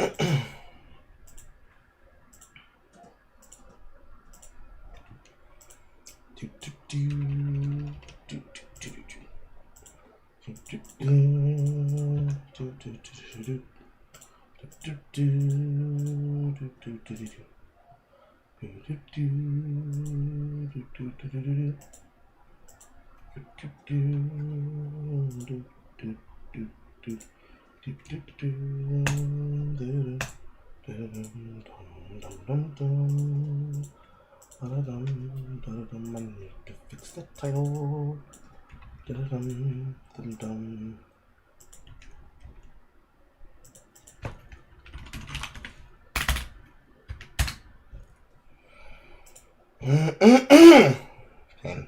I need to fix the title. Pen.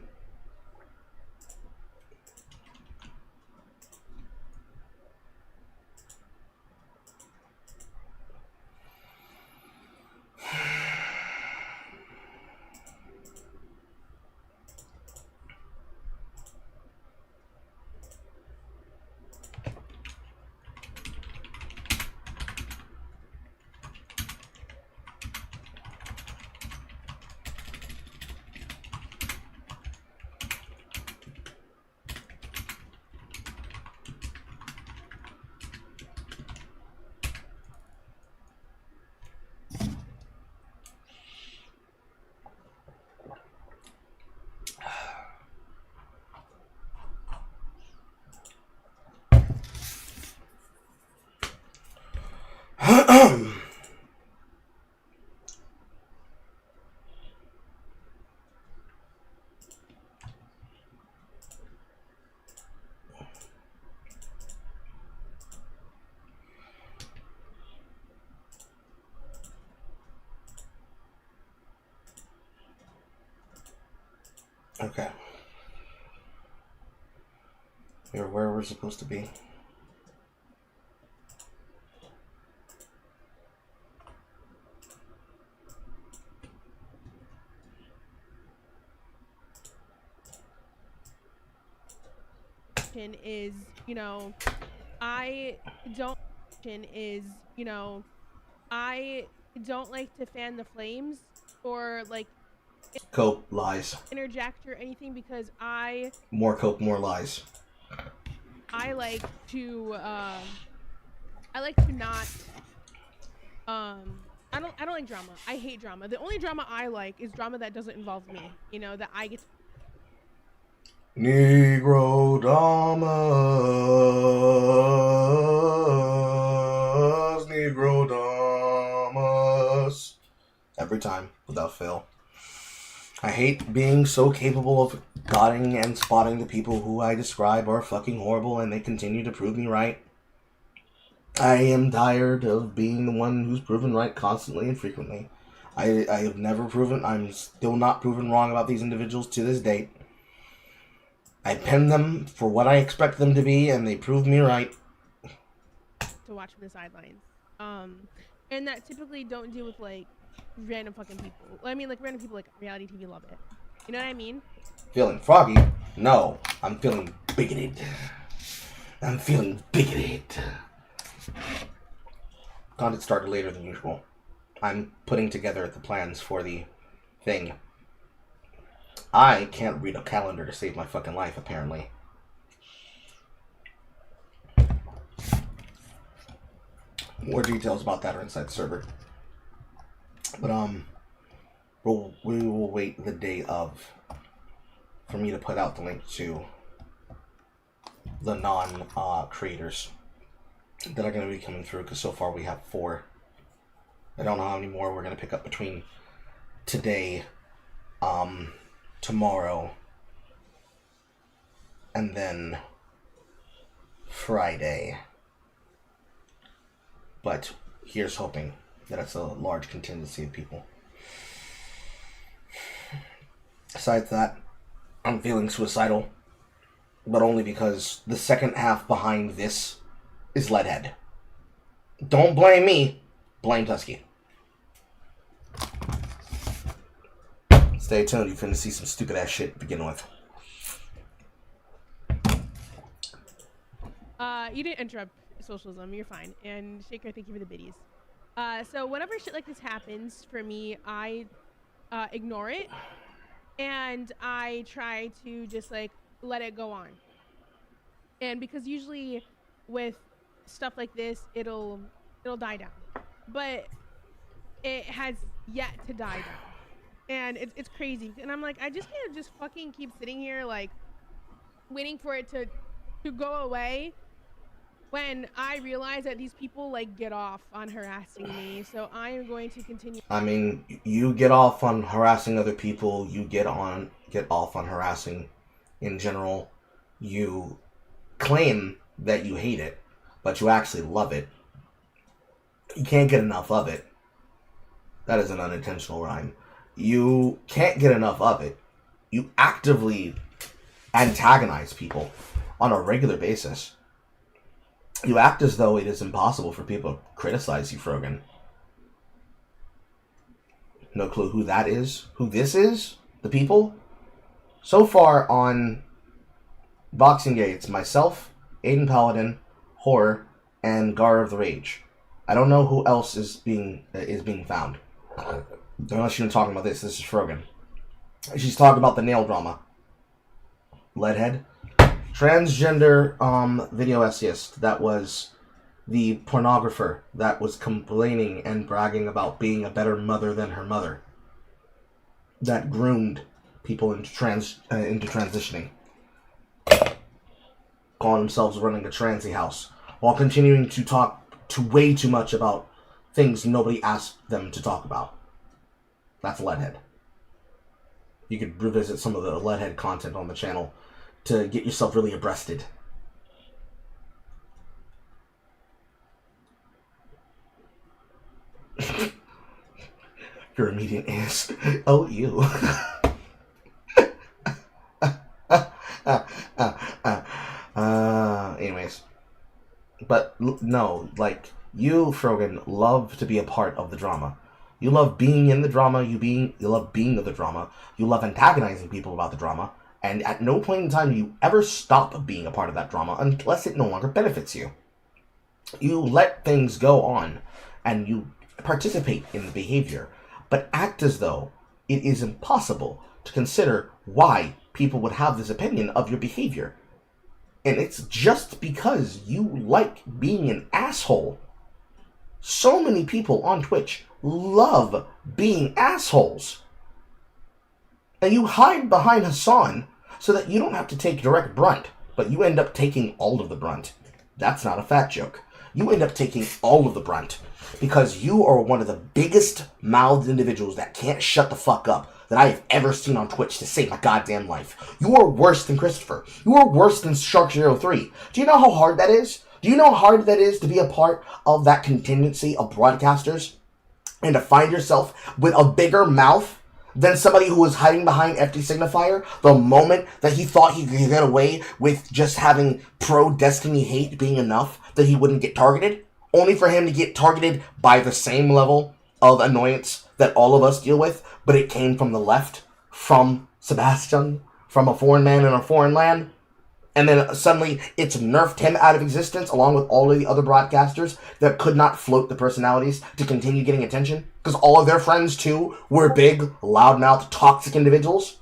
Okay. We're where we're supposed to be. Is, you know, I don't like to fan the flames or like Cope lies. interject or anything because More cope, more lies. I like to not I don't like drama. I hate drama. The only drama I like is drama that doesn't involve me. You know, that I get to Negro Damas, Negro Damas. Every time, without fail. I hate being so capable of guarding and spotting the people who I describe are fucking horrible and they continue to prove me right. I am tired of being the one who's proven right constantly and frequently. I have never proven, I'm still not proven wrong about these individuals to this date. I pen them for what I expect them to be, and they prove me right. to watch from the sidelines. And that typically don't deal with like random fucking people. I mean, like random people like reality TV love it. You know what I mean? Feeling froggy? No, I'm feeling bigoted. I'm feeling bigoted. Content started later than usual. I'm putting together the plans for the thing. I can't read a calendar to save my fucking life, apparently. More details about that are inside the server. But, we will wait the day of for me to put out the link to the non-creators that are going to be coming through, because so far we have 4. I don't know how many more we're going to pick up between today, tomorrow, and then Friday. But here's hoping that it's a large contingency of people. Besides that, I'm feeling suicidal, but only because the second half behind this is Leadhead. Don't blame me, blame Tusky. Stay tuned, you're finna see some stupid ass shit to begin with. You didn't interrupt socialism. You're fine. And Shaker, thank you for the biddies. So whenever shit like this happens for me, I ignore it and I try to just like let it go on. And because usually with stuff like this, it'll die down, but it has yet to die down, and it's crazy. And I'm like, I just can't just fucking keep sitting here like waiting for it to go away when I realize that these people like get off on harassing me. So I am going to continue. I mean, you get off on harassing other people. You get off on harassing in general. You claim that you hate it, but you actually love it. You can't get enough of it. That is an unintentional rhyme. You can't get enough of it. You actively antagonize people on a regular basis. You act as though it is impossible for people to criticize you, Frogan. No clue who that is? Who this is? The people? So far on Boxing Day, it's myself, Aiden Paladin, Horror, and Gar of the Rage. I don't know who else is being found. Unless you're talking about this is Frogan. She's talking about the nail drama. Leadhead. Transgender video essayist that was the pornographer that was complaining and bragging about being a better mother than her mother. That groomed people into transitioning. Calling themselves running a transy house. While continuing to talk way too much about things nobody asked them to talk about. That's Leadhead. You could revisit some of the Leadhead content on the channel to get yourself really abreasted. Your immediate answer. Oh, you. Anyways. But no, like, you, Frogan, love to be a part of the drama. You love being in the drama, you love being of the drama, you love antagonizing people about the drama, and at no point in time do you ever stop being a part of that drama unless it no longer benefits you. You let things go on, and you participate in the behavior, but act as though it is impossible to consider why people would have this opinion of your behavior. And it's just because you like being an asshole. So many people on Twitch love being assholes. And you hide behind Hassan so that you don't have to take direct brunt, but you end up taking all of the brunt. That's not a fat joke. You end up taking all of the brunt because you are one of the biggest mouthed individuals that can't shut the fuck up that I have ever seen on Twitch to save my goddamn life. You are worse than Christopher. You are worse than Shark03. Do you know how hard that is? Do you know how hard that is to be a part of that contingency of broadcasters and to find yourself with a bigger mouth than somebody who was hiding behind FD Signifier the moment that he thought he could get away with just having pro-Destiny hate being enough that he wouldn't get targeted, only for him to get targeted by the same level of annoyance that all of us deal with, but it came from the left, from Sebastian, from a foreign man in a foreign land, and then suddenly it's nerfed him out of existence along with all of the other broadcasters that could not float the personalities to continue getting attention because all of their friends too were big, loudmouthed, toxic individuals.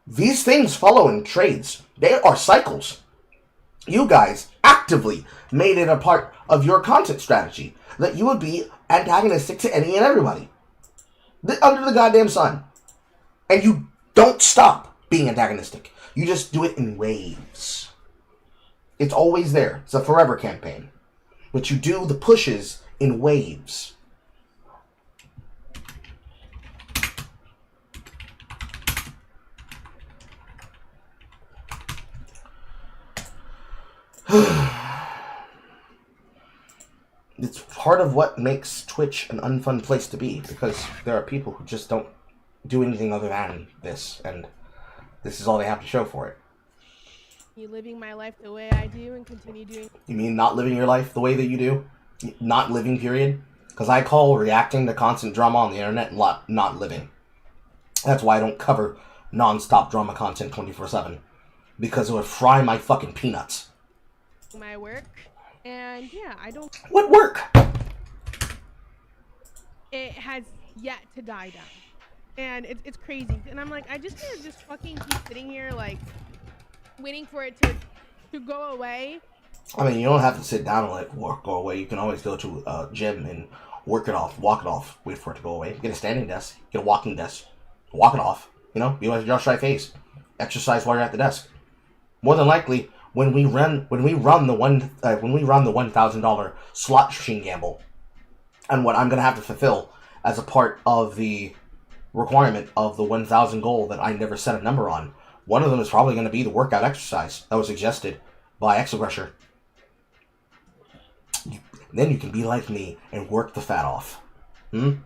These things follow in trades. They are cycles. You guys actively made it a part of your content strategy that you would be antagonistic to any and everybody under the goddamn sun. And you don't stop being antagonistic. You just do it in waves. It's always there. It's a forever campaign. But you do the pushes in waves. It's part of what makes Twitch an unfun place to be, because there are people who just don't do anything other than this, and this is all they have to show for it. You living my life the way I do and continue doing. You mean not living your life the way that you do? Not living, period? Because I call reacting to constant drama on the internet not living. That's why I don't cover non-stop drama content 24/7. Because it would fry my fucking peanuts. My work, and yeah, I don't. What work? it has yet to die down. And it's crazy. And I'm like, I just need to just fucking keep sitting here, like, waiting for it to go away. I mean, you don't have to sit down and let work go away. You can always go to a gym and work it off, walk it off, wait for it to go away. Get a standing desk, get a walking desk, walk it off. You know, you want your dry face. Exercise while you're at the desk. More than likely, when we run the $1,000 slot machine gamble, and what I'm gonna have to fulfill as a part of the requirement of the 1,000 goal that I never set a number on, one of them is probably going to be the workout exercise that was suggested by Exopressure. Then you can be like me and work the fat off. There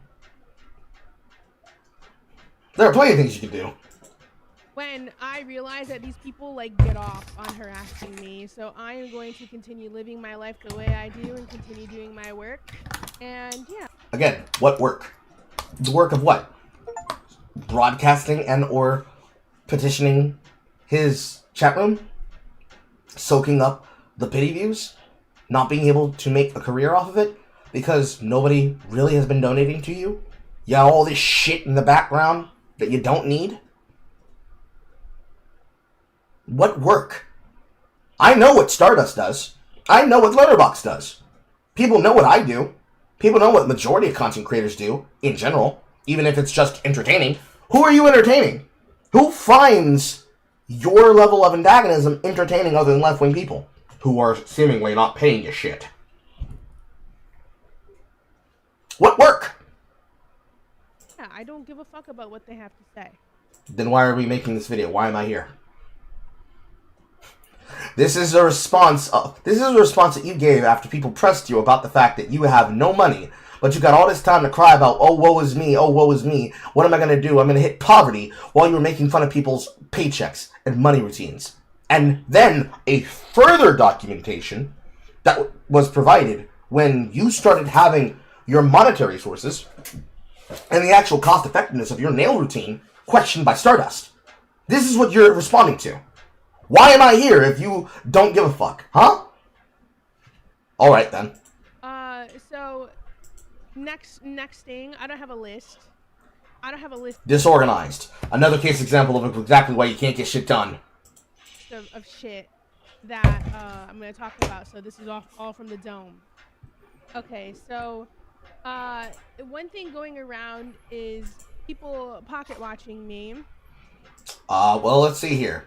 are plenty of things you can do. When I realize that these people, like, get off on harassing me, so I am going to continue living my life the way I do and continue doing my work. And yeah. Again, what work? The work of what? Broadcasting and or petitioning his chat room? Soaking up the pity views? Not being able to make a career off of it? Because nobody really has been donating to you? You got all this shit in the background that you don't need? What work? I know what Stardust does. I know what Letterboxd does. People know what I do. People know what majority of content creators do, in general, even if it's just entertaining. Who are you entertaining? Who finds your level of antagonism entertaining other than left-wing people who are seemingly not paying you shit? What work? Yeah, I don't give a fuck about what they have to say. Then why are we making this video? Why am I here? This is a response that you gave after people pressed you about the fact that you have no money, but you got all this time to cry about, oh, woe is me, oh, woe is me. What am I going to do? I'm going to hit poverty, while you were making fun of people's paychecks and money routines. And then a further documentation that was provided when you started having your monetary sources and the actual cost effectiveness of your nail routine questioned by Stardust. This is what you're responding to. Why am I here if you don't give a fuck? Huh? Alright then. So next thing, I don't have a list. Disorganized. Another case example of exactly why you can't get shit done. Of shit that I'm gonna talk about. So this is all from the dome. Okay, so one thing going around is people pocket watching me. Well, let's see here.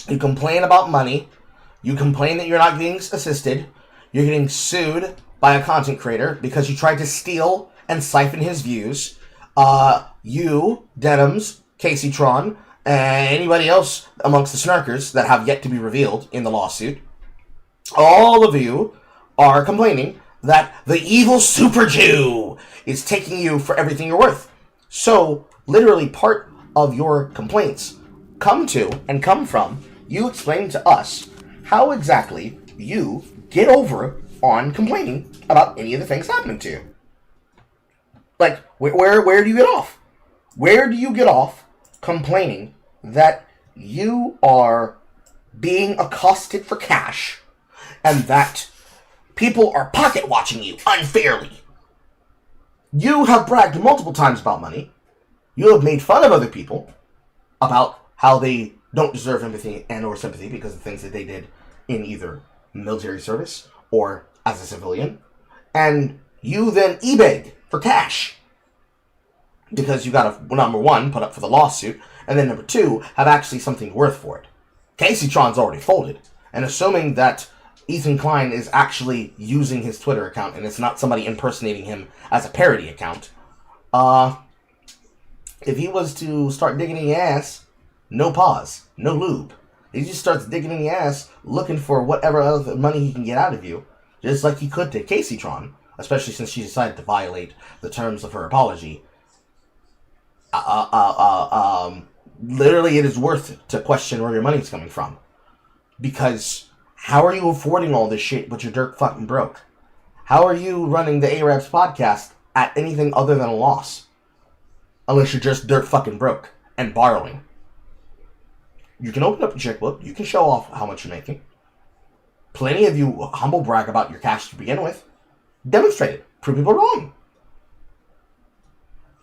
You complain about money. You complain that you're not getting assisted. You're getting sued by a content creator because you tried to steal and siphon his views. You, Denims, Casey Tron, and anybody else amongst the snarkers that have yet to be revealed in the lawsuit, all of you are complaining that the evil Super Jew is taking you for everything you're worth. So, literally part of your complaints come from you explaining to us how exactly you get over on complaining about any of the things happening to you. Like, where do you get off? Where do you get off complaining that you are being accosted for cash and that people are pocket watching you unfairly? You have bragged multiple times about money. You have made fun of other people about how they don't deserve empathy and or sympathy because of things that they did in either military service or as a civilian. And you then eBayed for cash because you got to, number one, put up for the lawsuit, and then number two, have actually something worth for it. Casey Tron's already folded. And assuming that Ethan Klein is actually using his Twitter account and it's not somebody impersonating him as a parody account, if he was to start digging in the ass, no pause, no lube. He just starts digging in the ass, looking for whatever other money he can get out of you, just like he could to Casey Tron, especially since she decided to violate the terms of her apology. Literally, it is worth it to question where your money's coming from. Because how are you affording all this shit but you're dirt fucking broke? How are you running the Arabs podcast at anything other than a loss? Unless you're just dirt fucking broke and borrowing. You can open up your checkbook. You can show off how much you're making. Plenty of you humble brag about your cash to begin with. Demonstrate it. Prove people wrong.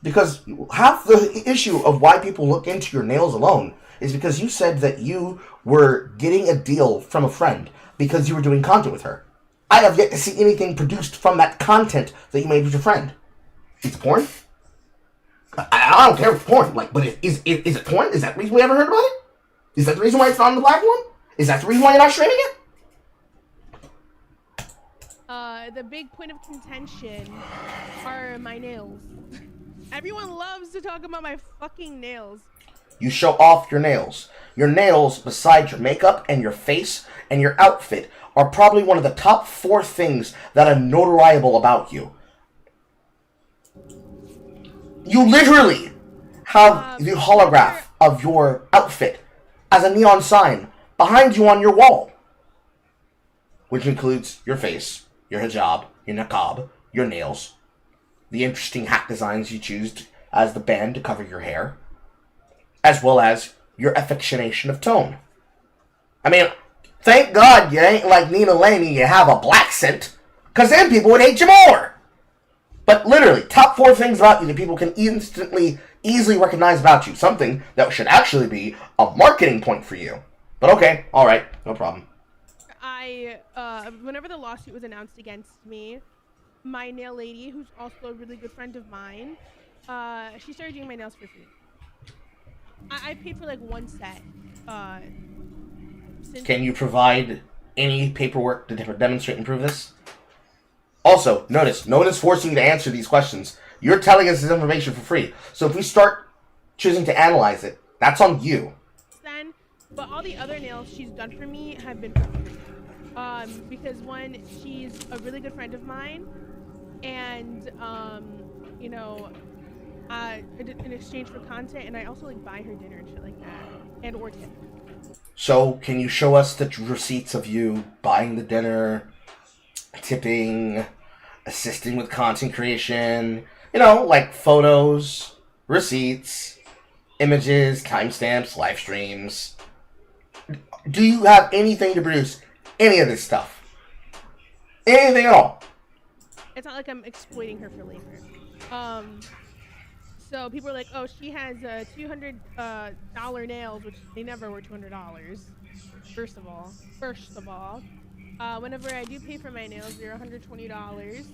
Because half the issue of why people look into your nails alone is because you said that you were getting a deal from a friend because you were doing content with her. I have yet to see anything produced from that content that you made with your friend. It's porn? I don't care if it's porn. Like, but is it porn? Is that the reason we ever heard about it? Is that the reason why it's not on the platform? Is that the reason why you're not streaming it? The big point of contention are my nails. Everyone loves to talk about my fucking nails. You show off your nails. Your nails, besides your makeup and your face and your outfit, are probably one of the top 4 things that are notoriable about you. You literally have the holograph of your outfit as a neon sign behind you on your wall. Which includes your face, your hijab, your niqab, your nails, the interesting hat designs you choose as the band to cover your hair, as well as your affectionation of tone. I mean, thank God you ain't like Nina Laney, you have a black scent, because then people would hate you more. But literally, top 4 things about you that people can easily recognize about you. Something that should actually be a marketing point for you. But okay, alright, no problem. Whenever the lawsuit was announced against me, my nail lady, who's also a really good friend of mine, she started doing my nails for free. I paid for like 1 set. Can you provide any paperwork to demonstrate and prove this? Also, notice, no one is forcing you to answer these questions. You're telling us this information for free. So if we start choosing to analyze it, that's on you. Then, but all the other nails she's done for me have been for free. Because one, she's a really good friend of mine, and you know, in exchange for content, and I also like buy her dinner and shit like that, and or tip. So can you show us the receipts of you buying the dinner, tipping, assisting with content creation? You know, like photos, receipts, images, timestamps, live streams. Do you have anything to produce any of this stuff? Anything at all? It's not like I'm exploiting her for labor. So people are like, oh, she has $200 nails, which they never were $200. First of all, whenever I do pay for my nails, they're $120.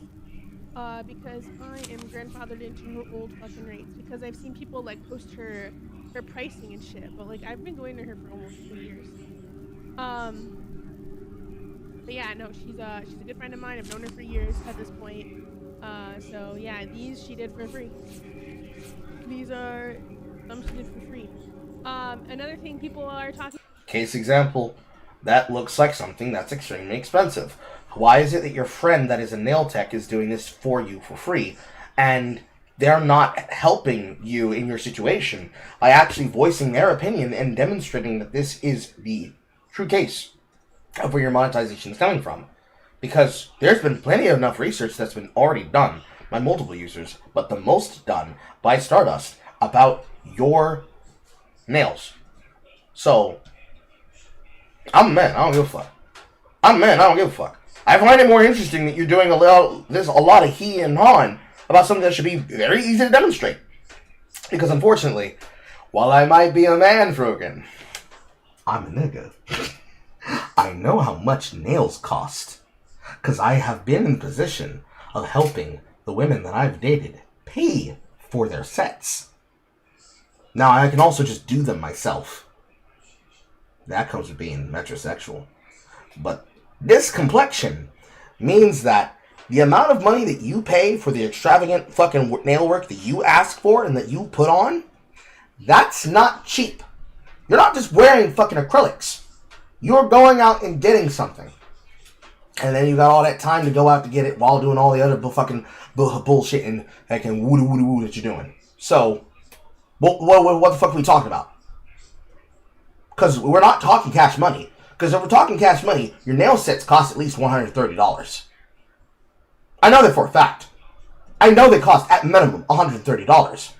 Because I am grandfathered into her old fucking rates. Because I've seen people like post her pricing and shit, but like I've been going to her for almost 2 years. But yeah, no, she's a good friend of mine. I've known her for years at this point. So yeah, these she did for free. These are some she did for free. Another thing people are talking. Case example, that looks like something that's extremely expensive. Why is it that your friend that is a nail tech is doing this for you for free, and they're not helping you in your situation by actually voicing their opinion and demonstrating that this is the true case of where your monetization is coming from? Because there's been plenty of enough research that's been already done by multiple users, but the most done by Stardust about your nails. So, I'm a man, I don't give a fuck. I'm a man, I don't give a fuck. I find it more interesting that you're doing a lot of he and hawing about something that should be very easy to demonstrate. Because unfortunately, while I might be a man, Frogan, I'm a nigga. I know how much nails cost. Because I have been in position of helping the women that I've dated pay for their sets. Now, I can also just do them myself. That comes with being metrosexual. But this complexion means that the amount of money that you pay for the extravagant fucking nail work that you ask for and that you put on, that's not cheap. You're not just wearing fucking acrylics. You're going out and getting something. And then you got all that time to go out to get it while doing all the other fucking bullshit and fucking woo that you're doing. So, what the fuck are we talking about? Because we're not talking cash money. Because if we're talking cash money, your nail sets cost at least $130. I know that for a fact. I know they cost at minimum $130.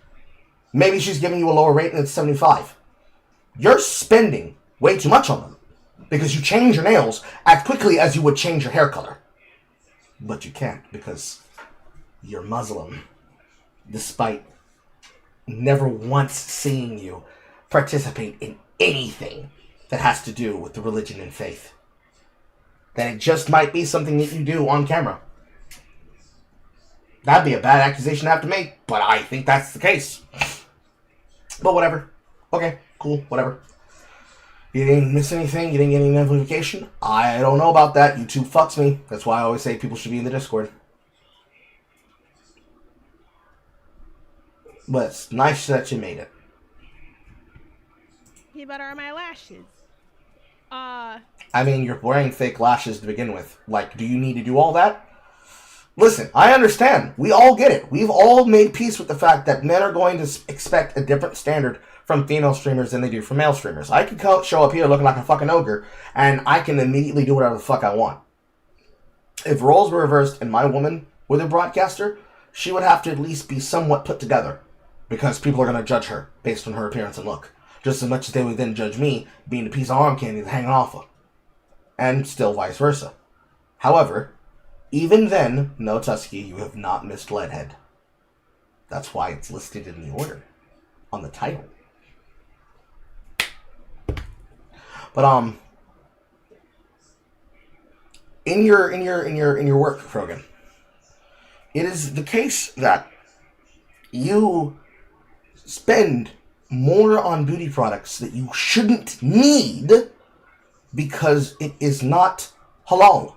Maybe she's giving you a lower rate and it's $75. You're spending way too much on them. Because you change your nails as quickly as you would change your hair color. But you can't because you're Muslim. Despite never once seeing you participate in anything that has to do with the religion and faith. Then it just might be something that you do on camera. That'd be a bad accusation to have to make, but I think that's the case. But whatever. Okay, cool, whatever. You didn't miss anything? You didn't get any notification? I don't know about that. YouTube fucks me. That's why I always say people should be in the Discord. But it's nice that you made it. Hey, but are my lashes? I mean, you're wearing fake lashes to begin with. Like, do you need to do all that? Listen, I understand. We all get it. We've all made peace with the fact that men are going to expect a different standard from female streamers than they do from male streamers. I could show up here looking like a fucking ogre, and I can immediately do whatever the fuck I want. If roles were reversed and my woman were the broadcaster, she would have to at least be somewhat put together, because people are going to judge her based on her appearance and look, just as much as they would then judge me being a piece of arm candy hanging off of. And still vice versa. However, even then, no, Tusky, you have not missed Leadhead. That's why it's listed in the order on the title. But in your work, Frogan, it is the case that you spend more on beauty products that you shouldn't need because it is not halal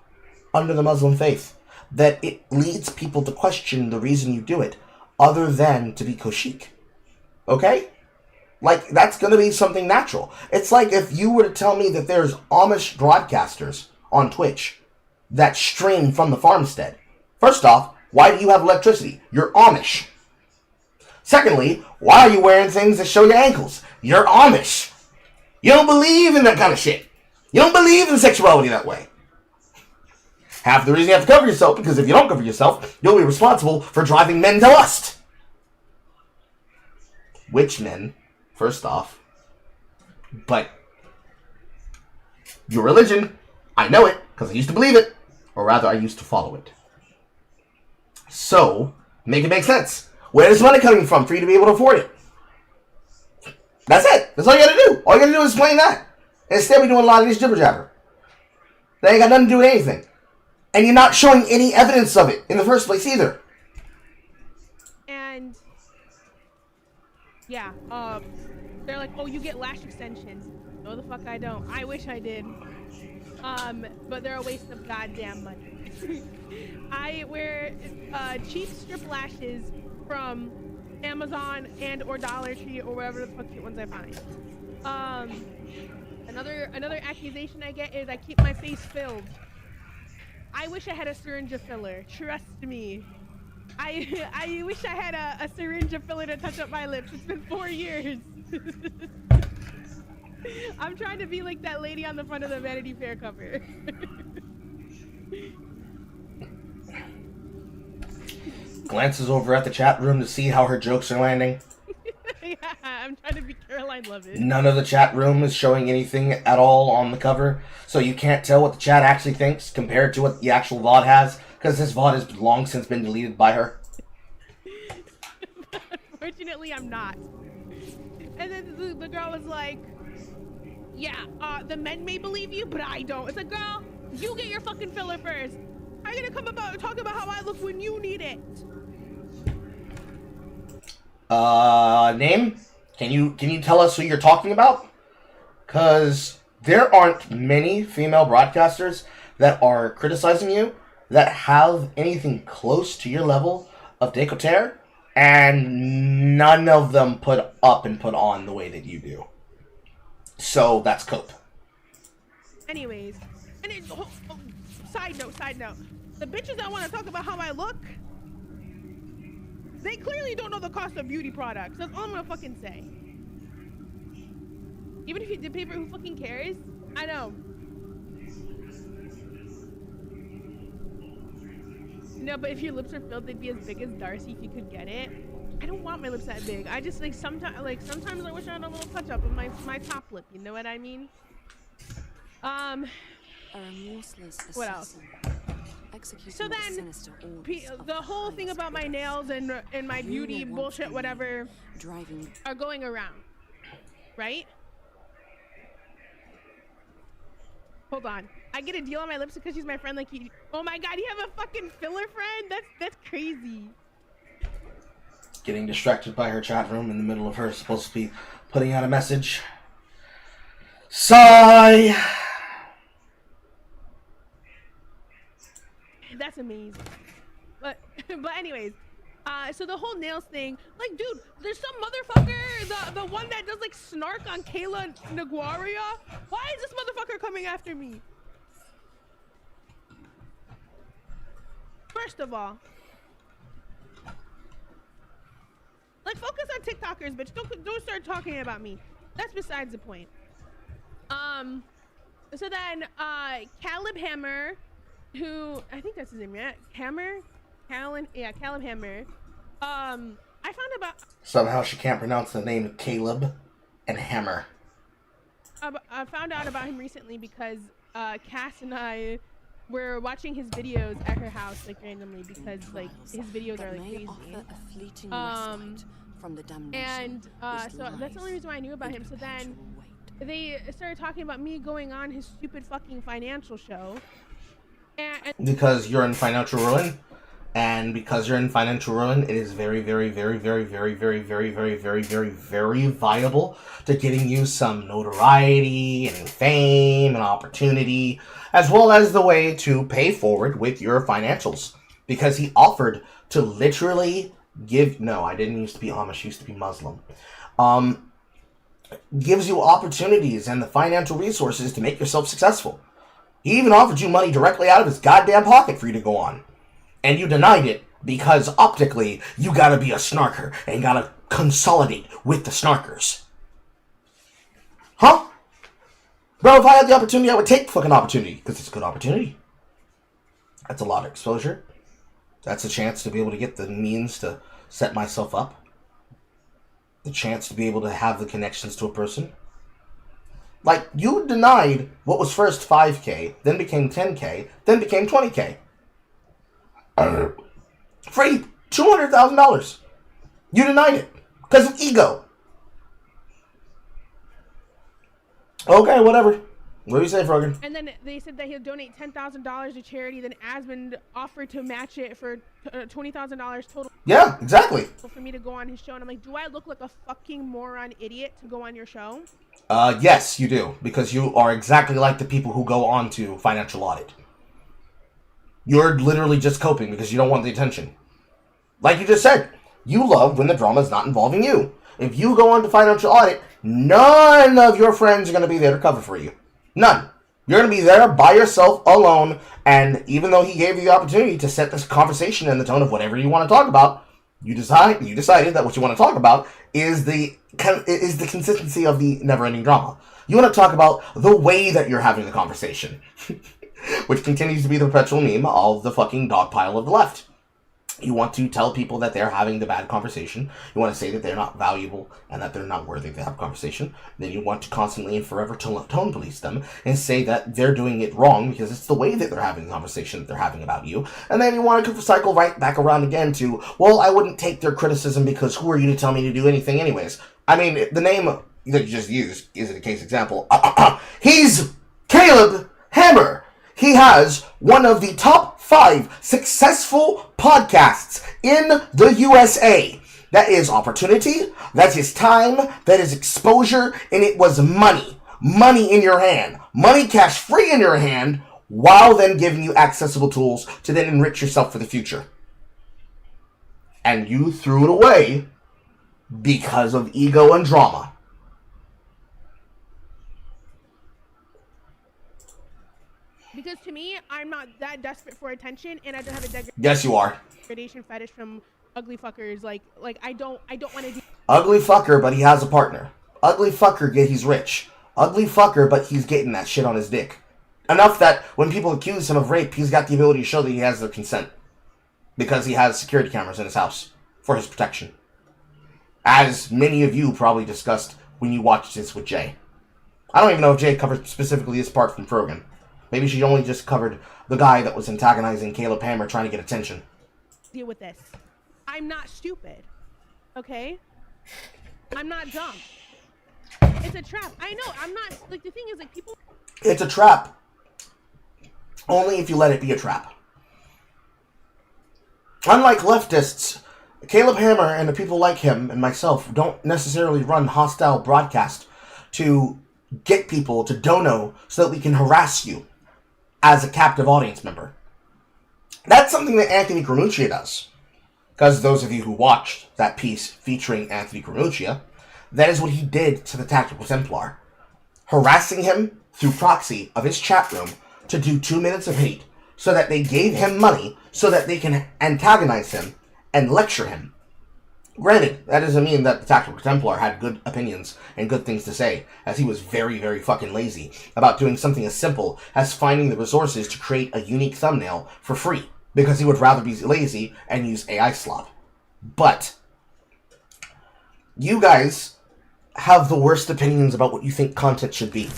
under the Muslim faith, that it leads people to question the reason you do it, other than to be koshik. Okay? Like, that's going to be something natural. It's like if you were to tell me that there's Amish broadcasters on Twitch that stream from the farmstead. First off, why do you have electricity? You're Amish. Secondly, why are you wearing things that show your ankles? You're Amish. You don't believe in that kind of shit. You don't believe in sexuality that way. Half the reason you have to cover yourself, because if you don't cover yourself, you'll be responsible for driving men to lust. Which men, first off. But your religion, I know it, because I used to believe it. Or rather, I used to follow it. So, make it make sense. Where is money coming from for you to be able to afford it? That's it. That's all you gotta do. All you gotta do is explain that. Instead, we're doing a lot of this jibber jabber. That ain't got nothing to do with anything. And you're not showing any evidence of it in the first place either. And yeah, they're like, oh, you get lash extensions. No, the fuck I don't. I wish I did. But they're a waste of goddamn money. I wear cheap strip lashes from Amazon and or Dollar Tree or wherever the fuck cute ones I find. Another accusation I get is I keep my face filled. I wish I had a syringe of filler. Trust me. I wish I had a syringe of filler to touch up my lips. It's been 4 years. I'm trying to be like that lady on the front of the Vanity Fair cover. Glances over at the chat room to see how her jokes are landing. Yeah, I'm trying to be Caroline Levitt. None of the chat room is showing anything at all on the cover, so you can't tell what the chat actually thinks compared to what the actual VOD has, because this VOD has long since been deleted by her. Unfortunately, I'm not. And then the girl was like, yeah, the men may believe you, but I don't. It's like, girl, you get your fucking filler first. How are you gonna come about and talk about how I look when you need it? Name? Can you tell us who you're talking about? Cause there aren't many female broadcasters that are criticizing you that have anything close to your level of décolleté, and none of them put up and put on the way that you do. So that's cope. Anyways, and side note, the bitches that want to talk about how I look, they clearly don't know the cost of beauty products. That's all I'm gonna fucking say. Even if you did paper, who fucking cares? I know. No, but if your lips are filled, they'd be as big as Darcy if you could get it. I don't want my lips that big. I just sometimes I wish I had a little touch up of my top lip. You know what I mean? What else? So then, the whole thing about my nails and my beauty bullshit, whatever, are going around, right? Hold on. I get a deal on my lips because she's my friend. Like, oh my god, you have a fucking filler friend? That's crazy. Getting distracted by her chat room in the middle of her supposed to be putting out a message. Sigh. That's amazing. But anyways, so the whole nails thing, like, dude, there's some motherfucker, the one that does like snark on Kayla Naguaria. Why is this motherfucker coming after me? First of all, like, focus on TikTokers, bitch. Don't start talking about me. That's besides the point. So then, Caleb Hammer, who I think that's his name, right? Hammer, Caleb Hammer. I found about Somehow she can't pronounce the name Caleb and Hammer. I found out about him recently because Cass and I were watching his videos at her house, like, randomly, because like his videos are like crazy. So that's the only reason why I knew about him. So then they started talking about me going on his stupid fucking financial show. And because you're in financial ruin, and because you're in financial ruin, it is very, very, very, very, very, very, very, very, very, very, very viable to getting you some notoriety and fame and opportunity, as well as the way to pay forward with your financials. Because he offered to literally give... No, I didn't used to be Amish, I used to be Muslim. Gives you opportunities and the financial resources to make yourself successful. He even offered you money directly out of his goddamn pocket for you to go on. And you denied it because optically, you gotta be a snarker and gotta consolidate with the snarkers. Huh? Bro, if I had the opportunity, I would take the fucking opportunity. Because it's a good opportunity. That's a lot of exposure. That's a chance to be able to get the means to set myself up. The chance to be able to have the connections to a person. Like, you denied what was first 5K, then became 10K, then became 20K. Free $200,000. You denied it because of ego. Okay, whatever. What do you say, Frogan? And then they said that he'll donate $10,000 to charity. Then Asmund offered to match it for $20,000 total. Yeah, exactly. For me to go on his show. And I'm like, do I look like a fucking moron idiot to go on your show? Yes, you do. Because you are exactly like the people who go on to Financial Audit. You're literally just coping because you don't want the attention. Like you just said, you love when the drama is not involving you. If you go on to Financial Audit, none of your friends are going to be there to cover for you. None. You're going to be there by yourself, alone, and even though he gave you the opportunity to set this conversation in the tone of whatever you want to talk about, you decided that what you want to talk about is the consistency of the never-ending drama. You want to talk about the way that you're having the conversation, which continues to be the perpetual meme of the fucking dog pile of the left. You want to tell people that they're having the bad conversation. You want to say that they're not valuable and that they're not worthy to have a conversation. Then you want to constantly and forever tone police them and say that they're doing it wrong because it's the way that they're having the conversation that they're having about you. And then you want to cycle right back around again to, well, I wouldn't take their criticism because who are you to tell me to do anything anyways? I mean, the name that you just used is a case example. He's Caleb Hammer. He has one of the top 5 successful podcasts in the USA. That is opportunity, that's his time, that is exposure, and it was money. Money in your hand. Money cash free in your hand, while then giving you accessible tools to then enrich yourself for the future. And you threw it away because of ego and drama. Because to me, I'm not that desperate for attention, and I don't have a Yes, you are. degradation fetish from ugly fuckers. Like I don't want to do. Ugly fucker, but he has a partner. Ugly fucker, yet he's rich. Ugly fucker, but he's getting that shit on his dick. Enough that when people accuse him of rape, he's got the ability to show that he has their consent. Because he has security cameras in his house for his protection. As many of you probably discussed when you watched this with Jay. I don't even know if Jay covered specifically this part from Frogan. Maybe she only just covered the guy that was antagonizing Caleb Hammer trying to get attention. Deal with this. I'm not stupid. Okay? I'm not dumb. It's a trap. I know. I'm not, like, the thing is, like, people... It's a trap. Only if you let it be a trap. Unlike leftists, Caleb Hammer and the people like him and myself don't necessarily run hostile broadcast to get people to dono so that we can harass you as a captive audience member. That's something that Anthony Granuccia does. Because those of you who watched that piece featuring Anthony Granuccia, that is what he did to the Tactical Templar. Harassing him through proxy of his chat room to do 2 minutes of hate so that they gave him money so that they can antagonize him and lecture him. Granted, that doesn't mean that the Tactical Templar had good opinions and good things to say, as he was very, very fucking lazy about doing something as simple as finding the resources to create a unique thumbnail for free, because he would rather be lazy and use AI slop. But you guys have the worst opinions about what you think content should be,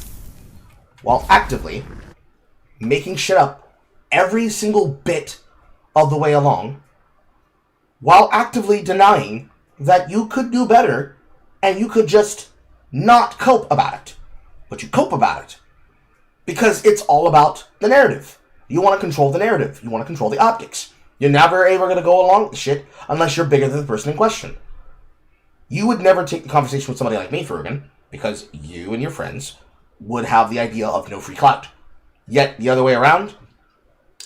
while actively making shit up every single bit of the way along, while actively denying that you could do better and you could just not cope about it. But you cope about it because it's all about the narrative. You want to control the narrative. You want to control the optics. You're never ever going to go along with the shit unless you're bigger than the person in question. You would never take the conversation with somebody like me, Frogan, because you and your friends would have the idea of no free clout. Yet, the other way around,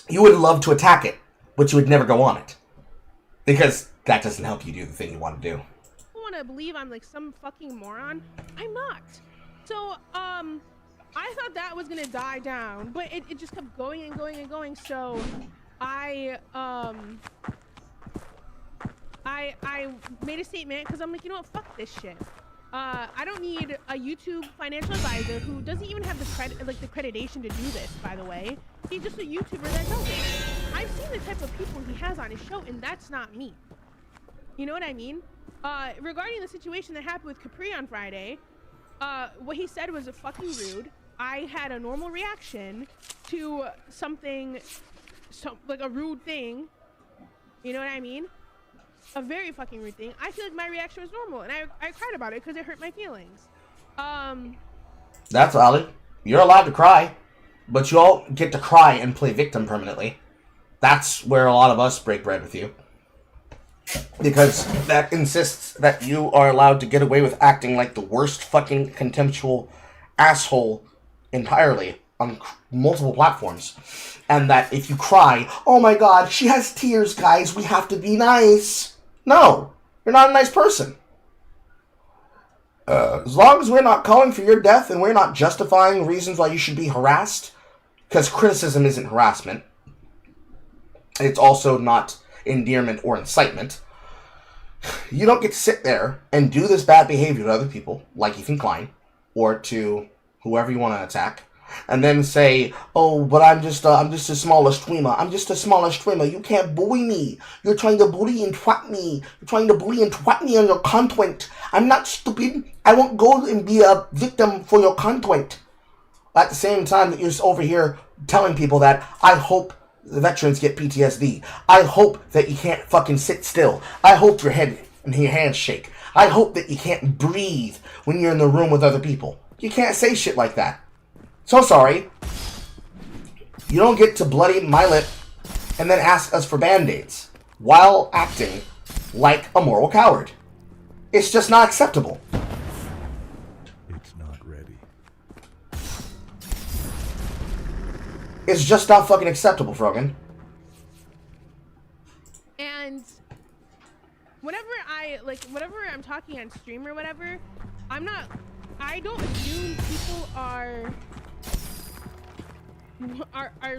you would love to attack it, but you would never go on it. Because that doesn't help you do the thing you want to do. I want to believe I'm like some fucking moron. I'm not. So, I thought that was gonna die down, but it just kept going and going and going. So, I made a statement because I'm like, you know what, fuck this shit. I don't need a YouTube financial advisor who doesn't even have the accreditation to do this, by the way. He's just a YouTuber that does it. I've seen the type of people he has on his show, and that's not me. You know what I mean? Regarding the situation that happened with Capri on Friday, what he said was fucking rude. I had a normal reaction to something, like a rude thing. You know what I mean? A very fucking rude thing. I feel like my reaction was normal, and I cried about it because it hurt my feelings. That's valid. You're allowed to cry, but you all get to cry and play victim permanently. That's where a lot of us break bread with you. Because that insists that you are allowed to get away with acting like the worst fucking contemptual asshole entirely on multiple platforms. And that if you cry, oh my god, she has tears, guys, we have to be nice. No, you're not a nice person. As long as we're not calling for your death and we're not justifying reasons why you should be harassed, because criticism isn't harassment. It's also not endearment or incitement. You don't get to sit there and do this bad behavior to other people, like Ethan Klein, or to whoever you want to attack, and then say, oh, but I'm just a smaller streamer. I'm just a smaller streamer. You can't bully me. You're trying to bully and twat me. You're trying to bully and twat me on your content. I'm not stupid. I won't go and be a victim for your content. At the same time that you're over here telling people that I hope the veterans get PTSD. I hope that you can't fucking sit still. I hope your head and your hands shake. I hope that you can't breathe when you're in the room with other people. You can't say shit like that. So sorry. You don't get to bloody my lip and then ask us for band-aids while acting like a moral coward. It's just not acceptable. It's not ready. It's just not fucking acceptable, Frogan. And whenever I'm talking on stream or whatever, I don't assume people are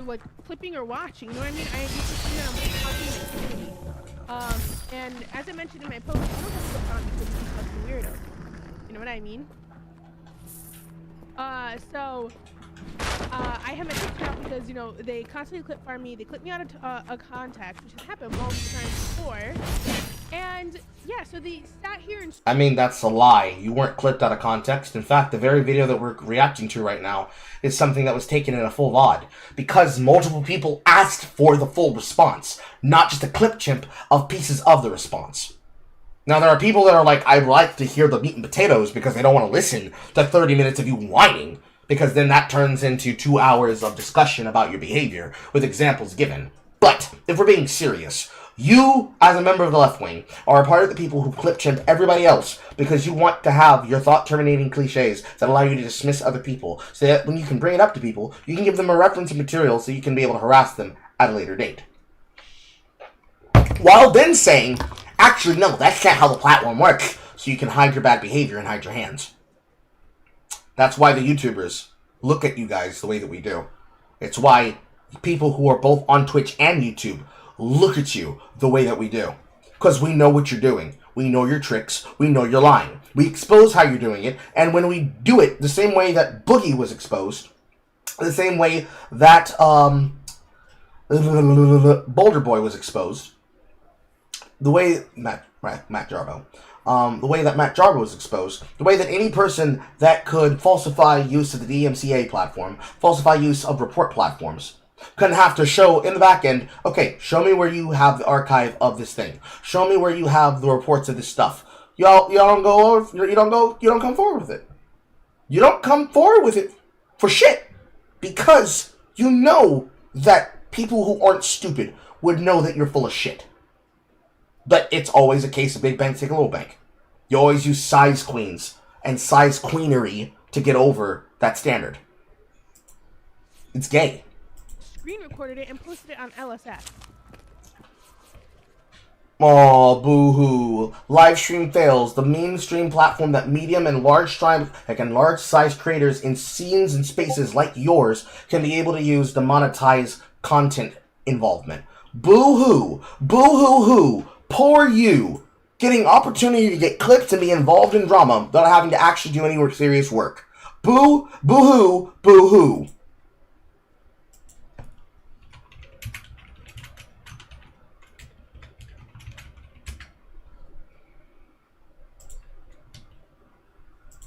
like clipping or watching, you know what I mean? I just assume that I'm talking to the community. And as I mentioned in my post, I don't have to clip on because he's a fucking weirdo. You know what I mean? I have my clips out because, you know, they constantly clip farm me. They clip me out of contact, which has happened multiple times before. And yeah, so they sat here and I mean, that's a lie. You weren't clipped out of context. In fact, the very video that we're reacting to right now is something that was taken in a full VOD. Because multiple people asked for the full response, not just a clip chimp of pieces of the response. Now, there are people that are like, I'd like to hear the meat and potatoes because they don't want to listen to 30 minutes of you whining. Because then that turns into 2 hours of discussion about your behavior with examples given. But, if we're being serious, you, as a member of the left wing, are a part of the people who clip chimp everybody else because you want to have your thought-terminating cliches that allow you to dismiss other people, so that when you can bring it up to people, you can give them a reference and material so you can be able to harass them at a later date. While then saying, actually, no, that's not how the platform works, so you can hide your bad behavior and hide your hands. That's why the YouTubers look at you guys the way that we do. It's why people who are both on Twitch and YouTube look at you the way that we do. Because we know what you're doing. We know your tricks. We know you're lying. We expose how you're doing it. And when we do it the same way that Boogie was exposed, the same way that Boulder Boy was exposed, the way Matt Jarbo, the way that Matt Jarbo was exposed, the way that any person that could falsify use of the DMCA platform, falsify use of report platforms, couldn't have to show in the back end, okay, show me where you have the archive of this thing. Show me where you have the reports of this stuff. You don't come forward with it. You don't come forward with it for shit. Because you know that people who aren't stupid would know that you're full of shit. But it's always a case of big bank take a little bank. You always use size queens and size queenery to get over that standard. It's gay. screen recorded it and posted it on LSF. Oh, boo-hoo. Livestream fails. The mainstream platform that medium and large size creators in scenes and spaces like yours can be able to use to monetize content involvement. Boo-hoo. Boo-hoo-hoo. Poor you. Getting opportunity to get clipped and be involved in drama without having to actually do any serious work. Boo, boo-hoo, boo-hoo.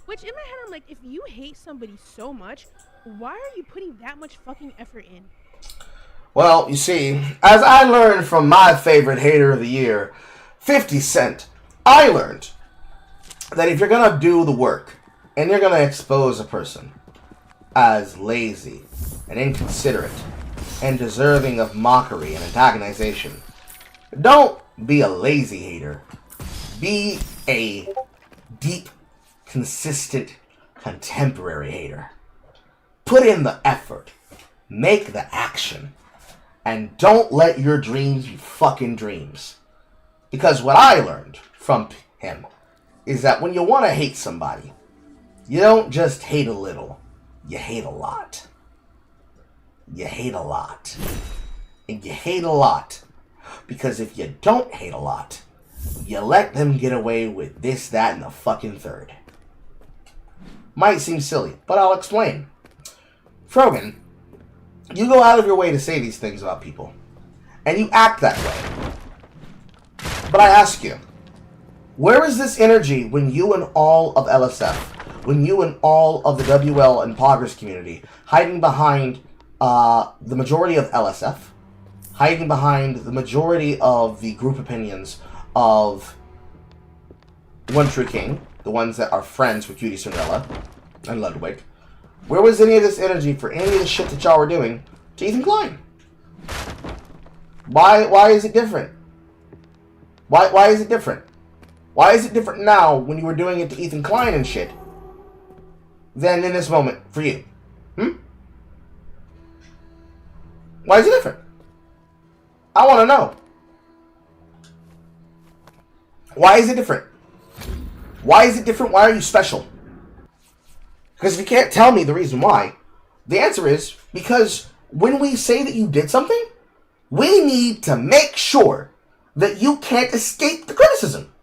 Which in my head, I'm like, if you hate somebody so much, why are you putting that much fucking effort in? Well, you see, as I learned from my favorite hater of the year, 50 Cent, I learned that if you're going to do the work and you're going to expose a person as lazy and inconsiderate and deserving of mockery and antagonization, don't be a lazy hater. Be a deep, consistent, contemporary hater. Put in the effort. Make the action. And don't let your dreams be fucking dreams. Because what I learned from him is that when you want to hate somebody, you don't just hate a little. You hate a lot. You hate a lot. And you hate a lot because if you don't hate a lot, you let them get away with this, that, and the fucking third. Might seem silly, but I'll explain. Frogan, you go out of your way to say these things about people. And you act that way. But I ask you, where is this energy when you and all of LSF, when you and all of the WL and Poggers community, hiding behind the majority of LSF, hiding behind the majority of the group opinions of One True King, the ones that are friends with Cutie Cinderella and Ludwig, where was any of this energy for any of the shit that y'all were doing to Ethan Klein? Why is it different? Why is it different? Why is it different now when you were doing it to Ethan Klein and shit than in this moment for you? Why is it different? I want to know. Why is it different? Why is it different? Why are you special? Because if you can't tell me the reason why, the answer is because when we say that you did something, we need to make sure that you can't escape the criticism.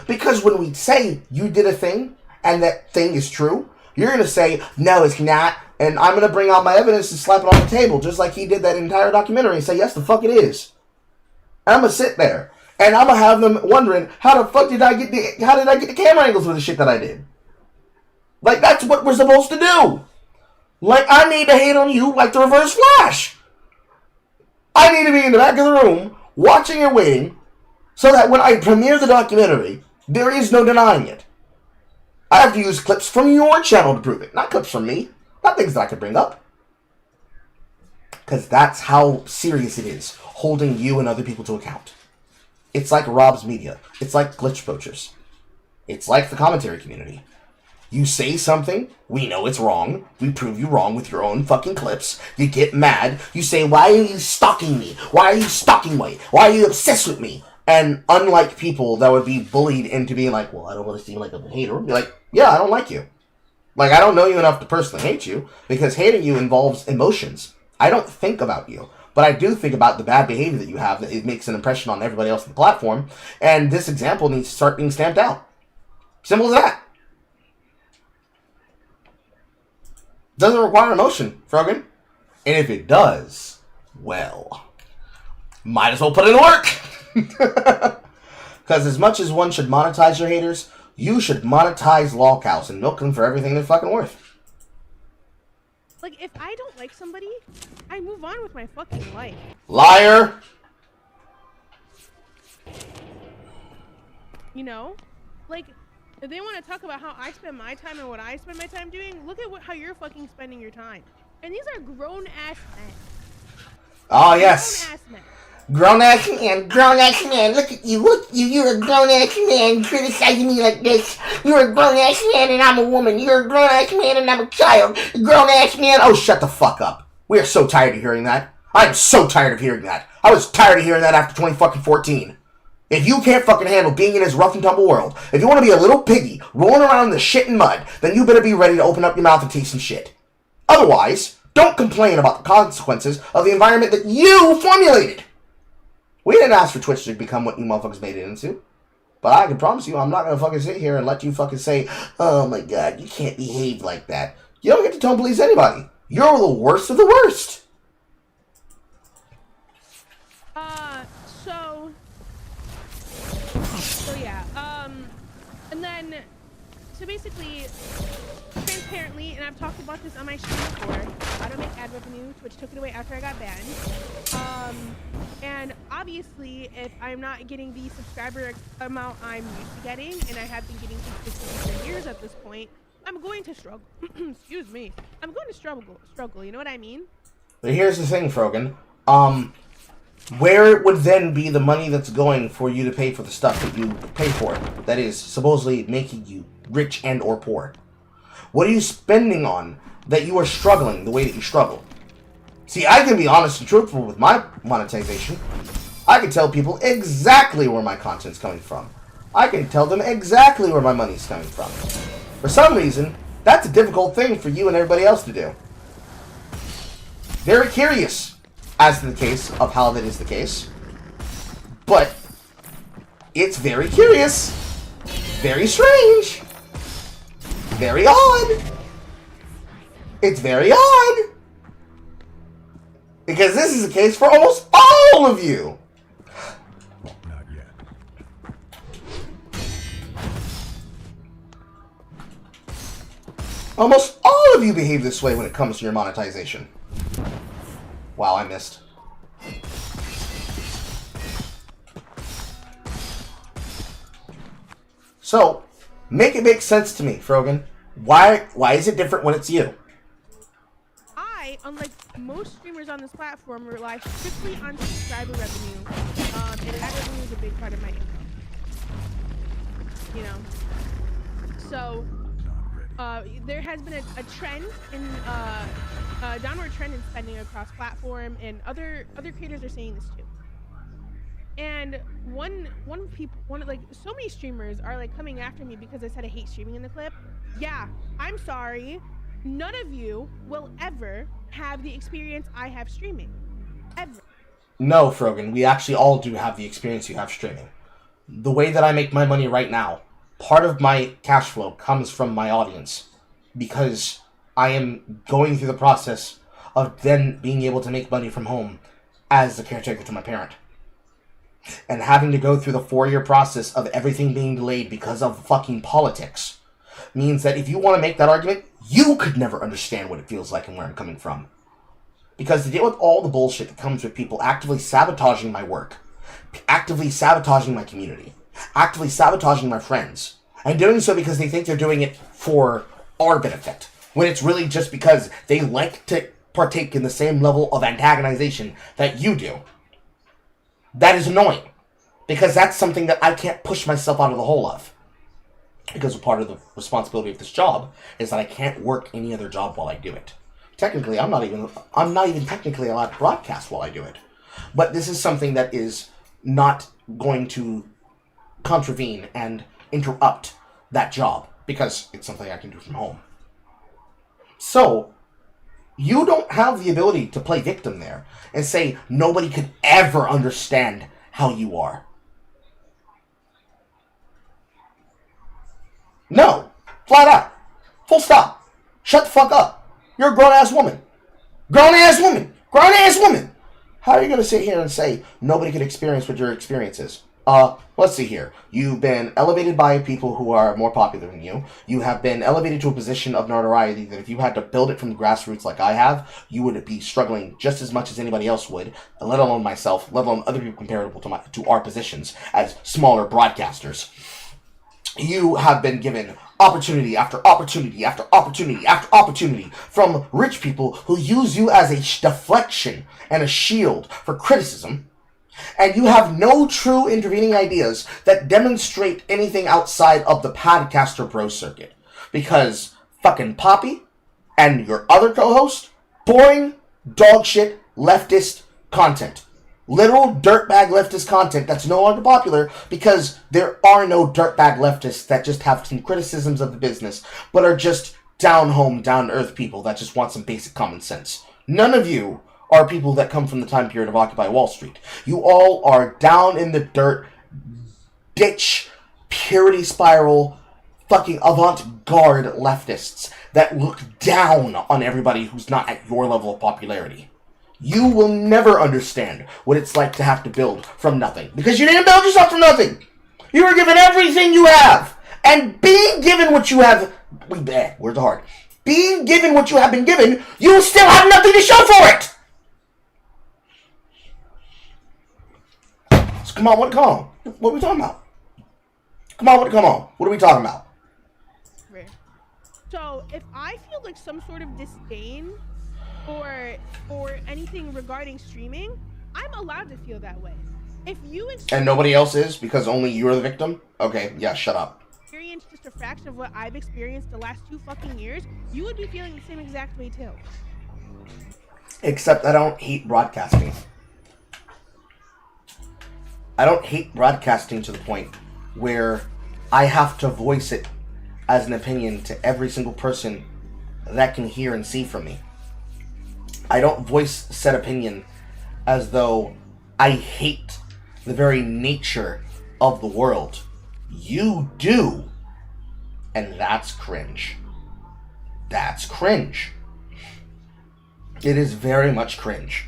Because when we say you did a thing and that thing is true, you're going to say, no, it's not, and I'm going to bring out my evidence and slap it on the table, just like he did that entire documentary and say, yes, the fuck it is. And I'm going to sit there And I'm gonna have them wondering, how did I get the camera angles for the shit that I did? Like, that's what we're supposed to do. Like, I need to hate on you like the Reverse Flash. I need to be in the back of the room, watching and waiting, so that when I premiere the documentary, there is no denying it. I have to use clips from your channel to prove it, not clips from me. Not things that I could bring up. Because that's how serious it is, holding you and other people to account. It's like Rob's Media. It's like Glitch Poachers. It's like the commentary community. You say something, we know it's wrong, we prove you wrong with your own fucking clips, you get mad, you say, why are you stalking me? Why are you stalking me? Why are you obsessed with me? And unlike people that would be bullied into being like, well, I don't want to seem like a hater, be like, yeah, I don't like you. Like, I don't know you enough to personally hate you, because hating you involves emotions. I don't think about you, but I do think about the bad behavior that you have, that it makes an impression on everybody else on the platform, and this example needs to start being stamped out. Simple as that. Doesn't require emotion, Frogan. And if it does, well, might as well put in the work. Because as much as one should monetize your haters, you should monetize lolcows and milk them for everything they're fucking worth. Like, if I don't like somebody, I move on with my fucking life. Liar! You know? Like, if they want to talk about how I spend my time and what I spend my time doing, look at how you're fucking spending your time. And these are grown-ass men. Oh, yes. Grown-ass men. Grown-ass man, grown-ass man, look at you, you're a grown-ass man criticizing me like this. You're a grown-ass man and I'm a woman. You're a grown-ass man and I'm a child. Grown-ass man, oh, shut the fuck up. We are so tired of hearing that. I am so tired of hearing that. I was tired of hearing that after 2014. If you can't fucking handle being in this rough and tumble world, if you want to be a little piggy rolling around in the shit and mud, then you better be ready to open up your mouth and taste some shit. Otherwise, don't complain about the consequences of the environment that you formulated. We didn't ask for Twitch to become what you motherfuckers made it into. But I can promise you, I'm not going to fucking sit here and let you fucking say, oh my god, you can't behave like that. You don't get to tone police anybody. You're the worst of the worst. So yeah, and then, so basically, transparently, and I've talked about this on my stream before, I don't make ad revenue. Twitch took it away after I got banned. And obviously, if I'm not getting the subscriber amount I'm used to getting, and I have been getting consistently for years at this point, I'm going to struggle. Excuse me. I'm going to struggle, you know what I mean? But here's the thing, Frogan. Where would then be the money that's going for you to pay for the stuff that you pay for, that is supposedly making you rich and or poor? What are you spending on that you are struggling the way that you struggle? See, I can be honest and truthful with my monetization. I can tell people exactly where my content's coming from. I can tell them exactly where my money's coming from. For some reason, that's a difficult thing for you and everybody else to do. Very curious as to the case of how that is the case. But it's very curious, very strange, very odd. It's very odd. Because this is the case for almost all of you. Not yet. Almost all of you behave this way when it comes to your monetization. Wow, I missed. So, make it make sense to me, Frogan. Why is it different when it's you? I, unlike most streamers on this platform, rely strictly on subscriber revenue, and that revenue is a big part of my income. You know, so there has been a trend in downward trend in spending across platform, and other creators are saying this too. And like so many streamers are like coming after me because I said I hate streaming in the clip. Yeah, I'm sorry. None of you will ever have the experience I have streaming. Ever. No, Frogan, we actually all do have the experience you have streaming. The way that I make my money right now, part of my cash flow comes from my audience. Because I am going through the process of then being able to make money from home as the caretaker to my parent. and having to go through the 4-year process of everything being delayed because of fucking politics means that if you want to make that argument, you could never understand what it feels like and where I'm coming from. Because to deal with all the bullshit that comes with people actively sabotaging my work, actively sabotaging my community, actively sabotaging my friends, and doing so because they think they're doing it for our benefit, when it's really just because they like to partake in the same level of antagonization that you do. That is annoying, because that's something that I can't push myself out of the hole of. Because part of the responsibility of this job is that I can't work any other job while I do it. Technically, I'm not even technically allowed to broadcast while I do it. But this is something that is not going to contravene and interrupt that job, because it's something I can do from home. So, you don't have the ability to play victim there and say nobody could ever understand how you are. No. Flat out. Full stop. Shut the fuck up. You're a grown-ass woman. Grown-ass woman. Grown-ass woman. How are you going to sit here and say nobody could experience what your experience is? Let's see here. You've been elevated by people who are more popular than you. You have been elevated to a position of notoriety that if you had to build it from the grassroots like I have, you would be struggling just as much as anybody else would, let alone myself, let alone other people comparable to our positions as smaller broadcasters. You have been given opportunity after opportunity after opportunity after opportunity from rich people who use you as a deflection and a shield for criticism. And you have no true intervening ideas that demonstrate anything outside of the podcaster bro circuit. Because fucking Poppy and your other co-host, boring, dogshit, leftist content. Literal dirtbag leftist content that's no longer popular because there are no dirtbag leftists that just have some criticisms of the business, but are just down-home, down-to-earth people that just want some basic common sense. None of you are people that come from the time period of Occupy Wall Street. You all are down in the dirt, ditch, purity spiral, fucking avant-garde leftists that look down on everybody who's not at your level of popularity. You will never understand what it's like to have to build from nothing. Because you didn't build yourself from nothing. You were given everything you have. And being given what you have... words are hard. Being given what you have been given, you still have nothing to show for it! So come on, what are we talking about? Come on. What are we talking about? So, if I feel like some sort of disdain or anything regarding streaming, I'm allowed to feel that way. If you and nobody else is because only you're the victim? Okay, yeah, shut up. Experience just a fraction of what I've experienced the last 2 fucking years, you would be feeling the same exact way too. Except I don't hate broadcasting. I don't hate broadcasting to the point where I have to voice it as an opinion to every single person that can hear and see from me. I don't voice said opinion as though I hate the very nature of the world. You do. And that's cringe. That's cringe. It is very much cringe.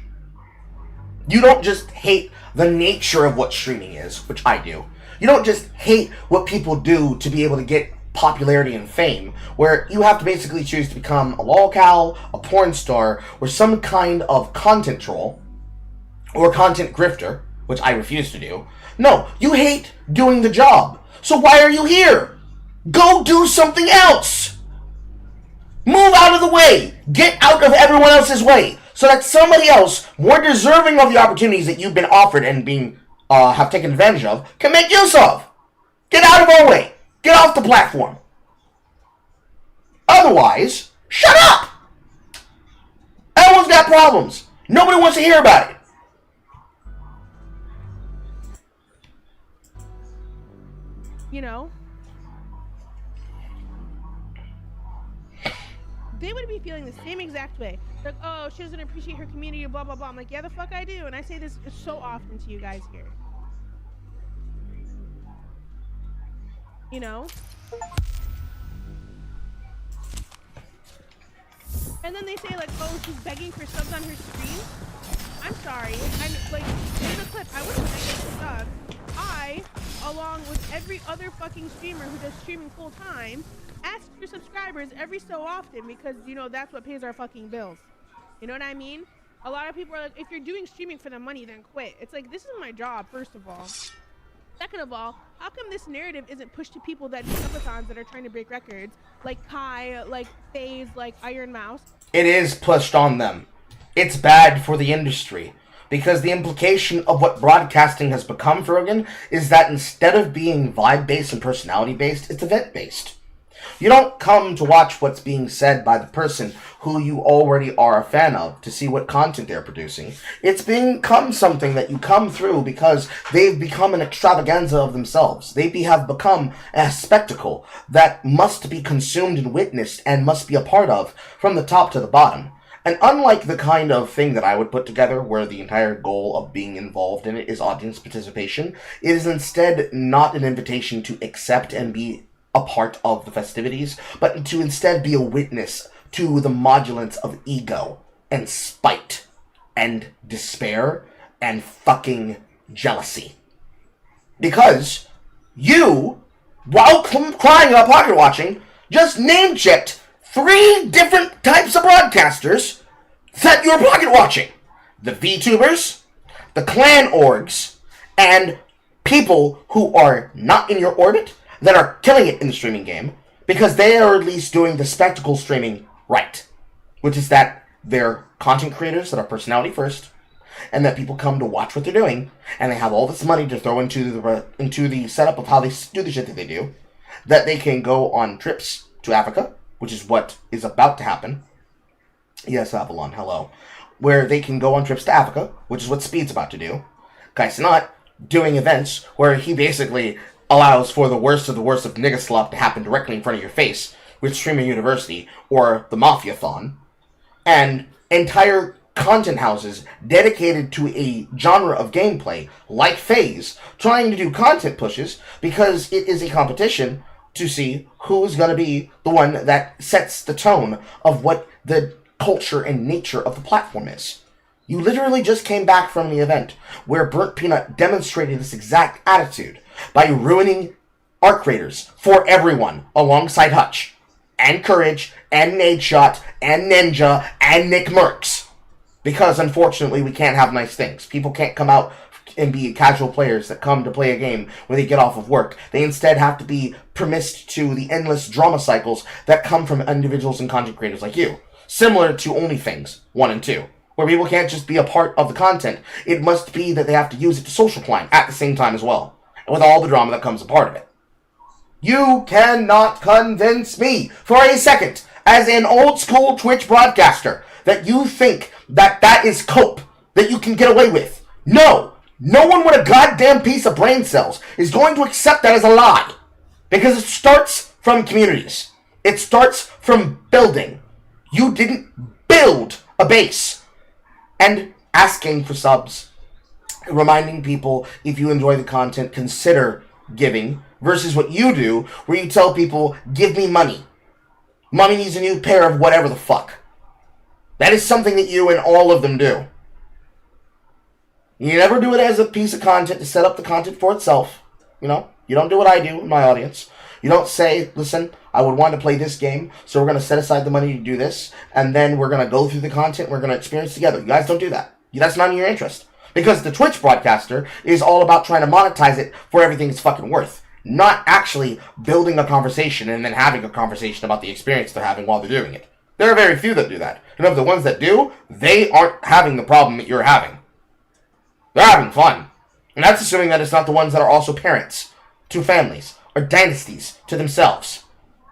You don't just hate the nature of what streaming is, which I do. You don't just hate what people do to be able to get popularity and fame, where you have to basically choose to become a lolcow, a porn star, or some kind of content troll, or content grifter, which I refuse to do. No, you hate doing the job. So why are you here? Go do something else! Move out of the way! Get out of everyone else's way! So that somebody else, more deserving of the opportunities that you've been offered and have taken advantage of, can make use of! Get out of our way! Get off the platform! Otherwise, shut up! Everyone's got problems. Nobody wants to hear about it. You know? They would be feeling the same exact way. Like, oh, she doesn't appreciate her community, blah, blah, blah. I'm like, yeah, the fuck I do. And I say this so often to you guys here. You know? And then they say like, oh, she's begging for subs on her stream. I'm sorry. In the clip, I wasn't against the subs. I, along with every other fucking streamer who does streaming full time, ask for subscribers every so often because, that's what pays our fucking bills. You know what I mean? A lot of people are like, if you're doing streaming for the money, then quit. It's like, this is my job, first of all. Second of all, how come this narrative isn't pushed to people that do subathons that are trying to break records? Like Kai, like FaZe, like Iron Mouse. It is pushed on them. It's bad for the industry. Because the implication of what broadcasting has become, Frogan, is that instead of being vibe-based and personality-based, it's event-based. You don't come to watch what's being said by the person who you already are a fan of to see what content they're producing. It's become something that you come through because they've become an extravaganza of themselves. They have become a spectacle that must be consumed and witnessed and must be a part of from the top to the bottom. And unlike the kind of thing that I would put together where the entire goal of being involved in it is audience participation, it is instead not an invitation to accept and be a part of the festivities, but to instead be a witness to the modulance of ego and spite and despair and fucking jealousy. Because you, while crying about pocket watching, just name-checked 3 different types of broadcasters that you're pocket watching. The VTubers, the clan orgs, and people who are not in your orbit that are killing it in the streaming game because they are at least doing the spectacle streaming right. Which is that they're content creators that are personality first and that people come to watch what they're doing and they have all this money to throw into the setup of how they do the shit that they do, that they can go on trips to Africa, which is what is about to happen. Yes, Avalon, hello. Where they can go on trips to Africa, which is what Speed's about to do. Guy's not doing events where he basically allows for the worst of nigga slop to happen directly in front of your face with Streaming University or the Mafia-thon. And entire content houses dedicated to a genre of gameplay, like FaZe, trying to do content pushes because it is a competition to see who's going to be the one that sets the tone of what the culture and nature of the platform is. You literally just came back from the event where Burnt Peanut demonstrated this exact attitude by ruining Arc Raiders for everyone alongside Hutch, and Courage, and Nadeshot, and Ninja, and Nick Merckx. Because unfortunately we can't have nice things. People can't come out and be casual players that come to play a game when they get off of work. They instead have to be permissed to the endless drama cycles that come from individuals and content creators like you. Similar to OnlyFans 1 and 2. Where people can't just be a part of the content. It must be that they have to use it to social climb at the same time as well. With all the drama that comes a part of it. You cannot convince me for a second, as an old school Twitch broadcaster, that you think that that is cope, that you can get away with. No! No one with a goddamn piece of brain cells is going to accept that as a lie. Because it starts from communities. It starts from building. You didn't build a base. And asking for subs. Reminding people, if you enjoy the content, consider giving. Versus what you do, where you tell people, give me money. Mommy needs a new pair of whatever the fuck. That is something that you and all of them do. You never do it as a piece of content to set up the content for itself. You know, you don't do what I do in my audience. You don't say, listen, I would want to play this game, so we're going to set aside the money to do this, and then we're going to go through the content, we're going to experience together. You guys don't do that. That's not in your interest. Because the Twitch broadcaster is all about trying to monetize it for everything it's fucking worth. Not actually building a conversation and then having a conversation about the experience they're having while they're doing it. There are very few that do that. And of the ones that do, they aren't having the problem that you're having. They're having fun. And that's assuming that it's not the ones that are also parents to families or dynasties to themselves.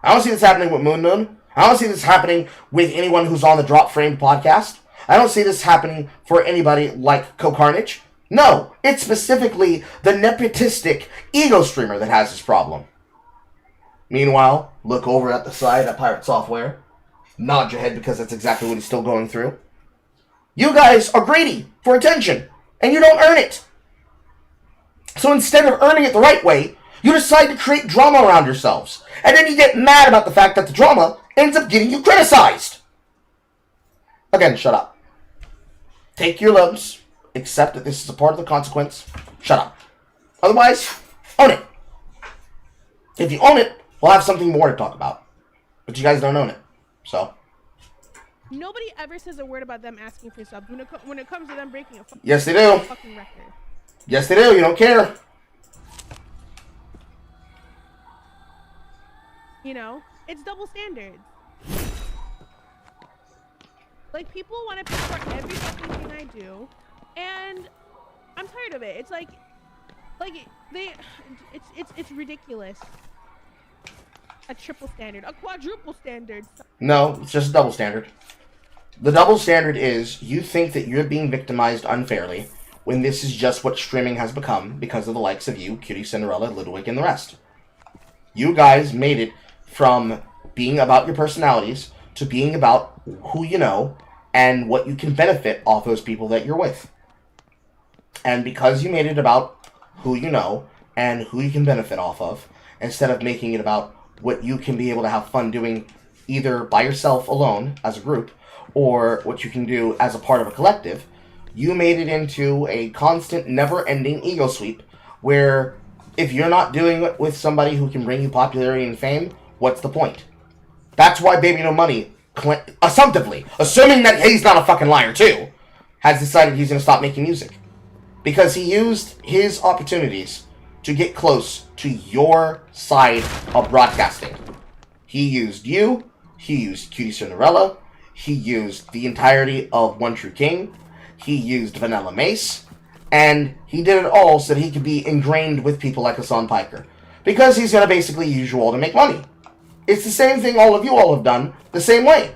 I don't see this happening with Moon Moon. I don't see this happening with anyone who's on the Drop Frame podcast. I don't see this happening for anybody like Co-Carnage. No, it's specifically the nepotistic ego streamer that has this problem. Meanwhile, look over at the side at Pirate Software. Nod your head because that's exactly what he's still going through. You guys are greedy for attention, and you don't earn it. So instead of earning it the right way, you decide to create drama around yourselves. And then you get mad about the fact that the drama ends up getting you criticized. Again, shut up. Take your lumps, accept that this is a part of the consequence, shut up. Otherwise, own it. If you own it, we'll have something more to talk about. But you guys don't own it, so. Nobody ever says a word about them asking for subs when it comes to them breaking a yes, they do. fucking record. Yes, they do. You don't care. You know, it's double standards. Like, people want to pay for every fucking thing I do, and I'm tired of it. It's like it's ridiculous. A triple standard, a quadruple standard. No, it's just a double standard. The double standard is you think that you're being victimized unfairly when this is just what streaming has become because of the likes of you, Cutie, Cinderella, Ludwig, and the rest. You guys made it from being about your personalities to being about who you know and what you can benefit off those people that you're with. And because you made it about who you know and who you can benefit off of, instead of making it about what you can be able to have fun doing either by yourself alone as a group or what you can do as a part of a collective, you made it into a constant, never-ending ego sweep where if you're not doing it with somebody who can bring you popularity and fame, what's the point? That's why Baby No Money, assumptively, assuming that he's not a fucking liar too, has decided he's going to stop making music. Because he used his opportunities to get close to your side of broadcasting. He used you, he used Cutie Cinderella, he used the entirety of One True King, he used Vanilla Mace, and he did it all so that he could be ingrained with people like Hassan Piker. Because he's going to basically use you all to make money. It's the same thing all of you all have done, the same way.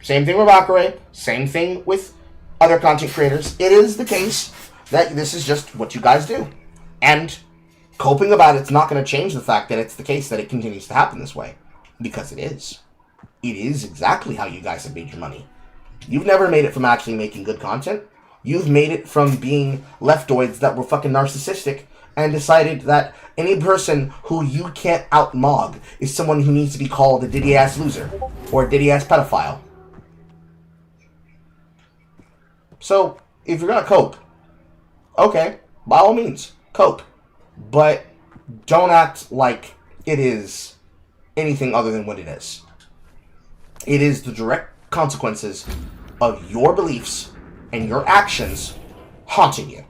Same thing with Bakare, same thing with other content creators. It is the case that this is just what you guys do. And coping about it's not going to change the fact that it's the case that it continues to happen this way. Because it is. It is exactly how you guys have made your money. You've never made it from actually making good content. You've made it from being leftoids that were fucking narcissistic and decided that any person who you can't outmog is someone who needs to be called a diddy-ass loser or a diddy-ass pedophile. So, if you're going to cope, okay, by all means, cope. But don't act like it is anything other than what it is. It is the direct consequences of your beliefs and your actions haunting you.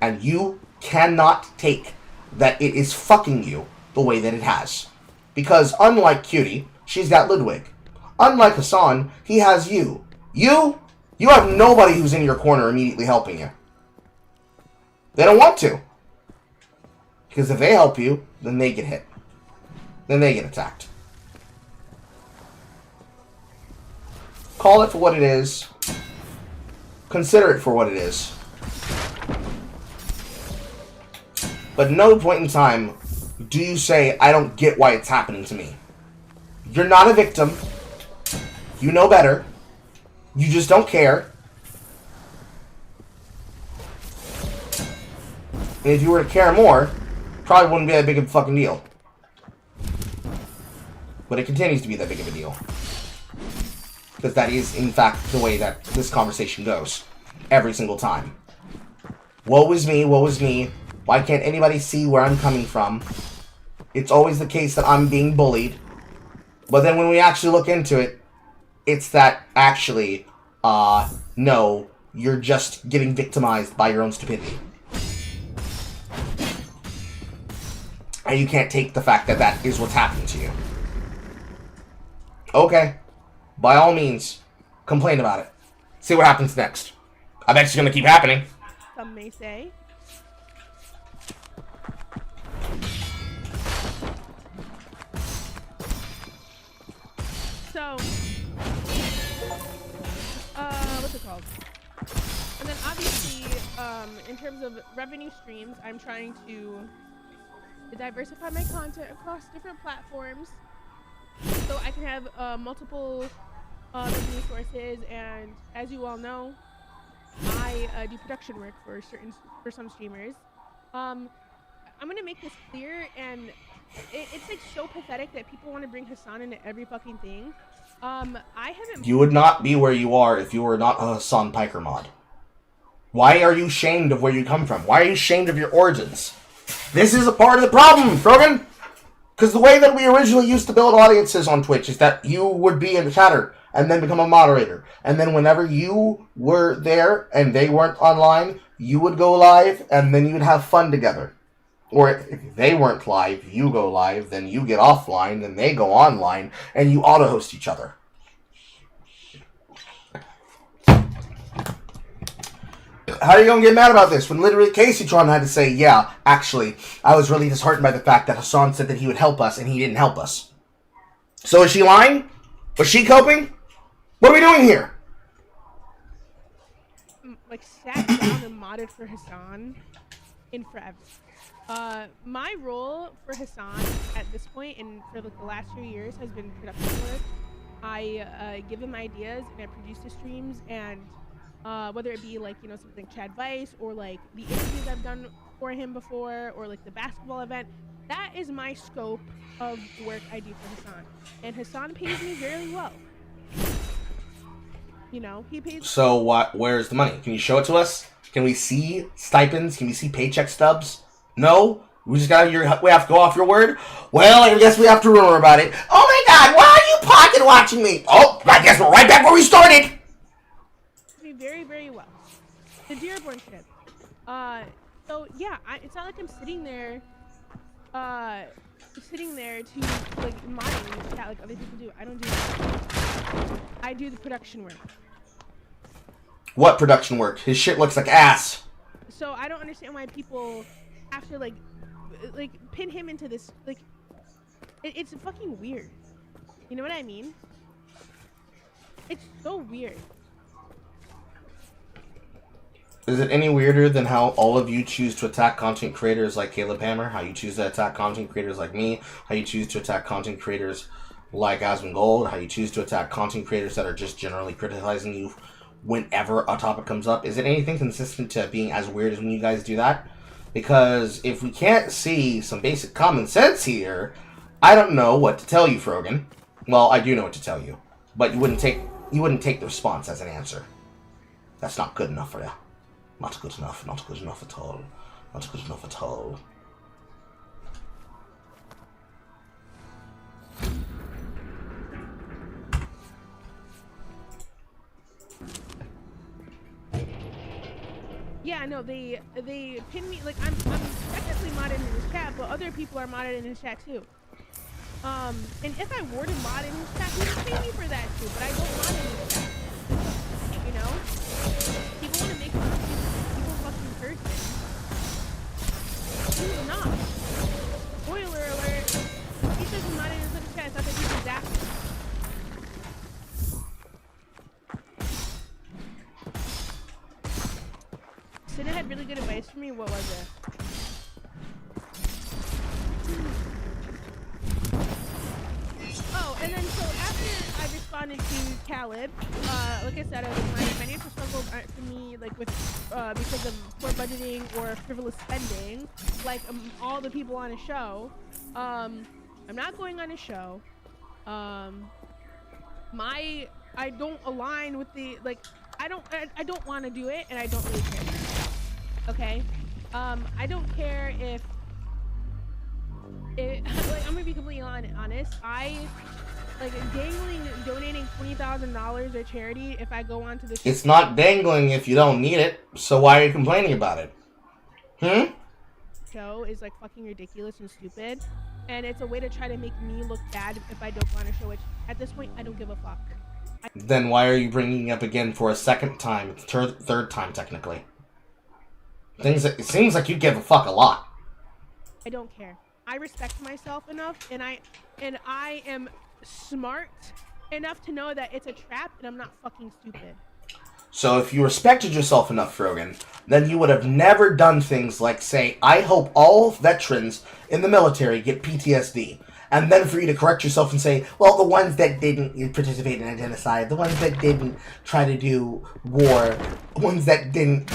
And you cannot take that it is fucking you the way that it has. Because unlike Cutie, she's got Ludwig. Unlike Hassan, he has you. You have nobody who's in your corner immediately helping you. They don't want to. Because if they help you, then they get hit. Then they get attacked. Call it for what it is. Consider it for what it is. But at no point in time do you say, I don't get why it's happening to me. You're not a victim. You know better. You just don't care. And if you were to care more, probably wouldn't be that big of a fucking deal. But it continues to be that big of a deal. Because that is, in fact, the way that this conversation goes. Every single time. Woe is me, woe is me. Why can't anybody see where I'm coming from? It's always the case that I'm being bullied. But then when we actually look into it, it's that actually, no, you're just getting victimized by your own stupidity. And you can't take the fact that that is what's happening to you. Okay. By all means, complain about it. See what happens next. I bet it's going to keep happening. Some may say. So, what's it called? And then obviously, in terms of revenue streams, I'm trying to diversify my content across different platforms so I can have multiple revenue sources. And as you all know, I do production work for some streamers. I'm gonna make this clear, and it's like so pathetic that people want to bring Hassan into every fucking thing. I haven't. You would not be where you are if you were not a Hassan Piker mod. Why are you ashamed of where you come from? Why are you ashamed of your origins? This is a part of the problem, Frogan. Because the way that we originally used to build audiences on Twitch is that you would be in the chatter and then become a moderator. And then whenever you were there and they weren't online, you would go live and then you would have fun together. Or if they weren't live, you go live, then you get offline, then they go online, and you auto-host each other. How are you going to get mad about this when literally Caseytron had to say, yeah, actually, I was really disheartened by the fact that Hassan said that he would help us and he didn't help us. So is she lying? Was she coping? What are we doing here? Like, sat down and modded for Hassan in forever. My role for Hassan at this point and for like the last 2 years has been production work. I give him ideas and I produce his streams, and whether it be like, you know, something like Chad Vice or like the interviews I've done for him before or like the basketball event, that is my scope of work I do for Hassan. And Hassan pays me very well. You know, he pays. So what? Where's the money? Can you show it to us? Can we see stipends? Can we see paycheck stubs? No? We just we have to go off your word? Well, I guess we have to rumor about it. Oh my god, why are you pocket watching me? Oh, I guess we're right back where we started. Very, very well. The Dearborn ship. So yeah, it's not like I'm sitting there to like modding the chat like other people do. I don't do that. I do the production work. What production work? His shit looks like ass. So I don't understand why people have to like pin him into this. Like, it's fucking weird. You know what I mean? It's so weird. Is it any weirder than how all of you choose to attack content creators like Caleb Hammer? How you choose to attack content creators like me? How you choose to attack content creators like Asmongold? How you choose to attack content creators that are just generally criticizing you whenever a topic comes up? Is it anything consistent to being as weird as when you guys do that? Because if we can't see some basic common sense here, I don't know what to tell you, Frogan. Well, I do know what to tell you, but you wouldn't take the response as an answer. That's not good enough for you. Not good enough. Not good enough at all. Not good enough at all. Yeah, no, they pin me, like, I'm technically modded in his chat, but other people are modded in his chat too. And if I were to mod in his chat, he would pay me for that too, but I don't mod in his chat. You know? People want to make fun of people fucking person. He's not. Spoiler alert. He says he's modded in his chat, it's not that he's adapted. Cinna had really good advice for me. What was it? Oh, and then so after I responded to Caleb, like I said, my financial struggles aren't for me, like with because of poor budgeting or frivolous spending, like all the people on a show. I'm not going on a show. I don't align with the I don't want to do it, and I don't really care. Okay, I don't care if like, I'm gonna be completely honest. I like donating $20,000 to charity if I go onto the show. It's not dangling if you don't need it, so why are you complaining about it? Show is like fucking ridiculous and stupid, and it's a way to try to make me look bad if I don't want to show, which at this point I don't give a fuck. Then why are you bringing it up again for a second time, third time technically? It seems like you give a fuck a lot. I don't care. I respect myself enough, and I am smart enough to know that it's a trap, and I'm not fucking stupid. So if you respected yourself enough, Frogan, then you would have never done things like say, I hope all veterans in the military get PTSD. And then for you to correct yourself and say, well, the ones that didn't participate in a genocide, the ones that didn't try to do war, the ones that didn't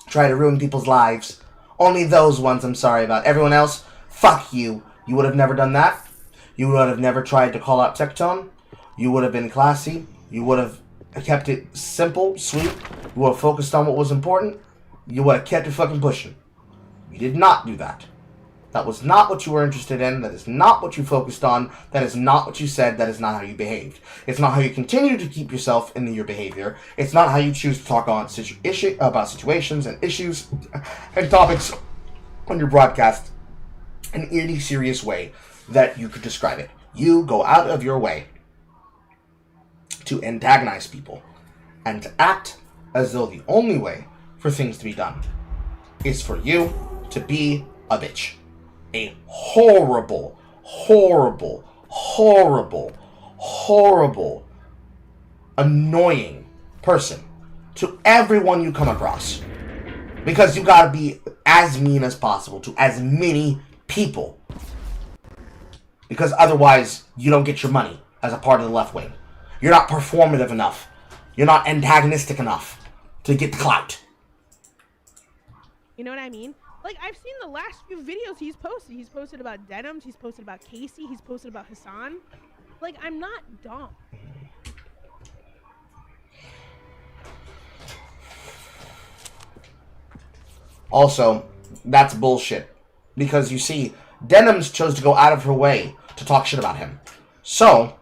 try to ruin people's lives, only those ones I'm sorry about. Everyone else, fuck you. You would have never done that. You would have never tried to call out Tectone. You would have been classy. You would have kept it simple, sweet, you would have focused on what was important, you would have kept it fucking pushing. You did not do that. That was not what you were interested in. That is not what you focused on. That is not what you said. That is not how you behaved. It's not how you continue to keep yourself in your behavior. It's not how you choose to talk on about situations and issues and topics on your broadcast in any serious way that you could describe it. You go out of your way to antagonize people and to act as though the only way for things to be done is for you to be a bitch. A horrible, horrible, horrible, horrible, annoying person to everyone you come across. Because you gotta be as mean as possible to as many people. Because otherwise, you don't get your money as a part of the left wing. You're not performative enough. You're not antagonistic enough to get the clout. You know what I mean? Like, I've seen the last few videos he's posted. He's posted about Denims. He's posted about Casey. He's posted about Hassan. Like, I'm not dumb. Also, that's bullshit. Because, you see, Denims chose to go out of her way to talk shit about him. So,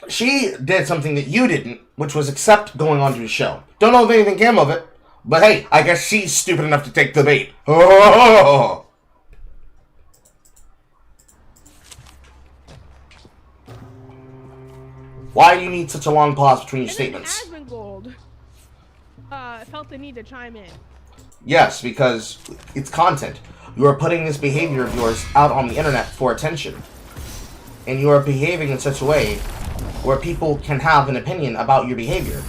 she did something that you didn't, which was accept going onto his show. Don't know if anything came of it. But hey, I guess she's stupid enough to take the bait. Oh! Why do you need such a long pause between your statements? Asmongold felt the need to chime in. Yes, because it's content. You are putting this behavior of yours out on the internet for attention. And you are behaving in such a way where people can have an opinion about your behavior.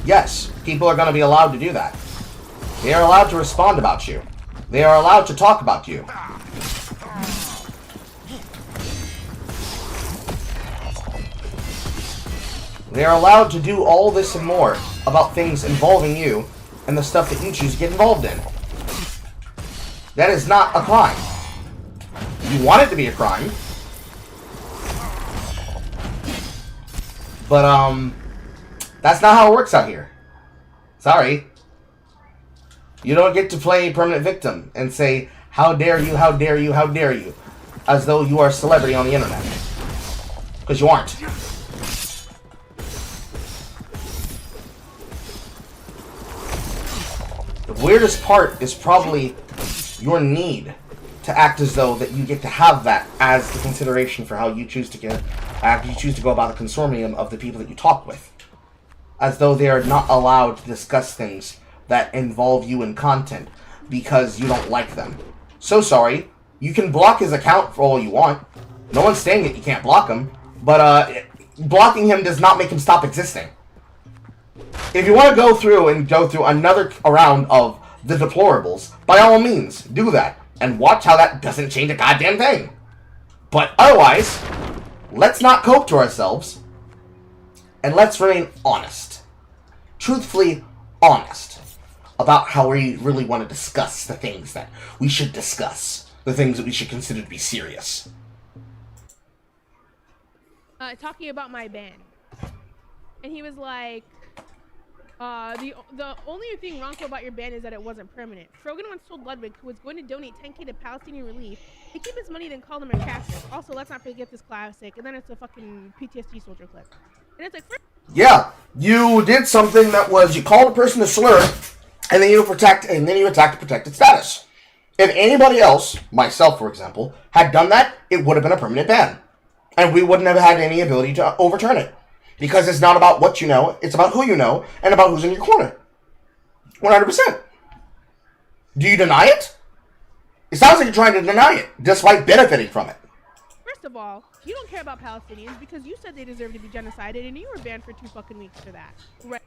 Yes, people are going to be allowed to do that. They are allowed to respond about you. They are allowed to talk about you. They are allowed to do all this and more about things involving you and the stuff that you choose to get involved in. That is not a crime. You want it to be a crime. But, that's not how it works out here. Sorry. You don't get to play permanent victim and say, how dare you, how dare you, how dare you, as though you are a celebrity on the internet. Because you aren't. The weirdest part is probably your need to act as though that you get to have that as the consideration for how you choose to go about the consortium of the people that you talk with. As though they are not allowed to discuss things that involve you in content because you don't like them. So sorry, you can block his account for all you want. No one's saying that you can't block him, but blocking him does not make him stop existing. If you want to go through another round of the deplorables, by all means, do that. And watch how that doesn't change a goddamn thing. But otherwise, let's not cope to ourselves. And let's remain honest. Truthfully honest. About how we really want to discuss the things that we should discuss. The things that we should consider to be serious. Talking about my ban. And he was like, the only thing wrong about your ban is that it wasn't permanent. Frogan once told Ludwig, who was going to donate 10K to Palestinian relief, to keep his money, then call them a Catholic. Also, let's not forget this classic. And then it's a fucking PTSD soldier clip. And it's like, yeah, you did something that was, you called a person a slur, and then you attacked to protect its status. If anybody else, myself for example, had done that, it would have been a permanent ban. And we wouldn't have had any ability to overturn it. Because it's not about what you know, it's about who you know, and about who's in your corner. 100%. Do you deny it? It sounds like you're trying to deny it, despite benefiting from it. First of all, you don't care about Palestinians because you said they deserve to be genocided, and you were banned for 2 fucking weeks for that. Right.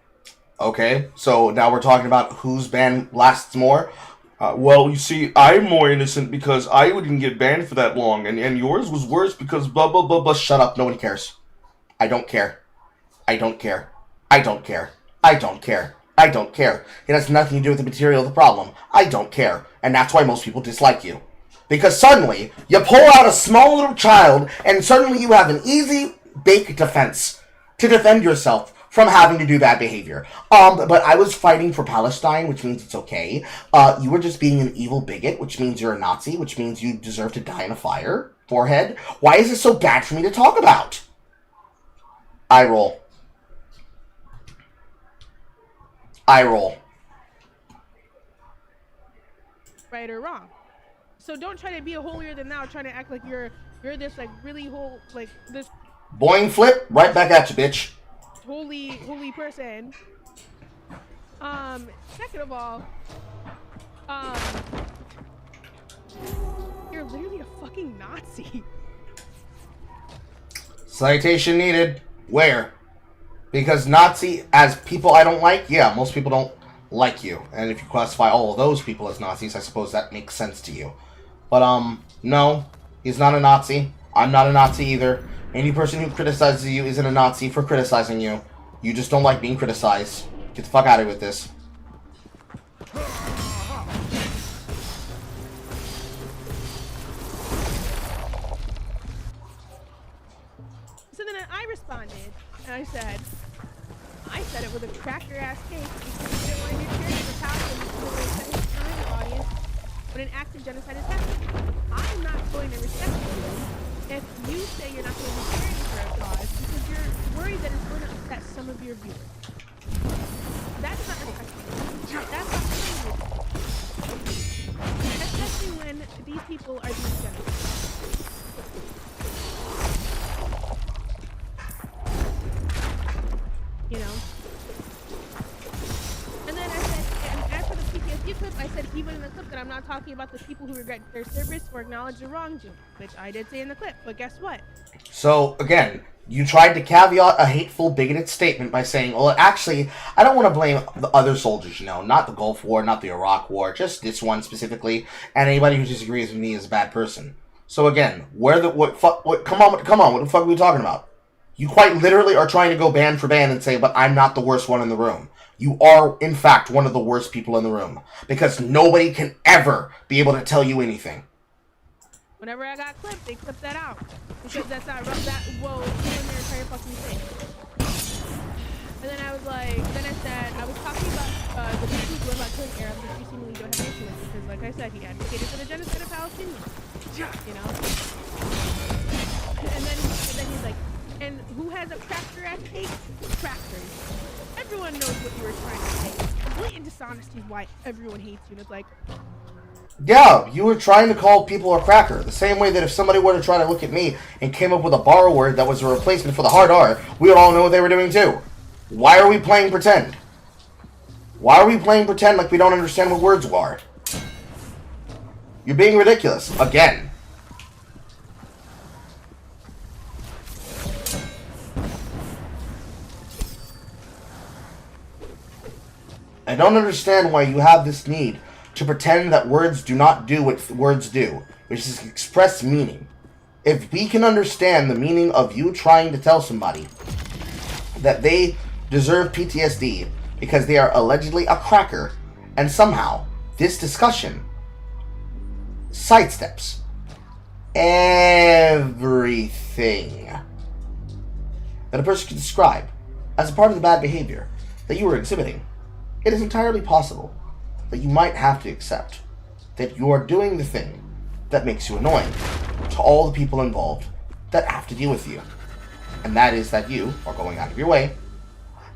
Okay, so now we're talking about whose ban lasts more. Well, you see, I'm more innocent because I didn't get banned for that long, and yours was worse because blah, blah, blah, blah. Shut up, no one cares. I don't care. I don't care. I don't care. I don't care. I don't care. It has nothing to do with the material of the problem. I don't care. And that's why most people dislike you. Because suddenly, you pull out a small little child, and suddenly you have an easy, baked defense to defend yourself from having to do bad behavior. But I was fighting for Palestine, which means it's okay. You were just being an evil bigot, which means you're a Nazi, which means you deserve to die in a fire. Forehead. Why is it so bad for me to talk about? Eye roll. Eye roll. Right or wrong. So don't try to be a holier than thou, trying to act like you're this like really whole like this Boing flip, right back at you, bitch. holy person. Second of all, you're literally a fucking Nazi. Citation needed. Where? Because Nazi, as people I don't like, yeah, most people don't like you. And if you classify all of those people as Nazis, I suppose that makes sense to you. But, no, he's not a Nazi. I'm not a Nazi either. Any person who criticizes you isn't a Nazi for criticizing you. You just don't like being criticized. Get the fuck out of here with this. So then I responded, and I said it with a cracker ass cake because you didn't want to hear cheering in the house and the audience when an act of genocide is happening. I'm not going to respect you if you say you're not going to be cheering for a cause because you're worried that it's going to upset some of your viewers. That's not respectful. That's not respectful. Especially when these people are being genocided. You know? And then I said, and as for the PTSD clip, I said even in the clip that I'm not talking about the people who regret their service or acknowledge the wrongdoing, which I did say in the clip, but guess what? So, again, you tried to caveat a hateful, bigoted statement by saying, well, actually, I don't want to blame the other soldiers, not the Gulf War, not the Iraq War, just this one specifically, and anybody who disagrees with me is a bad person. So again, come on, what the fuck are we talking about? You quite literally are trying to go band for band and say, but I'm not the worst one in the room. You are, in fact, one of the worst people in the room. Because nobody can ever be able to tell you anything. Whenever I got clipped, they clipped that out. Because that's not that whoa, in their entire fucking thing. And then I was like, then I said, I was talking about the people who live out killing Arabs, which you seemingly don't have an issue with. Because like I said, he advocated for the genocide of Palestinians. You know? And then he's like, and who has a cracker ass cake? Crackers. Everyone knows what you were trying to say. Blatant dishonesty is why everyone hates you. And it's like, yeah, you were trying to call people a cracker. The same way that if somebody were to try to look at me and came up with a bar word that was a replacement for the hard R, we would all know what they were doing too. Why are we playing pretend? Why are we playing pretend like we don't understand what words are? You're being ridiculous. Again. I don't understand why you have this need to pretend that words do not do what words do, which is express meaning. If we can understand the meaning of you trying to tell somebody that they deserve PTSD because they are allegedly a cracker, and somehow this discussion sidesteps everything that a person can describe as a part of the bad behavior that you are exhibiting, it is entirely possible that you might have to accept that you are doing the thing that makes you annoying to all the people involved that have to deal with you. And that is that you are going out of your way.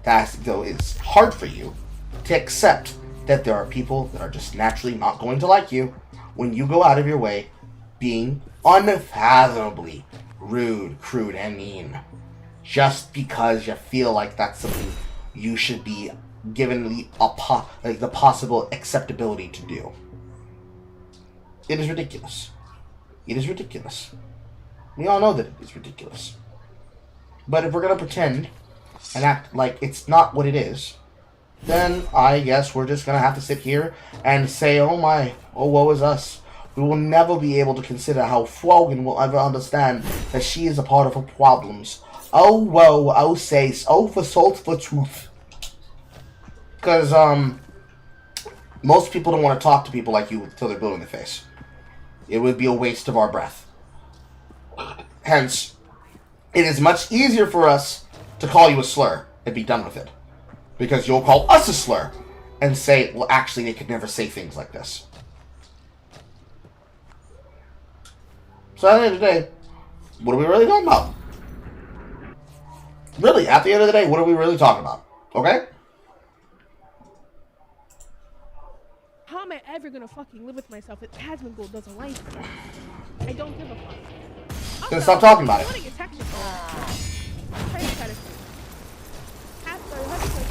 Though it's hard for you to accept that there are people that are just naturally not going to like you when you go out of your way being unfathomably rude, crude, and mean. Just because you feel like that's something you should be given the possible acceptability to do. It is ridiculous. It is ridiculous. We all know that it is ridiculous. But if we're going to pretend and act like it's not what it is, then I guess we're just going to have to sit here and say, oh my, oh woe is us. We will never be able to consider how Frogan will ever understand that she is a part of her problems. Oh woe, oh says, oh for salt, for truth. Because, most people don't want to talk to people like you until they're blue in the face. It would be a waste of our breath. Hence, it is much easier for us to call you a slur. and be done with it. Because you'll call us a slur and say, well, actually, they could never say things like this. So at the end of the day, what are we really talking about? Really, at the end of the day, what are we really talking about? Okay? How am I ever gonna fucking live with myself if Asmongold doesn't like me? I don't give a fuck. Also, Then stop talking about it. I want to get technical. Hypothetically. Hypothetically.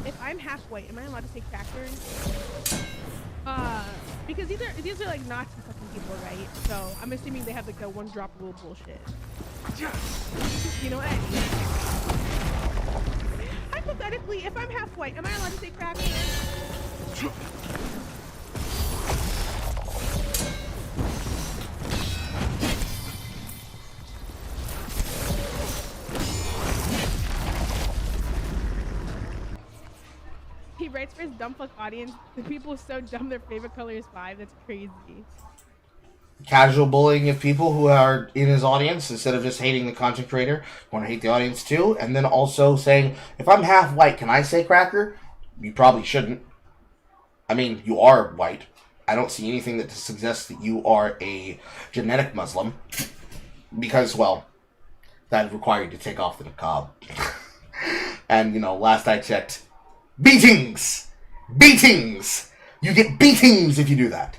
If I'm half white, am I allowed to say cracker? Because these are like Nazi fucking people, right? So I'm assuming they have like the one drop rule bullshit. You know what I mean? Hypothetically, if I'm half white, am I allowed to say cracker? He writes for his dumb fuck audience. The people so dumb their favorite color is 5. That's crazy. Casual bullying of people who are in his audience instead of just hating the content creator. You want to hate the audience too. And then also saying, if I'm half white, can I say cracker? You probably shouldn't. I mean, you are white. I don't see anything that suggests that you are a genetic Muslim. Because, well, that would require you to take off the niqab. And, you know, last I checked, beatings! Beatings! You get beatings if you do that.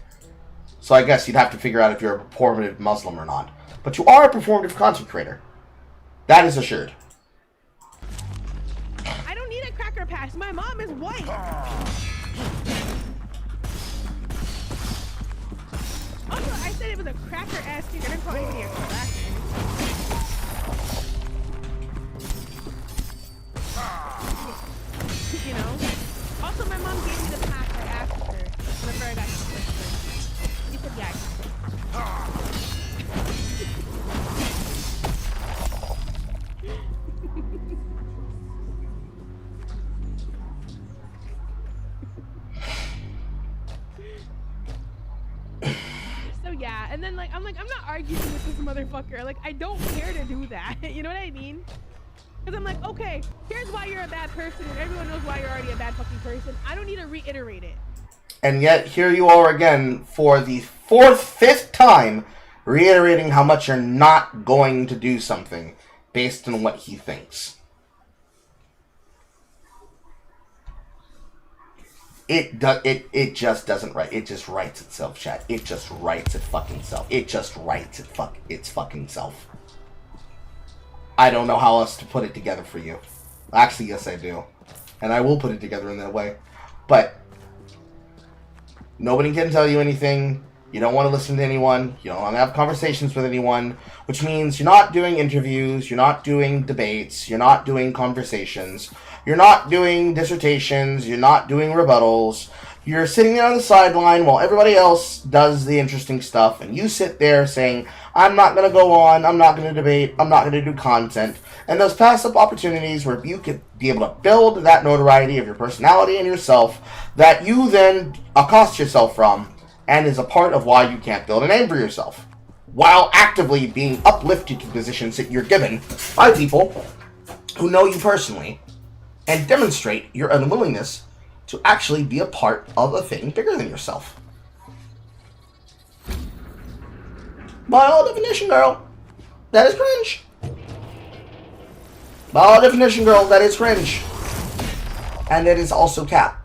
So I guess you'd have to figure out if you're a performative Muslim or not. But you are a performative content creator. That is assured. I don't need a cracker pass. My mom is white. Also, I said it was a cracker ass thing. I didn't call anybody a cracker. You know? Also, my mom gave me the pass I asked her whenever I got conflicted. She said, yeah. So yeah, and then I'm not arguing with this motherfucker. Like, I don't care to do that. You know what I mean? Because I'm like, okay, here's why you're a bad person, and everyone knows why you're already a bad fucking person. I don't need to reiterate it. And yet, here you are again, for the 5th time, reiterating how much you're not going to do something based on what he thinks. It just doesn't write. It just writes itself, chat. It just writes it fucking self. It just writes its fucking self. I don't know how else to put it together for you. Actually, yes, I do. And I will put it together in that way. But nobody can tell you anything. You don't want to listen to anyone. You don't want to have conversations with anyone. Which means you're not doing interviews. You're not doing debates. You're not doing conversations. You're not doing dissertations. You're not doing rebuttals. You're sitting there on the sideline while everybody else does the interesting stuff. And you sit there saying, I'm not going to go on. I'm not going to debate. I'm not going to do content. And those pass-up opportunities where you could be able to build that notoriety of your personality and yourself that you then accost yourself from, and is a part of why you can't build a name for yourself, while actively being uplifted to positions that you're given by people who know you personally and demonstrate your unwillingness to actually be a part of a thing bigger than yourself. By all definition, girl, that is cringe. By all definition, girl, that is cringe. And it is also cap.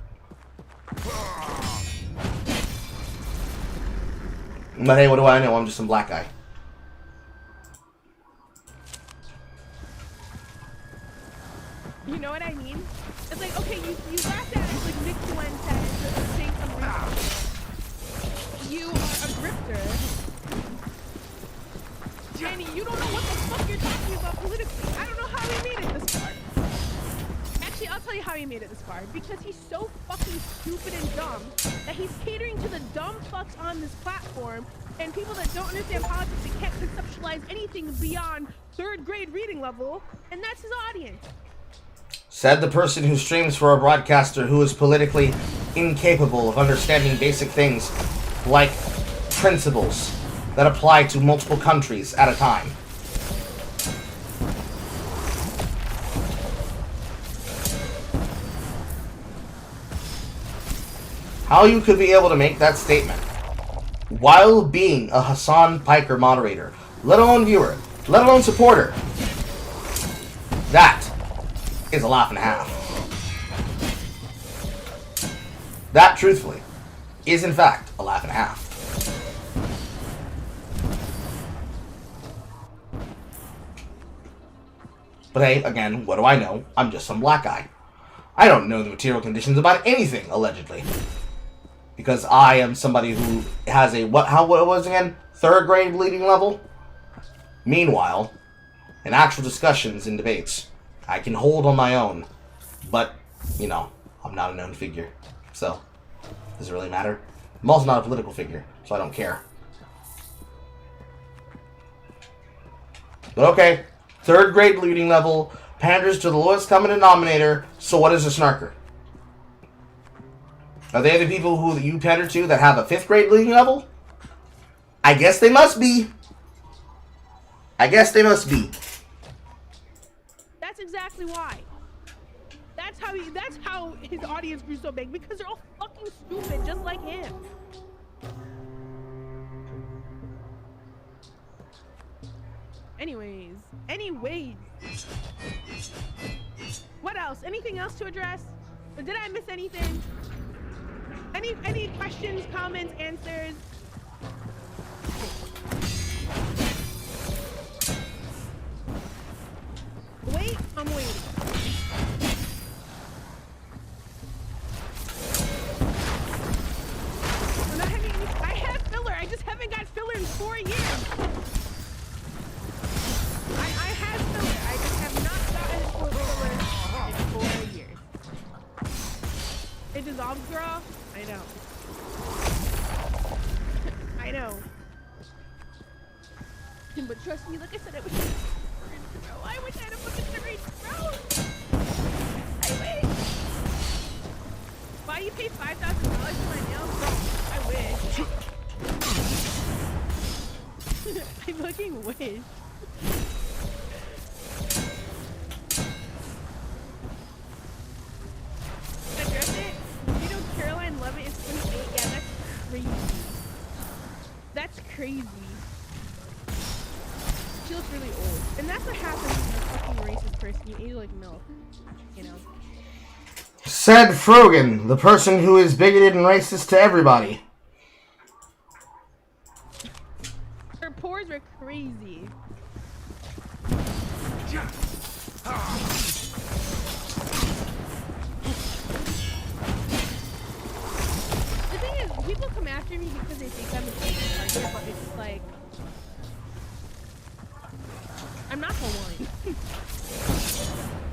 But hey, what do I know? I'm just some black guy. You know what I mean? It's like, okay, you laughed at it like Nick Fuentes saying something. You are a grifter. And you don't know what the fuck you're talking about politically. I don't know how he made it this far. Actually, I'll tell you how he made it this far. Because he's so fucking stupid and dumb that he's catering to the dumb fucks on this platform and people that don't understand politics and can't conceptualize anything beyond 3rd grade reading level, and that's his audience. Said the person who streams for a broadcaster who is politically incapable of understanding basic things like principles that apply to multiple countries at a time. how you could be able to make that statement while being a Hassan Piker moderator, let alone viewer, let alone supporter. That is a laugh and a half. That, truthfully, is in fact a laugh and a half. But hey, again, what do I know? I'm just some black guy. I don't know the material conditions about anything, allegedly. Because I am somebody who has a, what was it again? 3rd grade bleeding level? Meanwhile, in actual discussions and debates, I can hold on my own. But, you know, I'm not a known figure. So, does it really matter? I'm also not a political figure, so I don't care. But okay, 3rd grade bleeding level, panders to the lowest common denominator, so what is a snarker? Are they the people who you pander to that have a 5th grade bleeding level? I guess they must be. I guess they must be. That's exactly why. That's how his audience grew so big, because they're all fucking stupid, just like him. Anyways. What else? Anything else to address? Or did I miss anything? Any questions, comments, answers? Wait, I'm waiting. I'm not having any, I have filler. I just haven't got filler in 4 years. I have filler. I just have not gotten it for filler in 4 years. It dissolves, girl. I know. I know. But trust me, like I said, I wish I had a bro. I wish I had a fucking syringe, bro. I wish. Why do you pay $5,000 for my nails, bro? I wish. I fucking wish. Address it. You know, Caroline Levitt is 28. Yeah, that's crazy. That's crazy. She looks really old. And that's what happens when you're a fucking racist person. You age like milk. You know? Said Frogan, the person who is bigoted and racist to everybody. Her pores were crazy. The thing is, people come after me because they think I'm a target, but it's like, I'm not the one.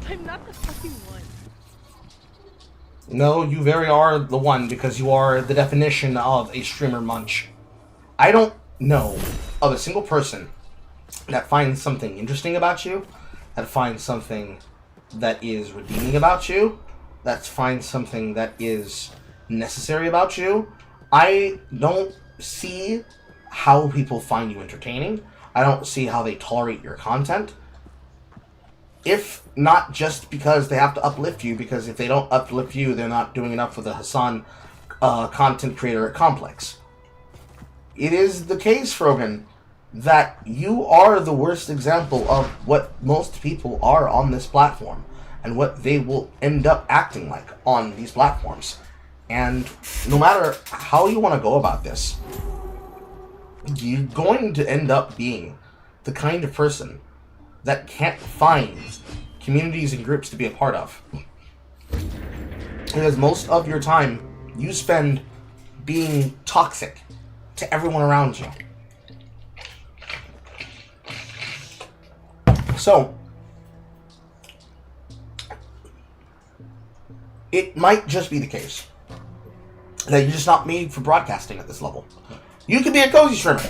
I'm not the fucking one. No, you very are the one, because you are the definition of a streamer munch. I don't know of a single person that finds something interesting about you, that finds something that is redeeming about you, that finds something that is necessary about you. I don't see how people find you entertaining. I don't see how they tolerate your content. If not just because they have to uplift you, because if they don't uplift you, they're not doing enough for the Hassan content creator complex. It is the case, Frogan, that you are the worst example of what most people are on this platform and what they will end up acting like on these platforms. And no matter how you want to go about this, you're going to end up being the kind of person that can't find communities and groups to be a part of. Because most of your time you spend being toxic to everyone around you. So, it might just be the case that you're just not made for broadcasting at this level. You could be a cozy streamer.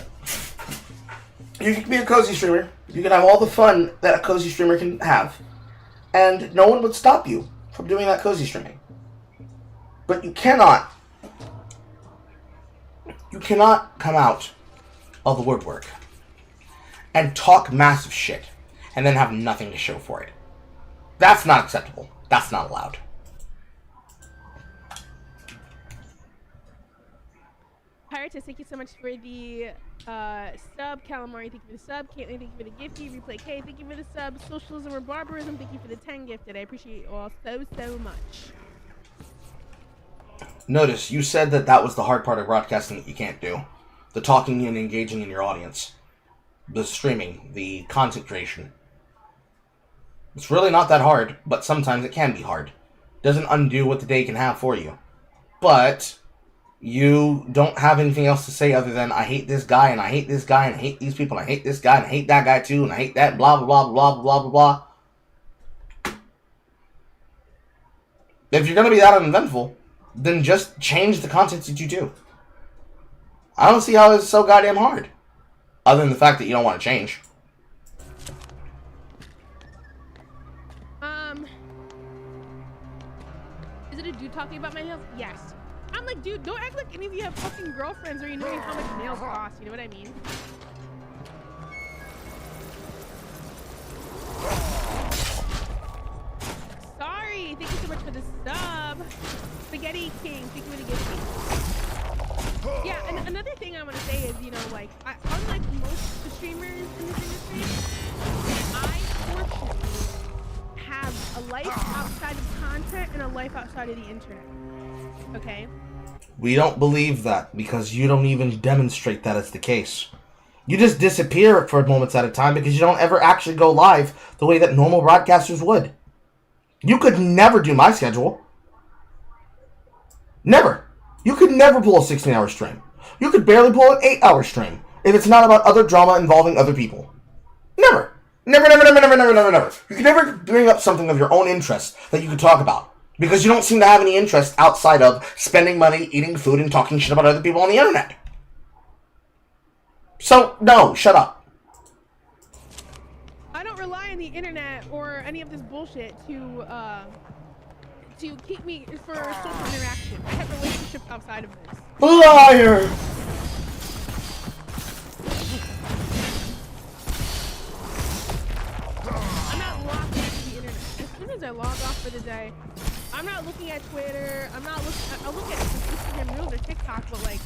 You can be a cozy streamer. You can have all the fun that a cozy streamer can have. And no one would stop you from doing that cozy streaming. But you cannot come out of the woodwork and talk massive shit and then have nothing to show for it. That's not acceptable. That's not allowed. Artist, thank you so much for the sub. Calamari, thank you for the sub. Caitlin, thank you for the gifty. Replay K, thank you for the sub. Socialism or barbarism, thank you for the 10 gifted. I appreciate you all so much. Notice, you said that was the hard part of broadcasting that you can't do. The talking and engaging in your audience. The streaming, the content creation. It's really not that hard, but sometimes it can be hard. Doesn't undo what the day can have for you. But you don't have anything else to say other than, I hate this guy, and I hate this guy, and I hate these people, and I hate this guy, and I hate that guy too, and I hate that, blah, blah, blah, blah, blah, blah, blah. If you're going to be that uneventful, then just change the content that you do. I don't see how it's so goddamn hard. Other than the fact that you don't want to change. Is it a dude talking about my nails? Yes. I'm like, dude, don't act like any of you have fucking girlfriends or you know how much nails cost. You know what I mean? Sorry. Thank you so much for the sub. Spaghetti King. Thank you for the gift. Yeah, and another thing I want to say is, you know, like, unlike most the streamers in this industry, I fortunately have a life outside of content and a life outside of the internet. Okay? We don't believe that because you don't even demonstrate that as the case. You just disappear for moments at a time because you don't ever actually go live the way that normal broadcasters would. You could never do my schedule. Never. You could never pull a 16-hour stream. You could barely pull an 8-hour stream if it's not about other drama involving other people. Never. Never, never, never, never, never, never, never. You can never bring up something of your own interest that you could talk about. Because you don't seem to have any interest outside of spending money, eating food, and talking shit about other people on the internet. So, no, shut up. I don't rely on the internet or any of this bullshit to keep me for social interaction. I have relationships outside of this. Liar! I'm not locked into the internet. As soon as I log off for the day, I'm not looking at Twitter. I'm not looking. I'll look at Instagram Reels or TikTok, but like,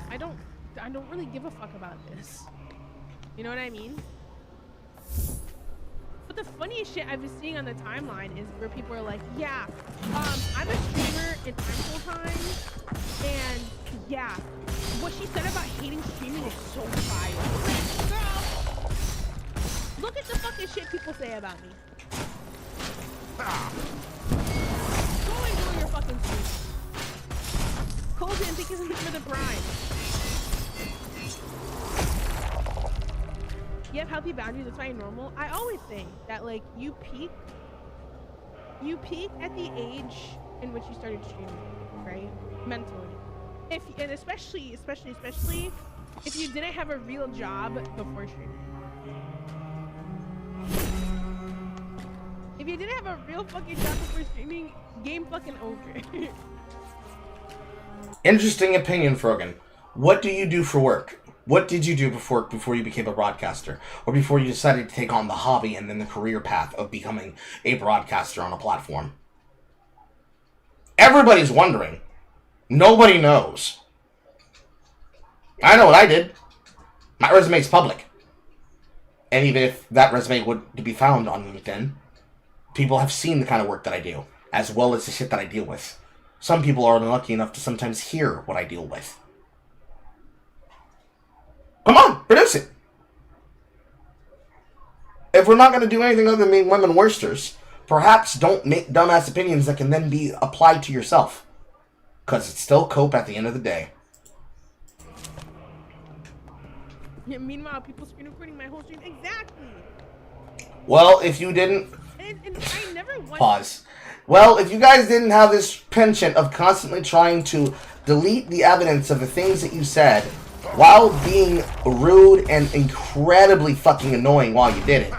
I don't really give a fuck about this. You know what I mean? But the funniest shit I've been seeing on the timeline is where people are like, yeah, I'm a streamer and I'm full-time, and yeah, what she said about hating streaming is so fire. Girl, look at the fucking shit people say about me. Go enjoy your fucking stream. Colton, thank you so much for the prime. You have healthy boundaries, that's why you're normal. I always think that like you peak at the age in which you started streaming, right? Mentally. And especially if you didn't have a real job before streaming. If you didn't have a real fucking job before streaming, game fucking over. Interesting opinion, Frogan. What do you do for work? What did you do before you became a broadcaster? Or before you decided to take on the hobby and then the career path of becoming a broadcaster on a platform? Everybody's wondering. Nobody knows. I know what I did. My resume's public. And even if that resume would be found on LinkedIn, people have seen the kind of work that I do, as well as the shit that I deal with. Some people are unlucky enough to sometimes hear what I deal with. Come on, produce it. If we're not going to do anything other than being women worsters, perhaps don't make dumbass opinions that can then be applied to yourself. Because it's still cope at the end of the day. Yeah, meanwhile, people screen recording my whole stream. Exactly. Well, if you didn't... And I never wanted... Pause. Well, if you guys didn't have this penchant of constantly trying to delete the evidence of the things that you said while being rude and incredibly fucking annoying while you did it,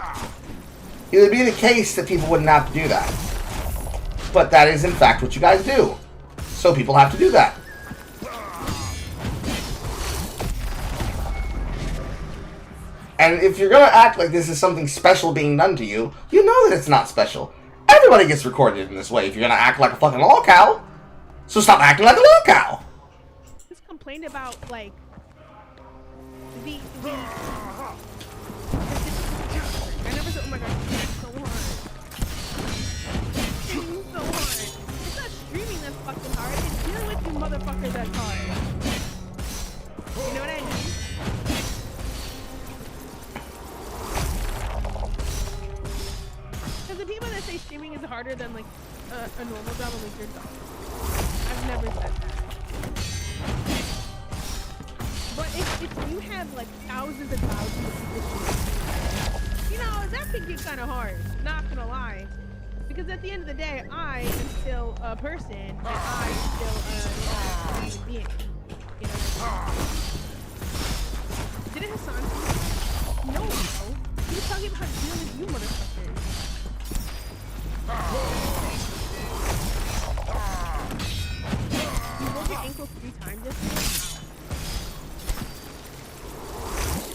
it would be the case that people wouldn't have to do that. But that is in fact what you guys do. So people have to do that. And if you're going to act like this is something special being done to you, you know that it's not special. Everybody gets recorded in this way if you're going to act like a fucking lolcow. So stop acting like a lolcow. complained about like the I never said, oh my god, it's so hard. It's so hard. It's not streaming that's fucking hard. It's dealing with you motherfuckers that's hard. You know what I mean? Because the people that say streaming is harder than like a normal job, I'm like, you're dumb. I've never said that. But if you have like thousands and thousands of positions, you know, that could get kind of hard. Not gonna lie. Because at the end of the day, I am still a person, and I am still a human being. You know what I mean? Didn't Hassan say no, bro. He was talking about dealing with you motherfuckers. You broke your ankle 3 times yesterday?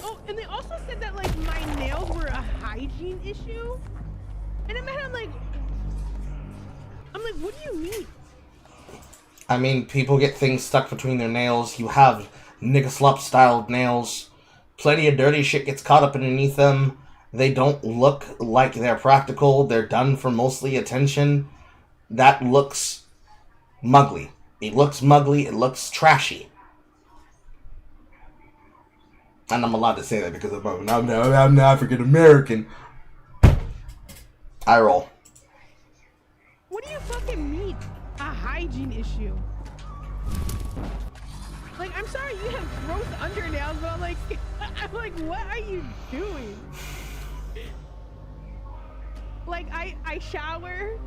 Oh, and they also said that like my nails were a hygiene issue. And in my head, I'm like, what do you mean? I mean, people get things stuck between their nails. You have nigga slop styled nails. Plenty of dirty shit gets caught up underneath them. They don't look like they're practical. They're done for mostly attention. That looks muggly. It looks muggly. It looks trashy. And I'm allowed to say that because I'm African American. I roll. What do you fucking mean? A hygiene issue? Like, I'm sorry you have gross undernails, but I'm like, what are you doing? Like, I shower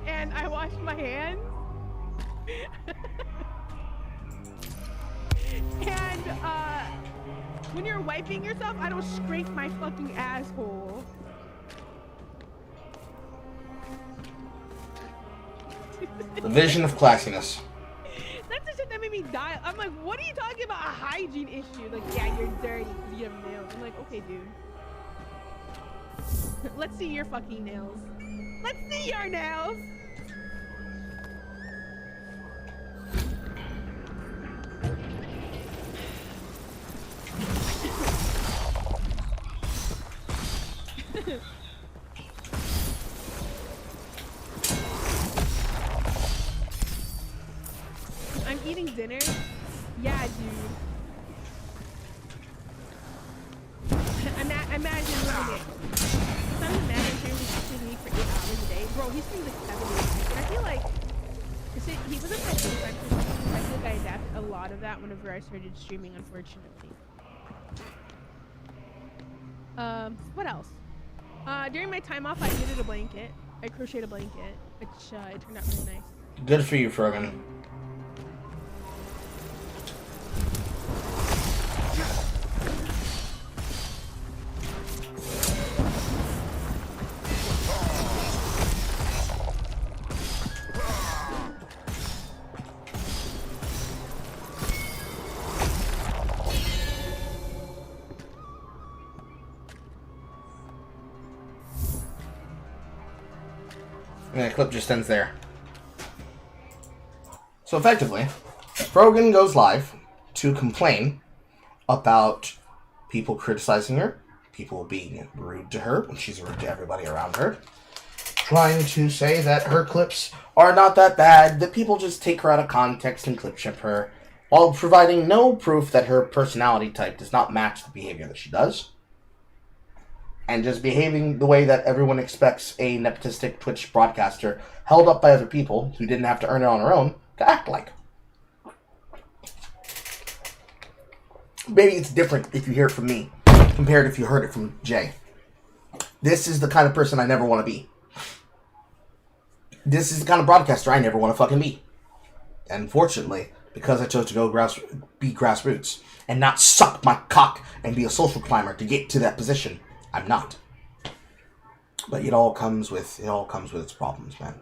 and I wash my hands. And when you're wiping yourself, I don't scrape my fucking asshole. The vision of classiness. That's the shit that made me die. I'm like, what are you talking about? A hygiene issue? Like, yeah, you're dirty because you have nails. I'm like, okay, dude. Let's see your fucking nails. Let's see your nails. I'm eating dinner. Yeah, dude. Imagine living it. Some imagine streaming for 8 hours a day. Bro, he streams like 7 days a week. And I feel like he wasn't my first time for streaming. I feel like I adapted a lot of that whenever I started streaming, unfortunately. What else? During my time off, I knitted a blanket. I crocheted a blanket, which it turned out really nice. Good for you, Frogan. And the clip just ends there. So effectively, Frogan goes live to complain about people criticizing her, people being rude to her when she's rude to everybody around her, trying to say that her clips are not that bad, that people just take her out of context and clip ship her, while providing no proof that her personality type does not match the behavior that she does. And just behaving the way that everyone expects a nepotistic Twitch broadcaster held up by other people who didn't have to earn it on her own to act like. Maybe it's different if you hear it from me compared if you heard it from Jay. This is the kind of person I never want to be. This is the kind of broadcaster I never want to fucking be. And fortunately, because I chose to go be grassroots and not suck my cock and be a social climber to get to that position, I'm not. But it all comes with its problems, man.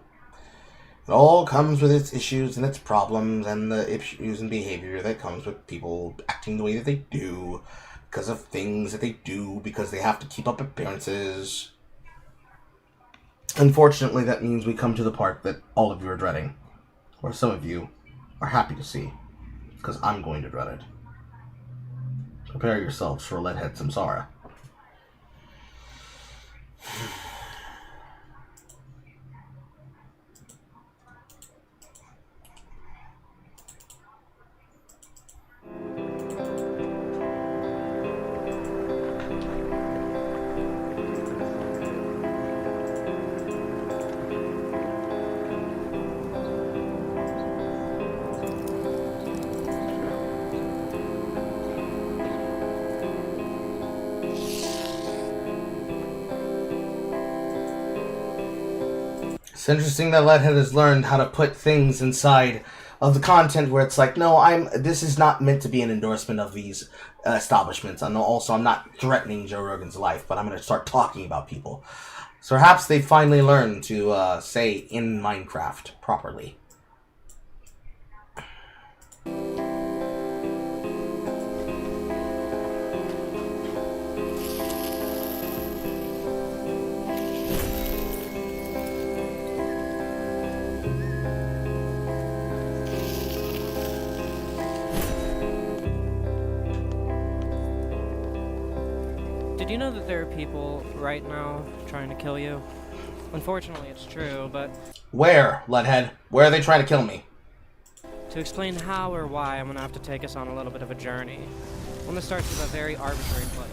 It all comes with its issues and its problems and the issues and behavior that comes with people acting the way that they do because of things that they do because they have to keep up appearances. Unfortunately, that means we come to the part that all of you are dreading. Or some of you are happy to see, because I'm going to dread it. Prepare yourselves for Leadhead Samsara. It's interesting that Leadhead has learned how to put things inside of the content where it's like, no, this is not meant to be an endorsement of these establishments. And also, I'm not threatening Joe Rogan's life, but I'm going to start talking about people. So perhaps they finally learned to say in Minecraft properly. Did you know that there are people right now trying to kill you? Unfortunately, it's true, but Where, Leadhead? Where are they trying to kill me? to explain how or why, I'm gonna have to take us on a little bit of a journey. One that starts with a very arbitrary place.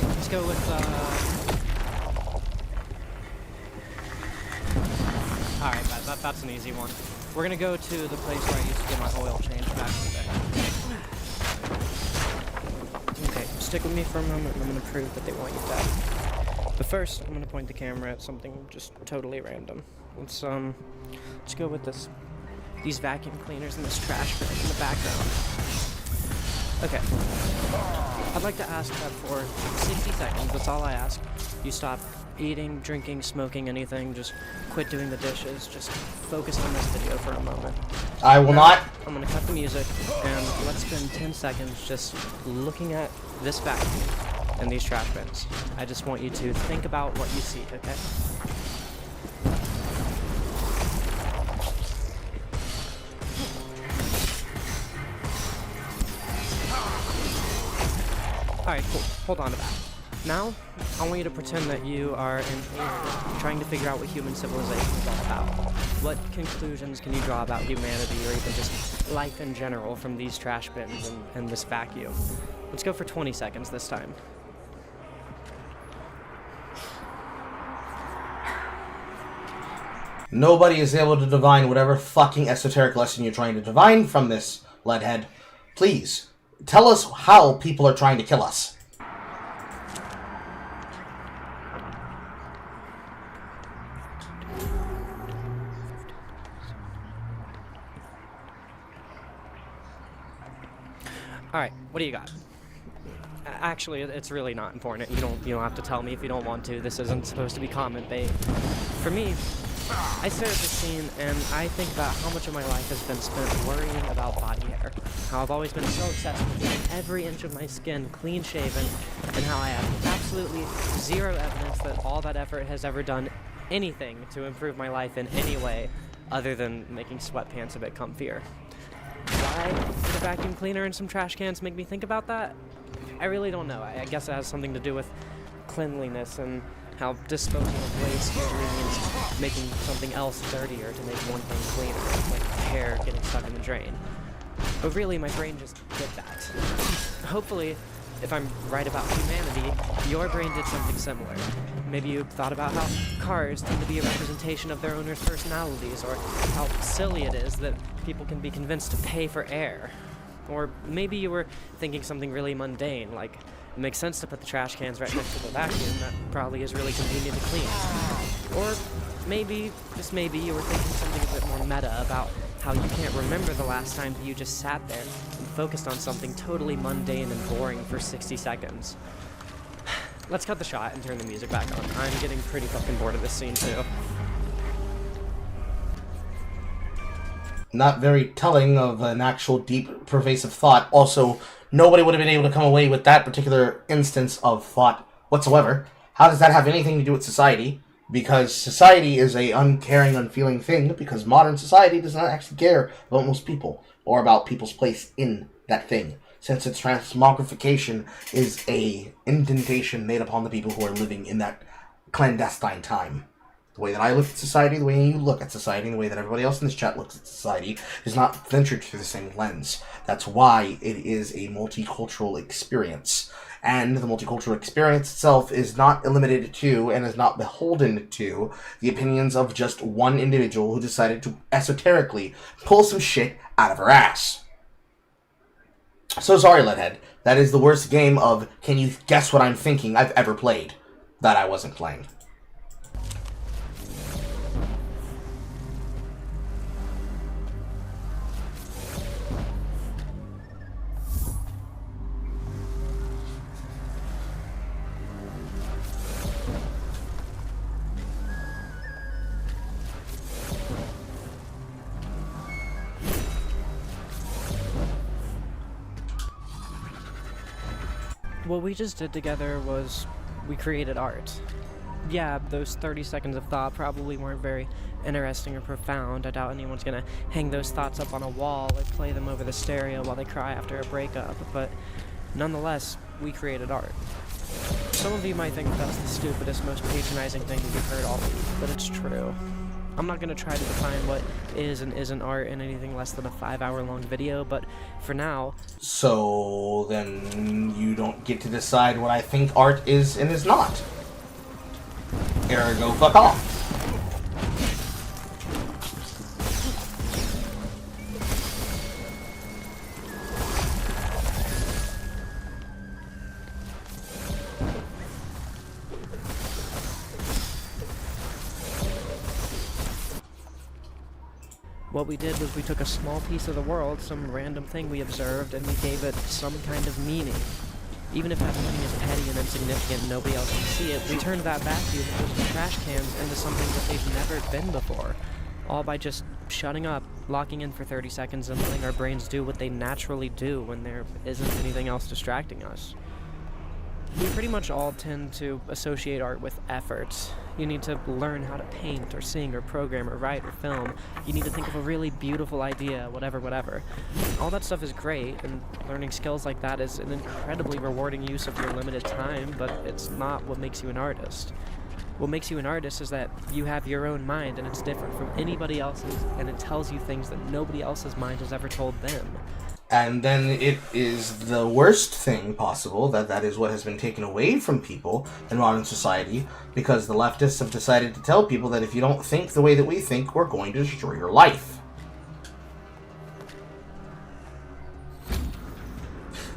Let's go with, Alright, that's an easy one. We're gonna go to the place where I used to get my oil changed back in the day. Okay, stick with me for a moment and I'm gonna prove that they want you dead. But first, I'm gonna point the camera at something just totally random. Let's go with these vacuum cleaners and this trash bin in the background. Okay. I'd like to ask that for 60 seconds, that's all I ask. You stop eating, drinking, smoking, anything, just quit doing the dishes, just focus on this video for a moment. I will not. I'm gonna cut the music, and let's spend 10 seconds just looking at this vacuum and these trash bins. I just want you to think about what you see, okay? Alright, cool. Hold on to that. Now, I want you to pretend that you are an alien trying to figure out what human civilization is all about. What conclusions can you draw about humanity or even just life in general from these trash bins and this vacuum? Let's go for 20 seconds this time. Nobody is able to divine whatever fucking esoteric lesson you're trying to divine from this, Leadhead. Please, tell us how people are trying to kill us. Alright, what do you got? Actually, it's really not important. You don't have to tell me if you don't want to. This isn't supposed to be comment bait. For me, I stare at this scene and I think about how much of my life has been spent worrying about body hair. How I've always been so obsessed with getting every inch of my skin clean shaven, and how I have absolutely zero evidence that all that effort has ever done anything to improve my life in any way other than making sweatpants a bit comfier. Why did a vacuum cleaner and some trash cans make me think about that? I really don't know. I guess it has something to do with cleanliness and how disposing of waste usually means making something else dirtier to make one thing cleaner, like hair getting stuck in the drain. But really, my brain just did that. Hopefully, if I'm right about humanity, your brain did something similar. Maybe you thought about how cars tend to be a representation of their owners' personalities, or how silly it is that people can be convinced to pay for air. Or maybe you were thinking something really mundane, like it makes sense to put the trash cans right next to the vacuum, that probably is really convenient to clean. Or maybe, just maybe, you were thinking something a bit more meta about how you can't remember the last time you just sat there and focused on something totally mundane and boring for 60 seconds. Let's cut the shot and turn the music back on. I'm getting pretty fucking bored of this scene too. Not very telling of an actual deep, pervasive thought. Also, nobody would have been able to come away with that particular instance of thought whatsoever. How does that have anything to do with society? Because society is a uncaring, unfeeling thing, because modern society does not actually care about most people, or about people's place in that thing, since its transmogrification is a indentation made upon the people who are living in that clandestine time. The way that I look at society, the way you look at society, and the way that everybody else in this chat looks at society is not ventured through the same lens. That's why it is a multicultural experience. And the multicultural experience itself is not limited to and is not beholden to the opinions of just one individual who decided to esoterically pull some shit out of her ass. So sorry, Leadhead. That is the worst game of can you guess what I'm thinking I've ever played that I wasn't playing. What we just did together was we created art. Yeah, those 30 seconds of thought probably weren't very interesting or profound. I doubt anyone's gonna hang those thoughts up on a wall or play them over the stereo while they cry after a breakup, but nonetheless, we created art. Some of you might think that's the stupidest, most patronizing thing that you've heard all week, but it's true. I'm not going to try to define what is and isn't art in anything less than a 5-hour-long video, but for now... So, then you don't get to decide what I think art is and is not. Ergo, fuck off. What we did was we took a small piece of the world, some random thing we observed, and we gave it some kind of meaning. Even if that meaning is petty and insignificant and nobody else can see it, we turned that vacuum of those trash cans into something that they've never been before. All by just shutting up, locking in for 30 seconds, and letting our brains do what they naturally do when there isn't anything else distracting us. We pretty much all tend to associate art with effort. You need to learn how to paint or sing or program or write or film. You need to think of a really beautiful idea, whatever. All that stuff is great, and learning skills like that is an incredibly rewarding use of your limited time, but it's not what makes you an artist. What makes you an artist is that you have your own mind, and it's different from anybody else's, and it tells you things that nobody else's mind has ever told them. And then it is the worst thing possible that is what has been taken away from people in modern society, because the leftists have decided to tell people that if you don't think the way that we think, we're going to destroy your life.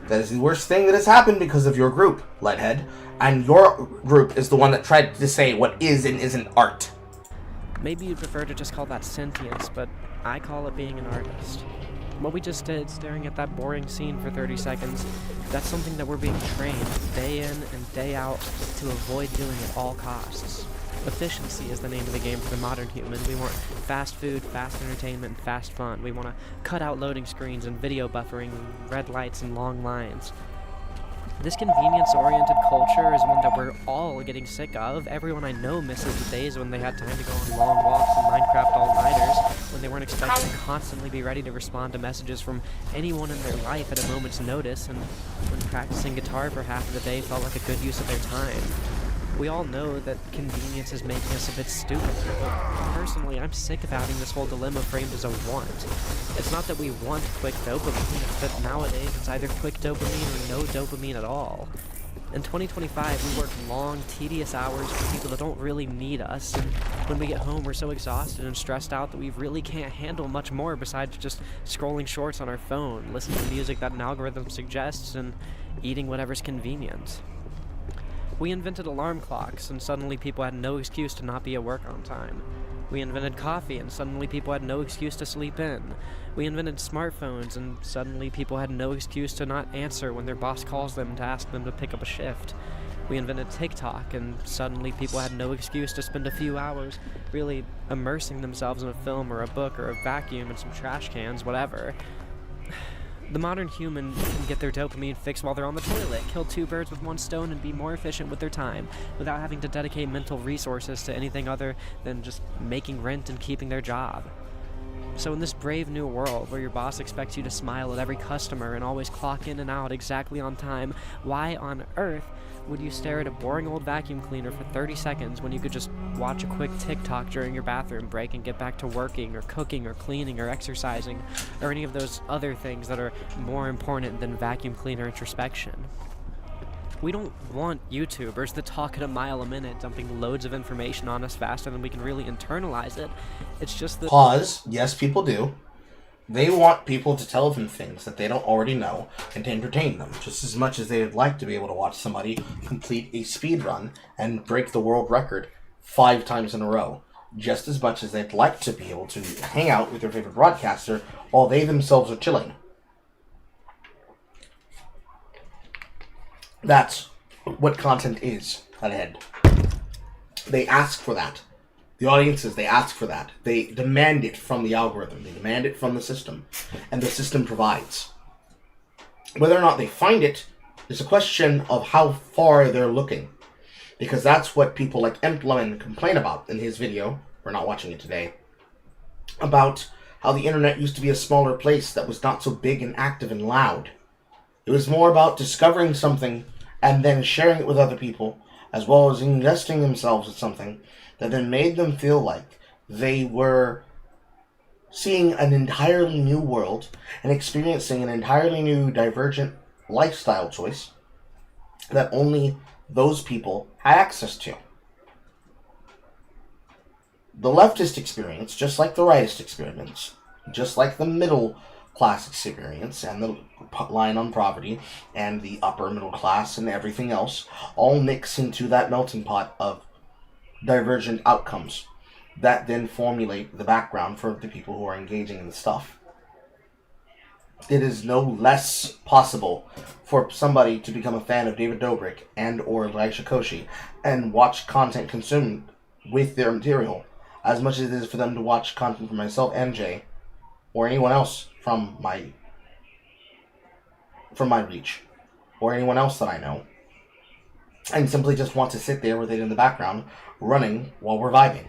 That is the worst thing that has happened because of your group, Leadhead. And your group is the one that tried to say what is and isn't art. Maybe you'd prefer to just call that sentience, but I call it being an artist. What we just did, staring at that boring scene for 30 seconds, that's something that we're being trained day in and day out to avoid doing at all costs. Efficiency is the name of the game for the modern human. We want fast food, fast entertainment, fast fun. We want to cut out loading screens and video buffering, red lights and long lines. This convenience-oriented culture is one that we're all getting sick of. Everyone I know misses the days when they had time to go on long walks and Minecraft all-nighters, when they weren't expected to constantly be ready to respond to messages from anyone in their life at a moment's notice, and when practicing guitar for half of the day felt like a good use of their time. We all know that convenience is making us a bit stupid, but personally, I'm sick of having this whole dilemma framed as a want. It's not that we want quick dopamine, it's that nowadays it's either quick dopamine or no dopamine at all. In 2025, we work long, tedious hours for people that don't really need us, and when we get home, we're so exhausted and stressed out that we really can't handle much more besides just scrolling shorts on our phone, listening to music that an algorithm suggests, and eating whatever's convenient. We invented alarm clocks, and suddenly people had no excuse to not be at work on time. We invented coffee, and suddenly people had no excuse to sleep in. We invented smartphones, and suddenly people had no excuse to not answer when their boss calls them to ask them to pick up a shift. We invented TikTok, and suddenly people had no excuse to spend a few hours really immersing themselves in a film or a book or a vacuum and some trash cans, whatever. The modern human can get their dopamine fix while they're on the toilet, kill 2 birds with 1 stone, and be more efficient with their time, without having to dedicate mental resources to anything other than just making rent and keeping their job. So in this brave new world, where your boss expects you to smile at every customer and always clock in and out exactly on time, why on earth would you stare at a boring old vacuum cleaner for 30 seconds when you could just watch a quick TikTok during your bathroom break and get back to working or cooking or cleaning or exercising or any of those other things that are more important than vacuum cleaner introspection? We don't want YouTubers that talk at a mile a minute, dumping loads of information on us faster than we can really internalize it. It's just that... Pause. Yes, people do. They want people to tell them things that they don't already know and to entertain them, just as much as they'd like to be able to watch somebody complete a speed run and break the world record 5 times in a row, just as much as they'd like to be able to hang out with their favorite broadcaster while they themselves are chilling. That's what content is, Leadhead. They ask for that. The audiences, they ask for that. They demand it from the algorithm. They demand it from the system. And the system provides. Whether or not they find it is a question of how far they're looking. Because that's what people like Empleman complain about in his video. We're not watching it today. About how the internet used to be a smaller place that was not so big and active and loud. It was more about discovering something and then sharing it with other people, as well as investing themselves in something that then made them feel like they were seeing an entirely new world and experiencing an entirely new divergent lifestyle choice that only those people had access to. The leftist experience, just like the rightist experience, just like the middle class experience and the line on poverty and the upper middle class and everything else, all mix into that melting pot of divergent outcomes that then formulate the background for the people who are engaging in the stuff. It is no less possible for somebody to become a fan of David Dobrik and or Elisha Koshy and watch content consumed with their material as much as it is for them to watch content from myself and Jay or anyone else from my reach or anyone else that I know, and simply just want to sit there with it in the background running while we're vibing.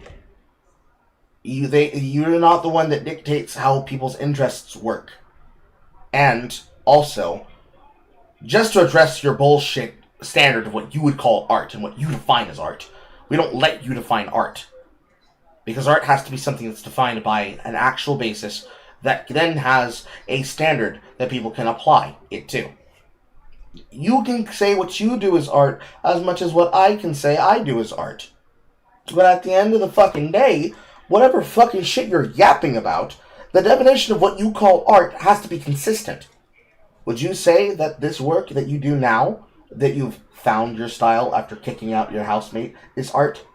You're not the one that dictates how people's interests work. And also, just to address your bullshit standard of what you would call art and what you define as art, we don't let you define art. Because art has to be something that's defined by an actual basis that then has a standard that people can apply it to. You can say what you do is art as much as what I can say I do is art. But at the end of the fucking day, whatever fucking shit you're yapping about, the definition of what you call art has to be consistent. Would you say that this work that you do now, that you've found your style after kicking out your housemate, is art?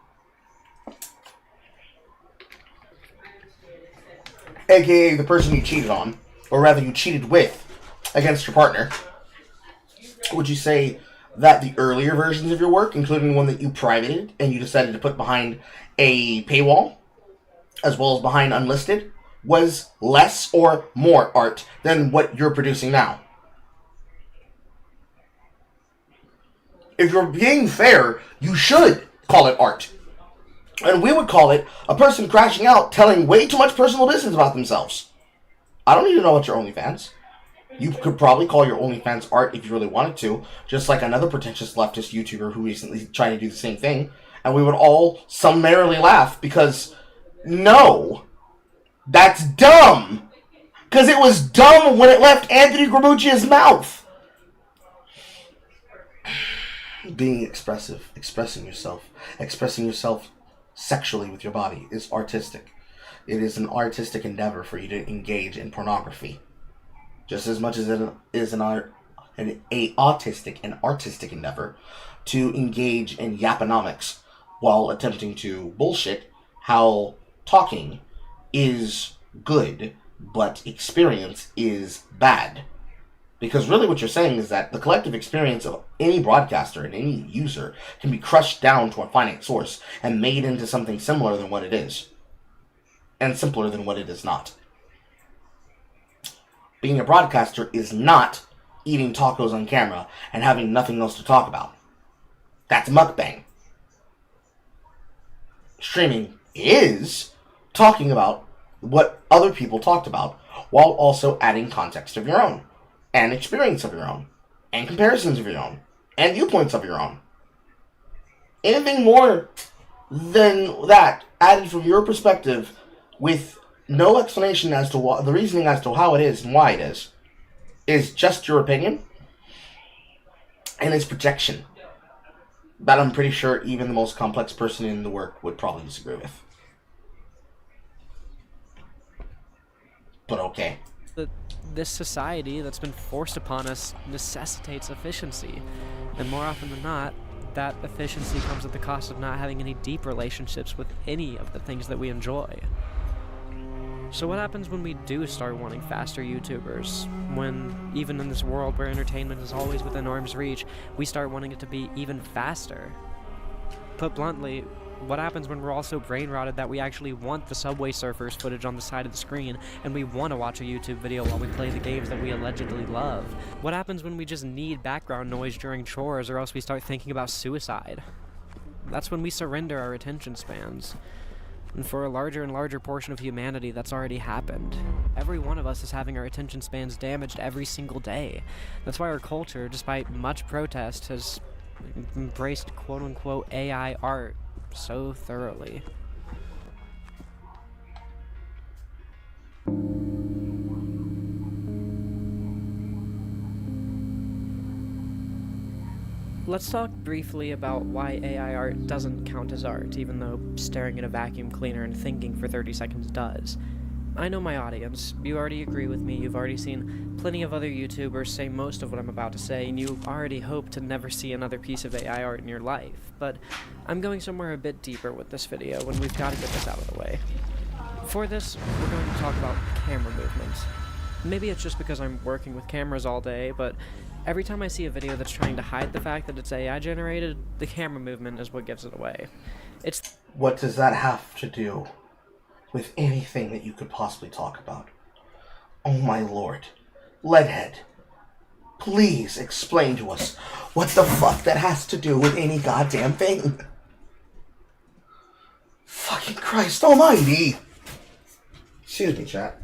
AKA the person you cheated on, or rather you cheated with, against your partner. Would you say that the earlier versions of your work, including the one that you privated and you decided to put behind a paywall, as well as behind unlisted, was less or more art than what you're producing now? If you're being fair, you should call it art. And we would call it a person crashing out telling way too much personal business about themselves. I don't need to know about your OnlyFans. You could probably call your OnlyFans art if you really wanted to, just like another pretentious leftist YouTuber who recently tried to do the same thing, and we would all summarily laugh because, no, that's dumb! Because it was dumb when it left Anthony Grabucci's mouth! Being expressive, expressing yourself sexually with your body is artistic. It is an artistic endeavor for you to engage in pornography. Just as much as it is an autistic and artistic endeavor to engage in yaponomics while attempting to bullshit how talking is good, but experience is bad. Because really what you're saying is that the collective experience of any broadcaster and any user can be crushed down to a finite source and made into something similar than what it is. And simpler than what it is not. Being a broadcaster is not eating tacos on camera and having nothing else to talk about. That's mukbang. Streaming is talking about what other people talked about while also adding context of your own, and experience of your own, and comparisons of your own, and viewpoints of your own. Anything more than that added from your perspective with no explanation as to what the reasoning as to how it is and why it is just your opinion and it's projection that I'm pretty sure even the most complex person in the work would probably disagree with. But okay. This society that's been forced upon us necessitates efficiency, and more often than not, that efficiency comes at the cost of not having any deep relationships with any of the things that we enjoy. So what happens when we do start wanting faster YouTubers? When, even in this world where entertainment is always within arm's reach, we start wanting it to be even faster? Put bluntly, what happens when we're also brain-rotted that we actually want the Subway Surfers footage on the side of the screen, and we want to watch a YouTube video while we play the games that we allegedly love? What happens when we just need background noise during chores, or else we start thinking about suicide? That's when we surrender our attention spans. And for a larger and larger portion of humanity, that's already happened. Every one of us is having our attention spans damaged every single day. That's why our culture, despite much protest, has embraced quote-unquote AI art so thoroughly. Let's talk briefly about why AI art doesn't count as art, even though staring at a vacuum cleaner and thinking for 30 seconds does. I know my audience. You already agree with me. You've already seen plenty of other YouTubers say most of what I'm about to say, and you already hope to never see another piece of AI art in your life. But I'm going somewhere a bit deeper with this video, and we've got to get this out of the way. For this, we're going to talk about camera movement. Maybe it's just because I'm working with cameras all day, but every time I see a video that's trying to hide the fact that it's AI generated, the camera movement is what gives it away. What does that have to do with anything that you could possibly talk about? Oh my lord. Leadhead, please explain to us what the fuck that has to do with any goddamn thing. Fucking Christ almighty. Excuse me, chat.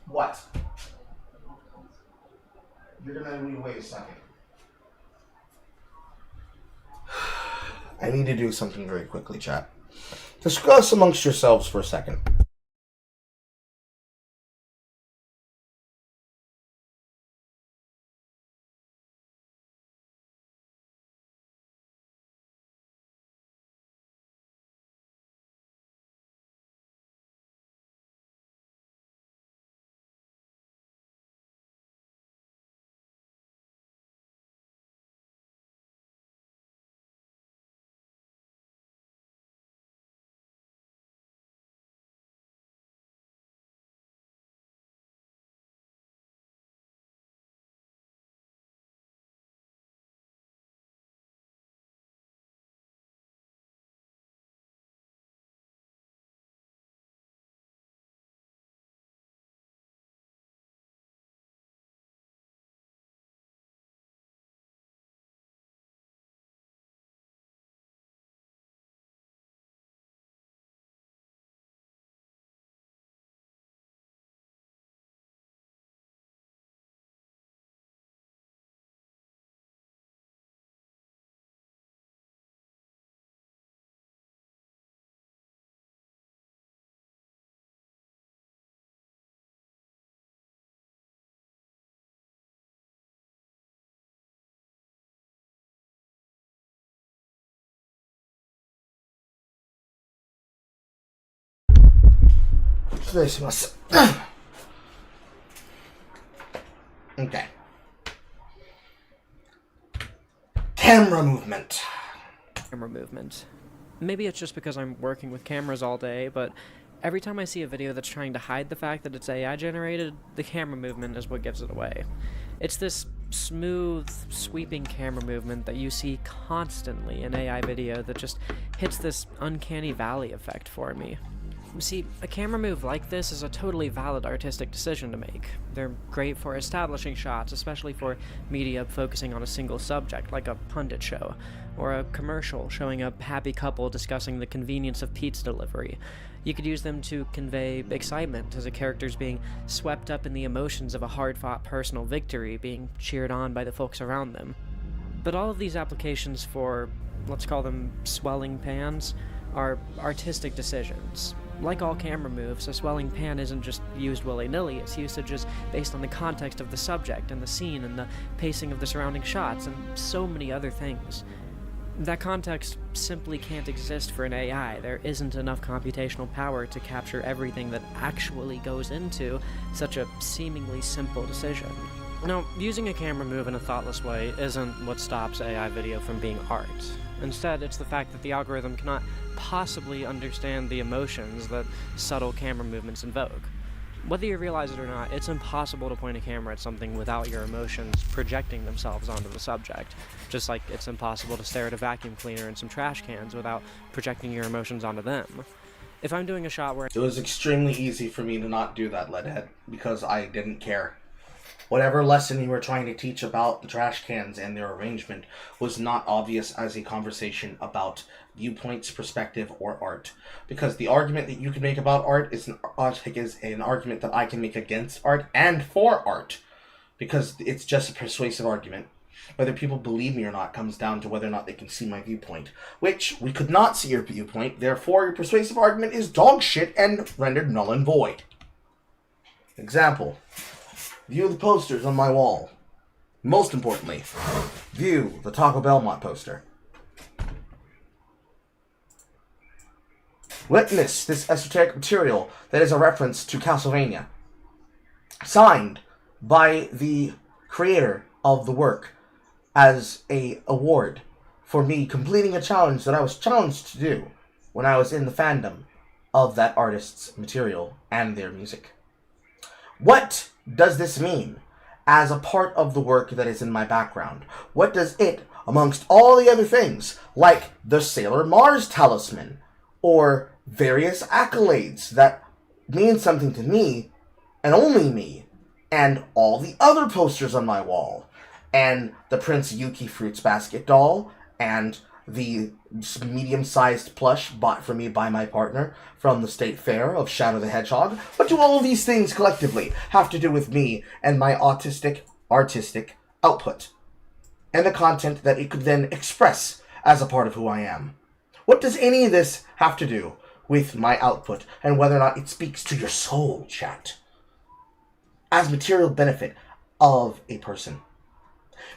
What? You're gonna need to wait a second. I need to do something very quickly, chat. Discuss amongst yourselves for a second. Okay. Camera movement. Camera movement. Maybe it's just because I'm working with cameras all day, but every time I see a video that's trying to hide the fact that it's AI generated, the camera movement is what gives it away. It's this smooth, sweeping camera movement that you see constantly in AI video that just hits this uncanny valley effect for me. See, a camera move like this is a totally valid artistic decision to make. They're great for establishing shots, especially for media focusing on a single subject, like a pundit show, or a commercial showing a happy couple discussing the convenience of pizza delivery. You could use them to convey excitement as a character's being swept up in the emotions of a hard-fought personal victory, being cheered on by the folks around them. But all of these applications for, let's call them swelling pans, are artistic decisions. Like all camera moves, a swelling pan isn't just used willy-nilly, its usage is based on the context of the subject and the scene and the pacing of the surrounding shots and so many other things. That context simply can't exist for an AI. There isn't enough computational power to capture everything that actually goes into such a seemingly simple decision. Now, using a camera move in a thoughtless way isn't what stops AI video from being art. Instead, it's the fact that the algorithm cannot possibly understand the emotions that subtle camera movements invoke. Whether you realize it or not, it's impossible to point a camera at something without your emotions projecting themselves onto the subject. Just like it's impossible to stare at a vacuum cleaner and some trash cans without projecting your emotions onto them. If I'm doing a shot where It was extremely easy for me to not do that, Leadhead, because I didn't care. Whatever lesson you were trying to teach about the trash cans and their arrangement was not obvious as a conversation about viewpoints, perspective, or art. Because the argument that you can make about art is an argument that I can make against art and for art. Because it's just a persuasive argument. Whether people believe me or not comes down to whether or not they can see my viewpoint. Which, we could not see your viewpoint, therefore your persuasive argument is dog shit and rendered null and void. Example. View the posters on my wall. Most importantly, view the Taco Bell poster. Witness this esoteric material that is a reference to Castlevania. Signed by the creator of the work as a award for me completing a challenge that I was challenged to do when I was in the fandom of that artist's material and their music. What does this mean as a part of the work that is in my background? What does it, amongst all the other things, like the Sailor Mars talisman, or various accolades that mean something to me, and only me, and all the other posters on my wall, and the Prince Yuki Fruits basket doll, and the medium-sized plush bought for me by my partner from the State Fair of Shadow the Hedgehog. What do all of these things collectively have to do with me and my artistic output? And the content that it could then express as a part of who I am? What does any of this have to do with my output and whether or not it speaks to your soul, chat? As material benefit of a person.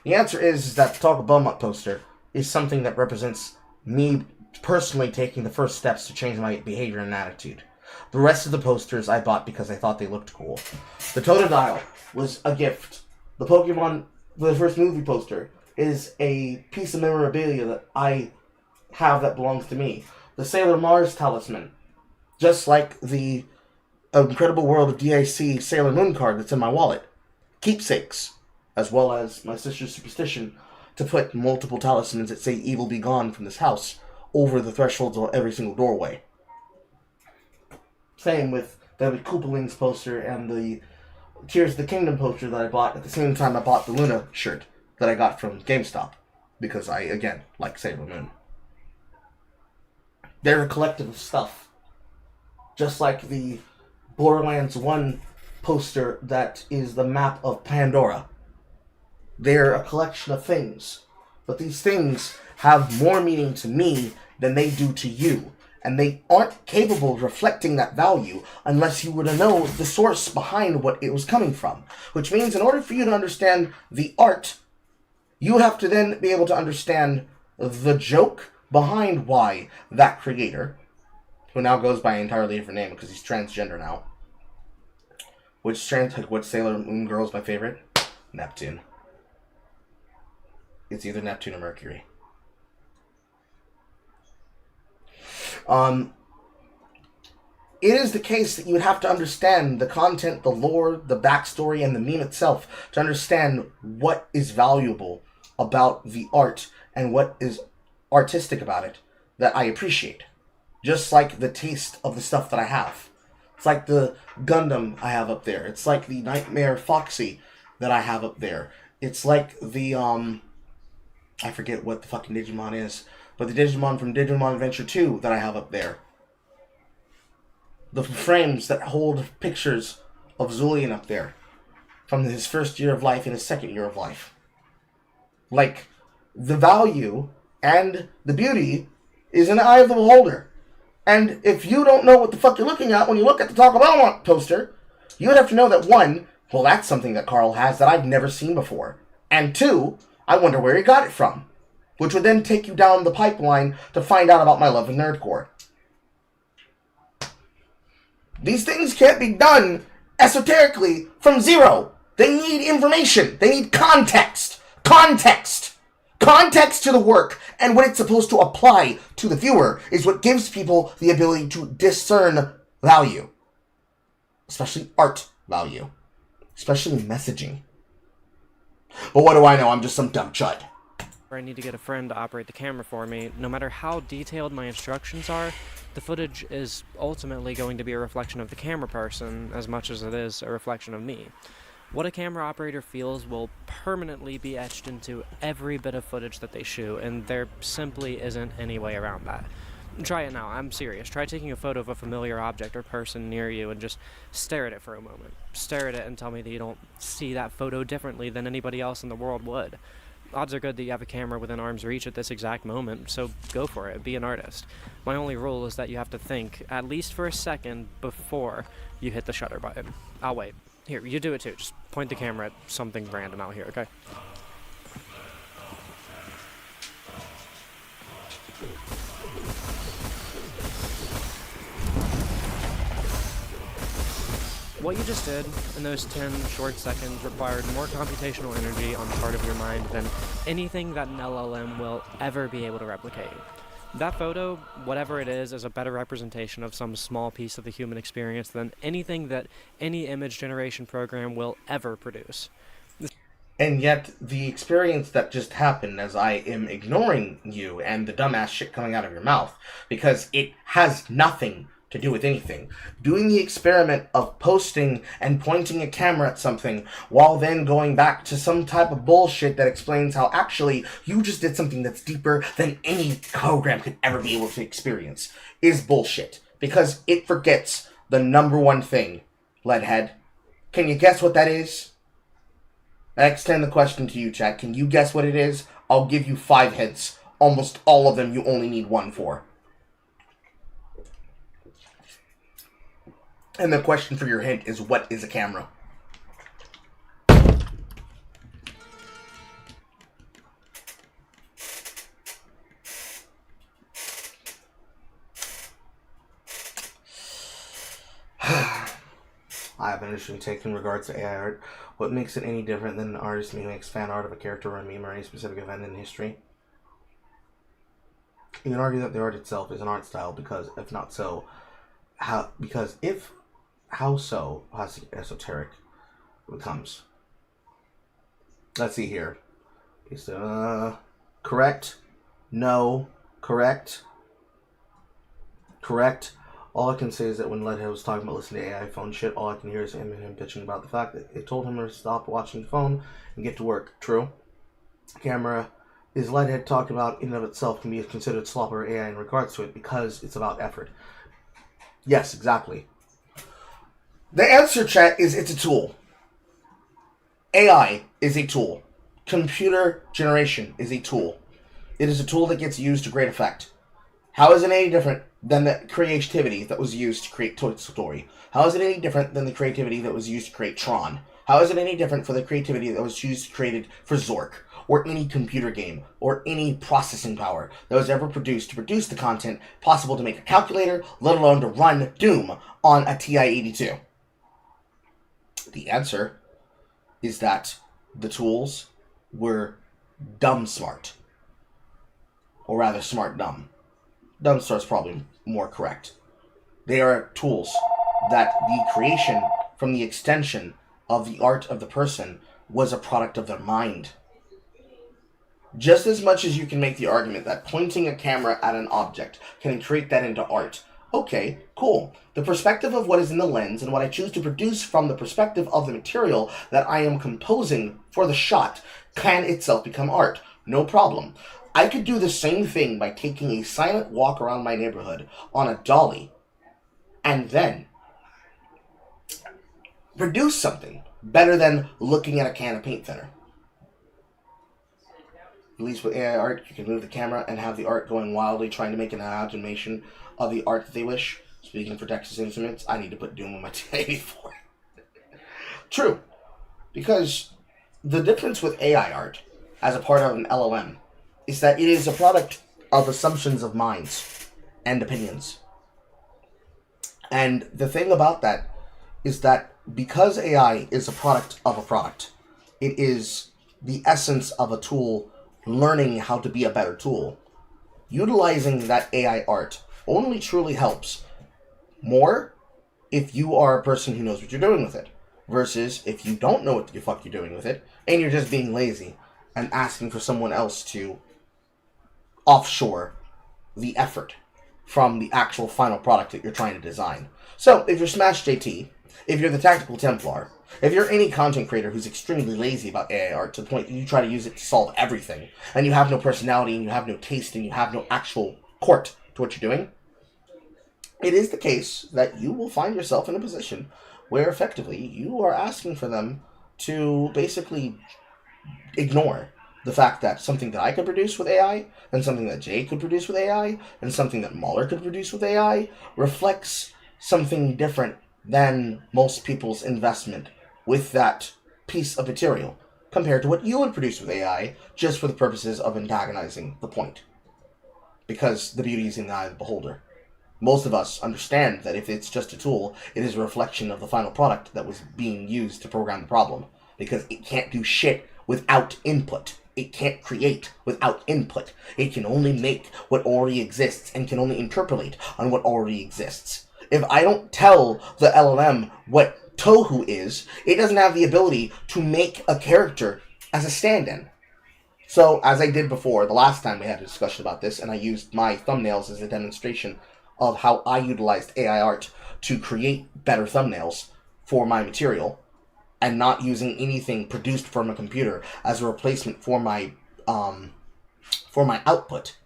The answer is that the Taco Bell poster is something that represents me personally taking the first steps to change my behavior and attitude. The rest of the posters I bought because I thought they looked cool. The Totodile was a gift. The first movie poster, is a piece of memorabilia that I have that belongs to me. The Sailor Mars talisman, just like the Incredible World of DIC Sailor Moon card that's in my wallet. Keepsakes, as well as my sister's superstition to put multiple talismans that say "Evil be gone" from this house over the thresholds of every single doorway. Same with the Koopalings poster and the Tears of the Kingdom poster that I bought at the same time I bought the Luna shirt that I got from GameStop. Because I, again, like Sailor Moon. They're a collective of stuff. Just like the Borderlands 1 poster that is the map of Pandora. They're a collection of things. But these things have more meaning to me than they do to you. And they aren't capable of reflecting that value unless you were to know the source behind what it was coming from. Which means in order for you to understand the art, you have to then be able to understand the joke behind why that creator, who now goes by an entirely different name because he's transgender now. What Sailor Moon girl is my favorite? Neptune. It's either Neptune or Mercury. It is the case that you would have to understand the content, the lore, the backstory, and the meme itself to understand what is valuable about the art and what is artistic about it that I appreciate. just like the taste of the stuff that I have. It's like the Gundam I have up there. It's like the Nightmare Foxy that I have up there. It's like the, I forget what the fucking Digimon is, but the Digimon from Digimon Adventure 2 that I have up there. The frames that hold pictures of Zulian up there from his first year of life and his second year of life. Like, the value and the beauty is in the eye of the beholder. And if you don't know what the fuck you're looking at when you look at the Taco Bell poster, you would have to know that, one, well, that's something that Carl has that I've never seen before. And two, I wonder where he got it from. Which would then take you down the pipeline to find out about my love of nerdcore. These things can't be done esoterically from zero. They need information. They need context. Context. Context to the work and what it's supposed to apply to the viewer is what gives people the ability to discern value. Especially art value. Especially messaging. But what do I know? I'm just some dumb chud. I need to get a friend to operate the camera for me. No matter how detailed my instructions are, the footage is ultimately going to be a reflection of the camera person as much as it is a reflection of me. What a camera operator feels will permanently be etched into every bit of footage that they shoot, and there simply isn't any way around that. Try it now, I'm serious. Try taking a photo of a familiar object or person near you and just stare at it for a moment. Stare at it and tell me that you don't see that photo differently than anybody else in the world would. Odds are good that you have a camera within arm's reach at this exact moment, so go for it, be an artist. My only rule is that you have to think, at least for a second, before you hit the shutter button. I'll wait. Here, you do it too. Just point the camera at something random out here, okay? What you just did in those 10 short seconds required more computational energy on the part of your mind than anything that an LLM will ever be able to replicate. That photo, whatever it is a better representation of some small piece of the human experience than anything that any image generation program will ever produce. And yet, the experience that just happened as I am ignoring you and the dumbass shit coming out of your mouth, because it has nothing to do with anything. Doing the experiment of posting and pointing a camera at something while then going back to some type of bullshit that explains how actually you just did something that's deeper than any program could ever be able to experience is bullshit. Because it forgets the number one thing, Leadhead. Can you guess what that is? I extend the question to you, chat. Can you guess what it is? I'll give you 5 hints. Almost all of them you only need 1 for. And the question for your hint is, what is a camera? I have an interesting take in regards to AI art. What makes it any different than an artist who makes fan art of a character or a meme or any specific event in history? You can argue that the art itself is an art style because, if not so, how so esoteric it becomes. Let's see here. Correct. No. Correct. Correct. All I can say is that when Leadhead was talking about listening to AI phone shit, all I can hear is him and him bitching about the fact that it told him to stop watching the phone and get to work. True. Camera is Leadhead talking about in and of itself can be considered slop or AI in regards to it because it's about effort. Yes, exactly. The answer, chat, is it's a tool. AI is a tool. Computer generation is a tool. It is a tool that gets used to great effect. How is it any different than the creativity that was used to create Toy Story? How is it any different than the creativity that was used to create Tron? How is it any different for the creativity that was used to create for Zork, or any computer game, or any processing power that was ever produced to produce the content possible to make a calculator, let alone to run Doom on a TI-82? The answer is that the tools were dumb smart. Or rather, smart dumb. Dumb smart's probably more correct. They are tools that the creation from the extension of the art of the person was a product of their mind. Just as much as you can make the argument that pointing a camera at an object can create that into art. Okay, cool. The perspective of what is in the lens and what I choose to produce from the perspective of the material that I am composing for the shot can itself become art. No problem. I could do the same thing by taking a silent walk around my neighborhood on a dolly and then produce something better than looking at a can of paint thinner. At least with AI art, you can move the camera and have the art going wildly, trying to make an animation of the art that they wish. Speaking for Texas Instruments, I need to put Doom on my 1084. True. Because the difference with AI art, as a part of an LLM, is that it is a product of assumptions of minds and opinions. And the thing about that is that because AI is a product of a product, it is the essence of a tool learning how to be a better tool. Utilizing that AI art only truly helps more if you are a person who knows what you're doing with it, versus if you don't know what the fuck you're doing with it and you're just being lazy and asking for someone else to offshore the effort from the actual final product that you're trying to design. So if you're Smash JT, if you're the Tactical Templar, if you're any content creator who's extremely lazy about AI art to the point that you try to use it to solve everything, and you have no personality, and you have no taste, and you have no actual court to what you're doing, it is the case that you will find yourself in a position where effectively you are asking for them to basically ignore the fact that something that I could produce with AI, and something that Jay could produce with AI, and something that Mahler could produce with AI reflects something different than most people's investment with that piece of material compared to what you would produce with AI just for the purposes of antagonizing the point. Because the beauty is in the eye of the beholder. Most of us understand that if it's just a tool, it is a reflection of the final product that was being used to program the problem. Because it can't do shit without input. It can't create without input. It can only make what already exists and can only interpolate on what already exists. If I don't tell the LLM what Tohu is, it doesn't have the ability to make a character as a stand-in. So, as I did before, the last time we had a discussion about this, and I used my thumbnails as a demonstration of how I utilized AI art to create better thumbnails for my material, and not using anything produced from a computer as a replacement for my output,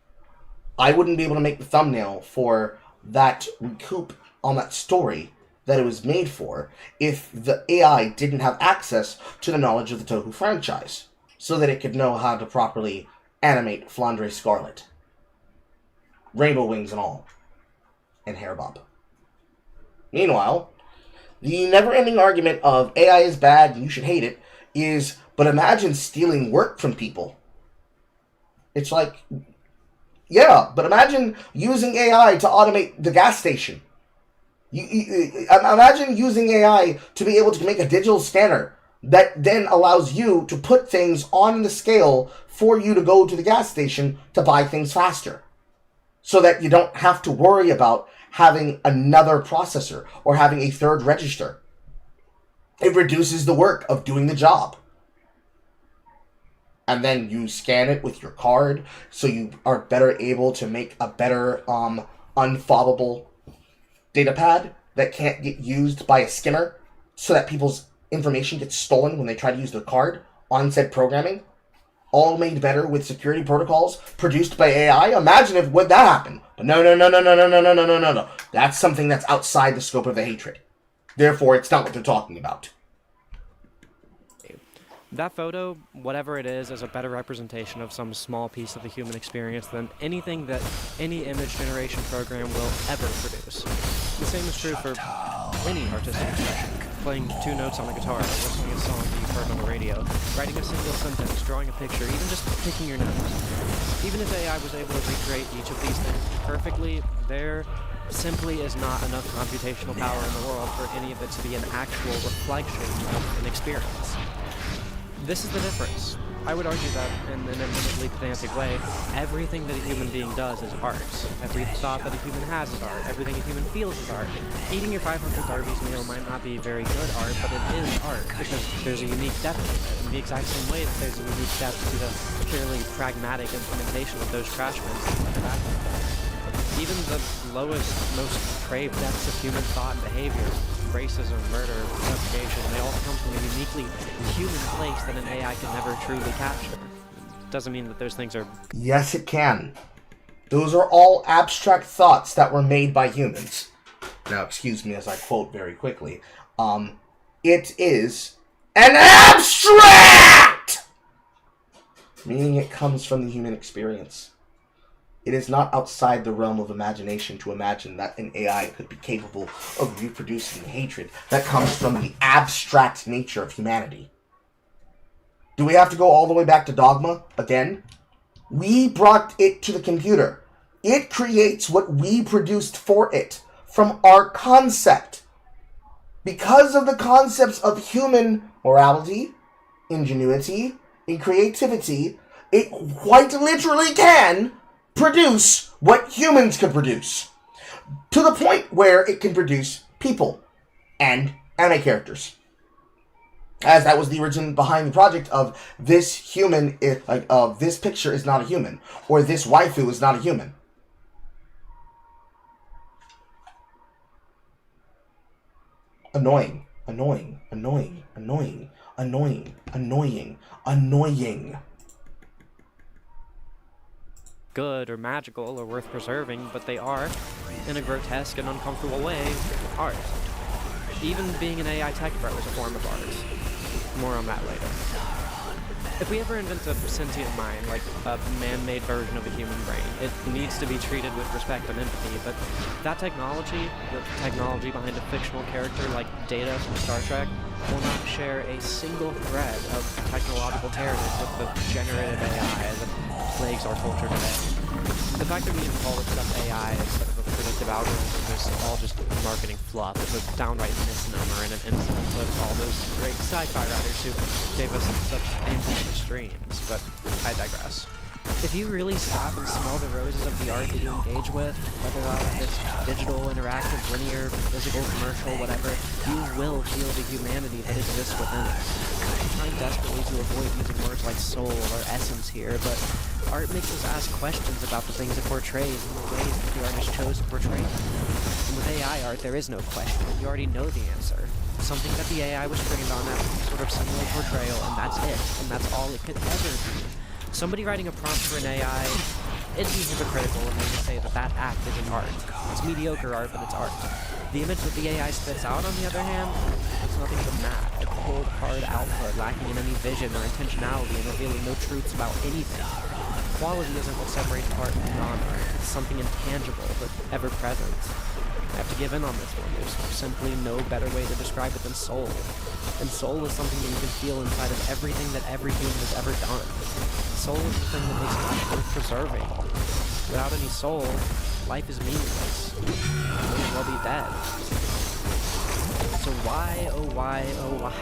I wouldn't be able to make the thumbnail for that recoup on that story that it was made for if the AI didn't have access to the knowledge of the Tohu franchise, so that it could know how to properly animate Flandre Scarlet. Rainbow wings and all. And hair bob. Meanwhile, the never-ending argument of AI is bad and you should hate it is, but imagine stealing work from people. It's like, yeah, but imagine using AI to automate the gas station. Imagine using AI to be able to make a digital scanner that then allows you to put things on the scale for you to go to the gas station to buy things faster. So that you don't have to worry about having another processor or having a third register. It reduces the work of doing the job. And then you scan it with your card, so you are better able to make a better unfollowable data pad that can't get used by a skimmer, so that people's information gets stolen when they try to use their card on said programming. All made better with security protocols produced by AI. Imagine if would that happen. But no. That's something that's outside the scope of the hatred. Therefore, it's not what they're talking about. That photo, whatever it is a better representation of some small piece of the human experience than anything that any image generation program will ever produce. The same is true for any artistic expression. Playing 2 notes on a guitar, listening to a song that you've heard on the radio, writing a single sentence, drawing a picture, even just picking your nose. Even if AI was able to recreate each of these things perfectly, there simply is not enough computational power in the world for any of it to be an actual reflection of an experience. This is the difference. I would argue that, in an admittedly pedantic way, everything that a human being does is art. Every thought that a human has is art. Everything a human feels is art. Eating your 500th Arby's meal might not be very good art, but it is art, because there's a unique depth to it. In the exact same way that there's a unique depth to the purely pragmatic implementation of those trash bins. Even the lowest, most depraved depths of human thought and behavior, racism, murder, subjugation, they all come from a uniquely human place that an AI can never truly capture. Doesn't mean that those things are... Yes, it can. Those are all abstract thoughts that were made by humans. Now, excuse me as I quote very quickly. It is an abstract! Meaning it comes from the human experience. It is not outside the realm of imagination to imagine that an AI could be capable of reproducing hatred that comes from the abstract nature of humanity. Do we have to go all the way back to Dogma again? We brought it to the computer. It creates what we produced for it from our concept. Because of the concepts of human morality, ingenuity, and creativity, it quite literally can produce what humans can produce. To the point where it can produce people and anime characters. As that was the origin behind the project of this human, this picture is not a human, or this waifu is not a human. Annoying, annoying, annoying, annoying, annoying, annoying, annoying. good or magical or worth preserving, but they are, in a grotesque and uncomfortable way, art. Even being an AI tech bro is a form of art. More on that later. If we ever invent a sentient mind, like a man-made version of a human brain, it needs to be treated with respect and empathy, but that technology, the technology behind a fictional character like Data from Star Trek, will not share a single thread of technological heritage with the generative AI that plagues our culture today. The fact that we even call this stuff AI instead of a predictive algorithm is all just marketing fluff. It's a downright misnomer and an insult to all those great sci-fi writers who gave us such ambitious dreams, but I digress. If you really stop and smell the roses of the art that you engage with, whether it's digital, interactive, linear, physical, commercial, whatever, you will feel the humanity that exists within it. I'm trying desperately to avoid using words like soul or essence here, but art makes us ask questions about the things it portrays and the ways that the artist chose to portray them. And with AI art, there is no question. You already know the answer. Something that the AI was trained on as some sort of similar portrayal, and that's it. And that's all it could ever be. Somebody writing a prompt for an AI, it'd be hypocritical of me to say that that act isn't art. It's mediocre art, but it's art. The image that the AI spits out, on the other hand, it's nothing but math. A cold, hard output, lacking in any vision or intentionality and revealing no truths about anything. Quality isn't what separates art from non-art. It's something intangible, but ever-present. I have to give in on this one. There's simply no better way to describe it than soul. And soul is something that you can feel inside of everything that every human has ever done. Soul is the thing that makes life worth preserving. Without any soul, life is meaningless. You may as well be dead. So why, oh why, oh why,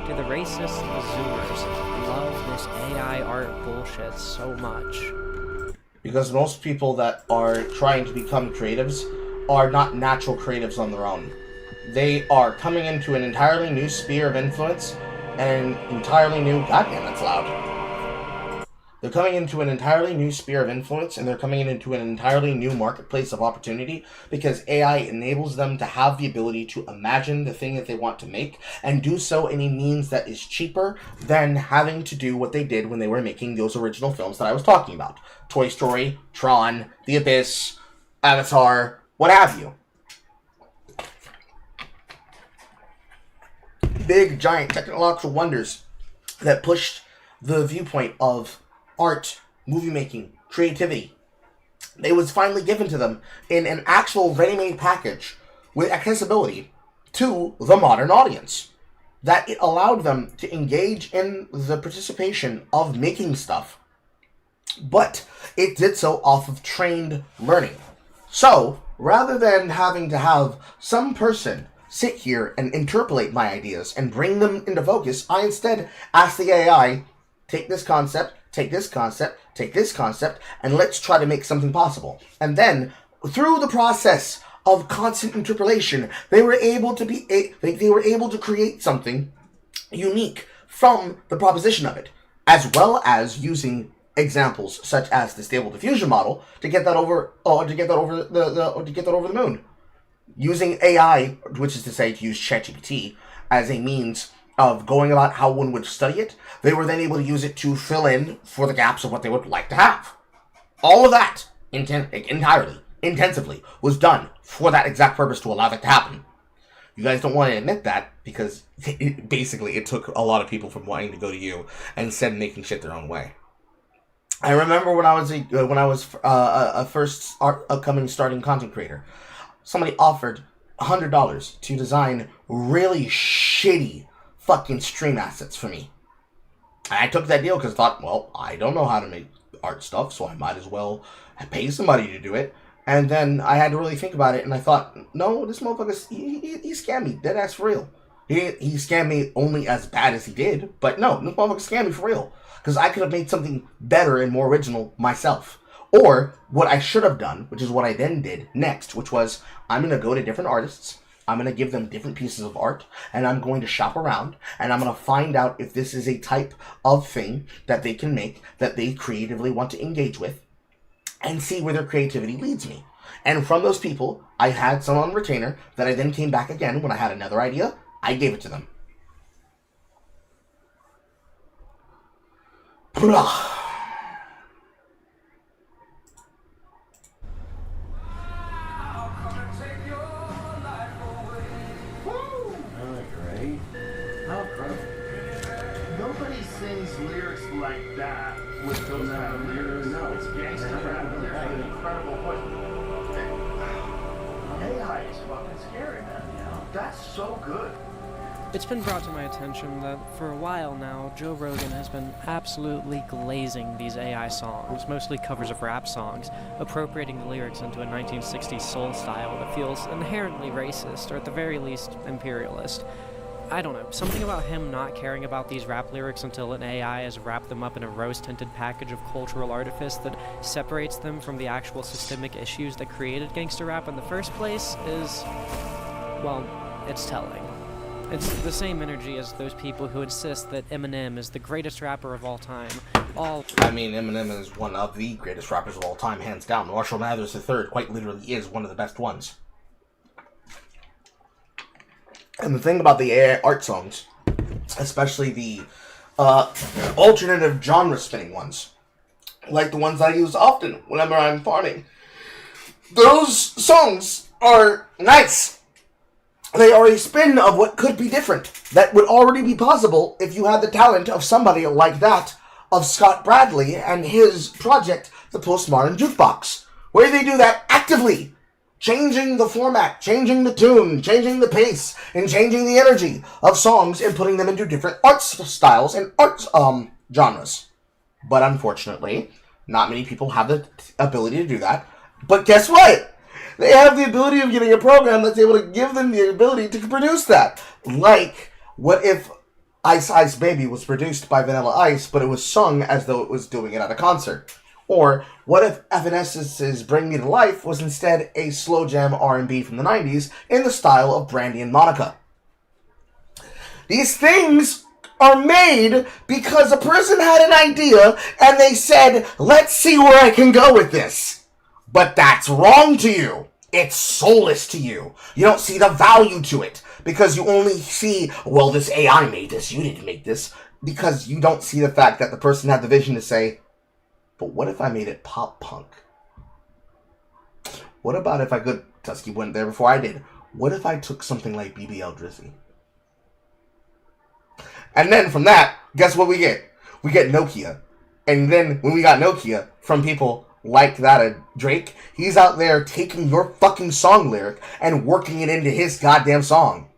do the racists and the zoomers love this AI art bullshit so much? Because most people that are trying to become creatives are not natural creatives on their own. They are coming into an entirely new sphere of influence and an entirely new... Goddamn, that's loud. They're coming into an entirely new sphere of influence and they're coming into an entirely new marketplace of opportunity because AI enables them to have the ability to imagine the thing that they want to make and do so in a means that is cheaper than having to do what they did when they were making those original films that I was talking about. Toy Story, Tron, The Abyss, Avatar, what have you. Big, giant technological wonders that pushed the viewpoint of art, movie making, creativity. It was finally given to them in an actual ready-made package with accessibility to the modern audience. That it allowed them to engage in the participation of making stuff, but it did so off of trained learning. So, rather than having to have some person sit here and interpolate my ideas and bring them into focus, I instead ask the AI, take this concept, take this concept, take this concept, and let's try to make something possible. And then, through the process of constant interpolation, they were able to create something unique from the proposition of it, as well as using examples such as the stable diffusion model to get that over the moon. Using AI, which is to say to use ChatGPT, as a means of going about how one would study it, they were then able to use it to fill in for the gaps of what they would like to have. All of that, intensively, was done for that exact purpose to allow that to happen. You guys don't want to admit that because it took a lot of people from wanting to go to you and instead making shit their own way. I remember when I was a first upcoming starting content creator, somebody offered $100 to design really shitty fucking stream assets for me. And I took that deal because I thought, well, I don't know how to make art stuff, so I might as well pay somebody to do it. And then I had to really think about it, and I thought, no, this motherfucker, he scammed me, dead ass for real. He scammed me only as bad as he did, but no, this motherfucker scammed me for real. Because I could have made something better and more original myself. Or what I should have done, which is what I then did next, which was, I'm going to go to different artists, I'm going to give them different pieces of art, and I'm going to shop around, and I'm going to find out if this is a type of thing that they can make, that they creatively want to engage with, and see where their creativity leads me. And from those people, I had some on retainer that I then came back again when I had another idea. I gave it to them. Nobody sings lyrics like that with those kind of lyrics. No, it's gangster rap. There's an incredible voice. AI is fucking scary, man. That's so good. It's been brought to my attention that for a while now, Joe Rogan has been absolutely glazing these AI songs, mostly covers of rap songs, appropriating the lyrics into a 1960s soul style that feels inherently racist, or at the very least, imperialist. I don't know, something about him not caring about these rap lyrics until an AI has wrapped them up in a rose-tinted package of cultural artifice that separates them from the actual systemic issues that created gangster rap in the first place is, well, it's telling. It's the same energy as those people who insist that Eminem is the greatest rapper of all time. Eminem is one of the greatest rappers of all time, hands down. Marshall Mathers III quite literally is one of the best ones. And the thing about the AI art songs, especially the alternative genre spinning ones, like the ones I use often whenever I'm farming, those songs are nice. They are a spin of what could be different, that would already be possible if you had the talent of somebody like that of Scott Bradley and his project, The Postmodern Jukebox, where they do that actively, changing the format, changing the tune, changing the pace, and changing the energy of songs and putting them into different art styles and art genres. But unfortunately, not many people have the ability to do that. But guess what? They have the ability of getting a program that's able to give them the ability to produce that. Like, what if Ice Ice Baby was produced by Vanilla Ice, but it was sung as though it was doing it at a concert? Or what if Evanescence's Bring Me to Life was instead a slow jam R&B from the 90s in the style of Brandy and Monica? These things are made because a person had an idea and they said, let's see where I can go with this. But that's wrong to you. It's soulless to you. You don't see the value to it because you only see, well, this AI made this, you didn't make this, because you don't see the fact that the person had the vision to say, but what if I made it pop punk? What about if I could, Tusky went there before I did, what if I took something like BBL Drizzy? And then from that, guess what we get? We get Nokia. And then when we got Nokia from people like that of Drake, he's out there taking your fucking song lyric and working it into his goddamn song.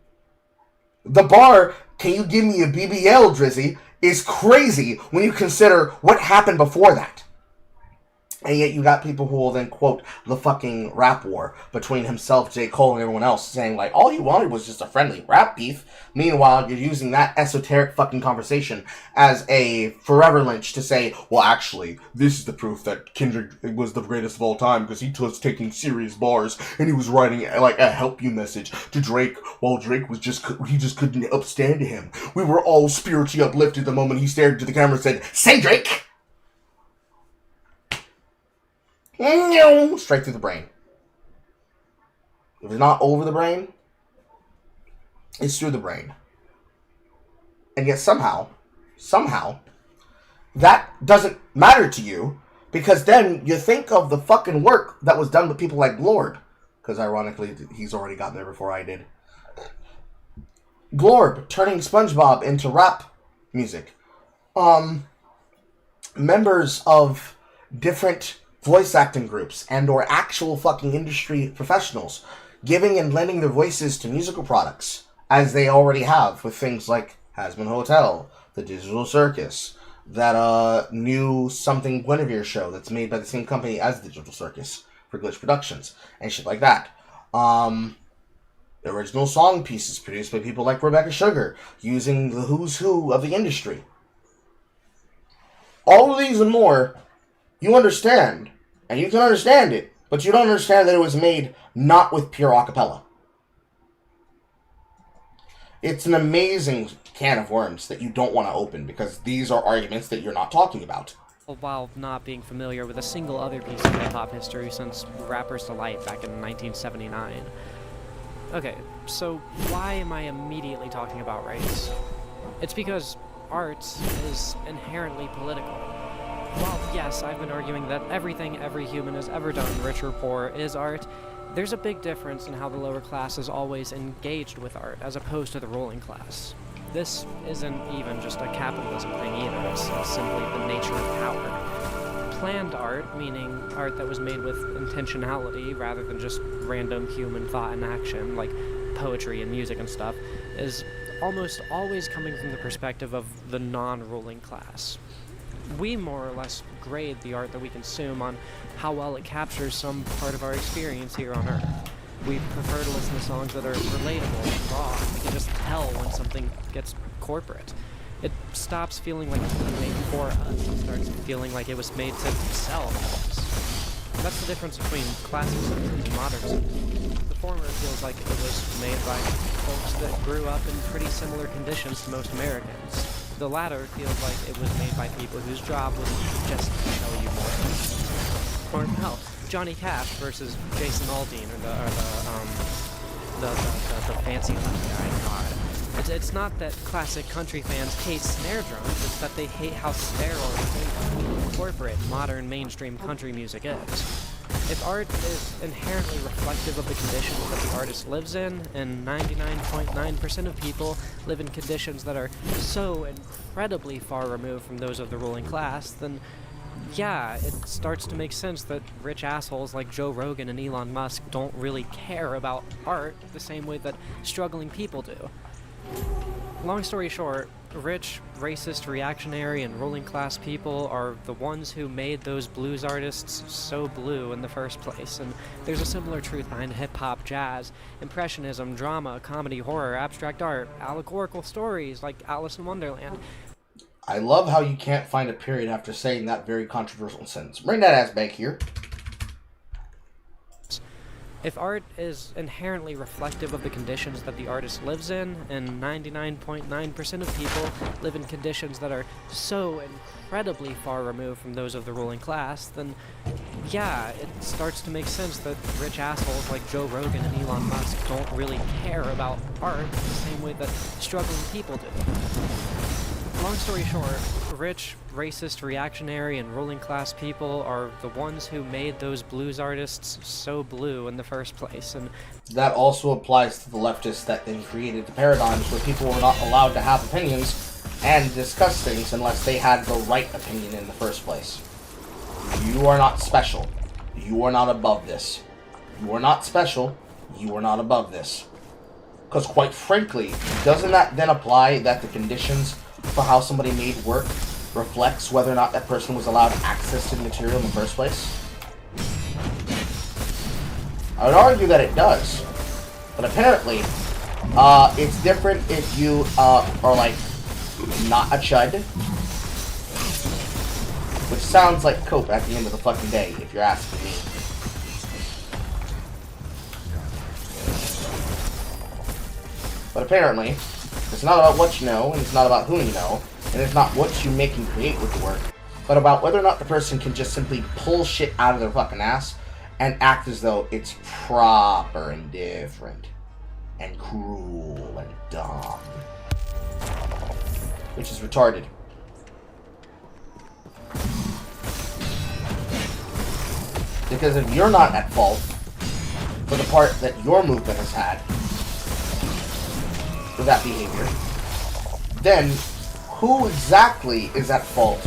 The bar, can you give me a BBL Drizzy, is crazy when you consider what happened before that. And yet you got people who will then quote the fucking rap war between himself, J. Cole, and everyone else, saying, like, all you wanted was just a friendly rap beef. Meanwhile, you're using that esoteric fucking conversation as a forever lynch to say, well, actually, this is the proof that Kendrick was the greatest of all time because he was taking serious bars and he was writing, like, a help you message to Drake while Drake was just couldn't upstand to him. We were all spiritually uplifted the moment he stared into the camera and said, say Drake! Straight through the brain. If it's not over the brain, it's through the brain. And yet somehow, that doesn't matter to you, because then you think of the fucking work that was done with people like Glorb, because ironically, he's already gotten there before I did. Glorb turning SpongeBob into rap music. Members of different voice acting groups and or actual fucking industry professionals giving and lending their voices to musical products, as they already have with things like Hasman Hotel, The Digital Circus, that new Something Guinevere show that's made by the same company as The Digital Circus for Glitch Productions, and shit like that. Original song pieces produced by people like Rebecca Sugar, using the who's who of the industry. All of these and more, you understand, and you can understand it, but you don't understand that it was made not with pure acapella. It's an amazing can of worms that you don't want to open, because these are arguments that you're not talking about. While not being familiar with a single other piece of hip-hop history since Rapper's Delight back in 1979. Okay, so why am I immediately talking about race? It's because art is inherently political. While, yes, I've been arguing that everything every human has ever done, rich or poor, is art, there's a big difference in how the lower class is always engaged with art, as opposed to the ruling class. This isn't even just a capitalism thing either, it's simply the nature of power. Planned art, meaning art that was made with intentionality rather than just random human thought and action, like poetry and music and stuff, is almost always coming from the perspective of the non-ruling class. We more or less grade the art that we consume on how well it captures some part of our experience here on Earth. We prefer to listen to songs that are relatable and raw. We can just tell when something gets corporate. It stops feeling like it was made for us and starts feeling like it was made to sell us. That's the difference between classicism and modernism. The former feels like it was made by folks that grew up in pretty similar conditions to most Americans. The latter feels like it was made by people whose job was just to tell you more. Or hell, Johnny Cash versus Jason Aldean, or the fancy left guy. God, it's not that classic country fans hate snare drums; it's that they hate how sterile and corporate modern mainstream country music is. If art is inherently reflective of the conditions that the artist lives in, and 99.9% of people live in conditions that are so incredibly far removed from those of the ruling class, then yeah, it starts to make sense that rich assholes like Joe Rogan and Elon Musk don't really care about art the same way that struggling people do. Long story short, rich, racist, reactionary, and ruling class people are the ones who made those blues artists so blue in the first place, and there's a similar truth behind hip-hop, jazz, impressionism, drama, comedy, horror, abstract art, allegorical stories like Alice in Wonderland. I love how you can't find a period after saying that very controversial sentence. Bring that ass back here. If art is inherently reflective of the conditions that the artist lives in, and 99.9% of people live in conditions that are so incredibly far removed from those of the ruling class, then yeah, it starts to make sense that rich assholes like Joe Rogan and Elon Musk don't really care about art the same way that struggling people do. Long story short, rich, racist, reactionary, and ruling class people are the ones who made those blues artists so blue in the first place, and that also applies to the leftists that then created the paradigms where people were not allowed to have opinions and discuss things unless they had the right opinion in the first place. You are not special. You are not above this. You are not special. You are not above this. Because quite frankly, doesn't that then apply that the conditions for how somebody made work reflects whether or not that person was allowed access to the material in the first place? I would argue that it does. But apparently, it's different if you are, like, not a chud. Which sounds like cope at the end of the fucking day, if you're asking me. But apparently, it's not about what you know, and it's not about who you know, and it's not what you make and create with the work, but about whether or not the person can just simply pull shit out of their fucking ass and act as though it's proper and different and cruel and dumb. Which is retarded. Because if you're not at fault for the part that your movement has had for that behavior, then who exactly is at fault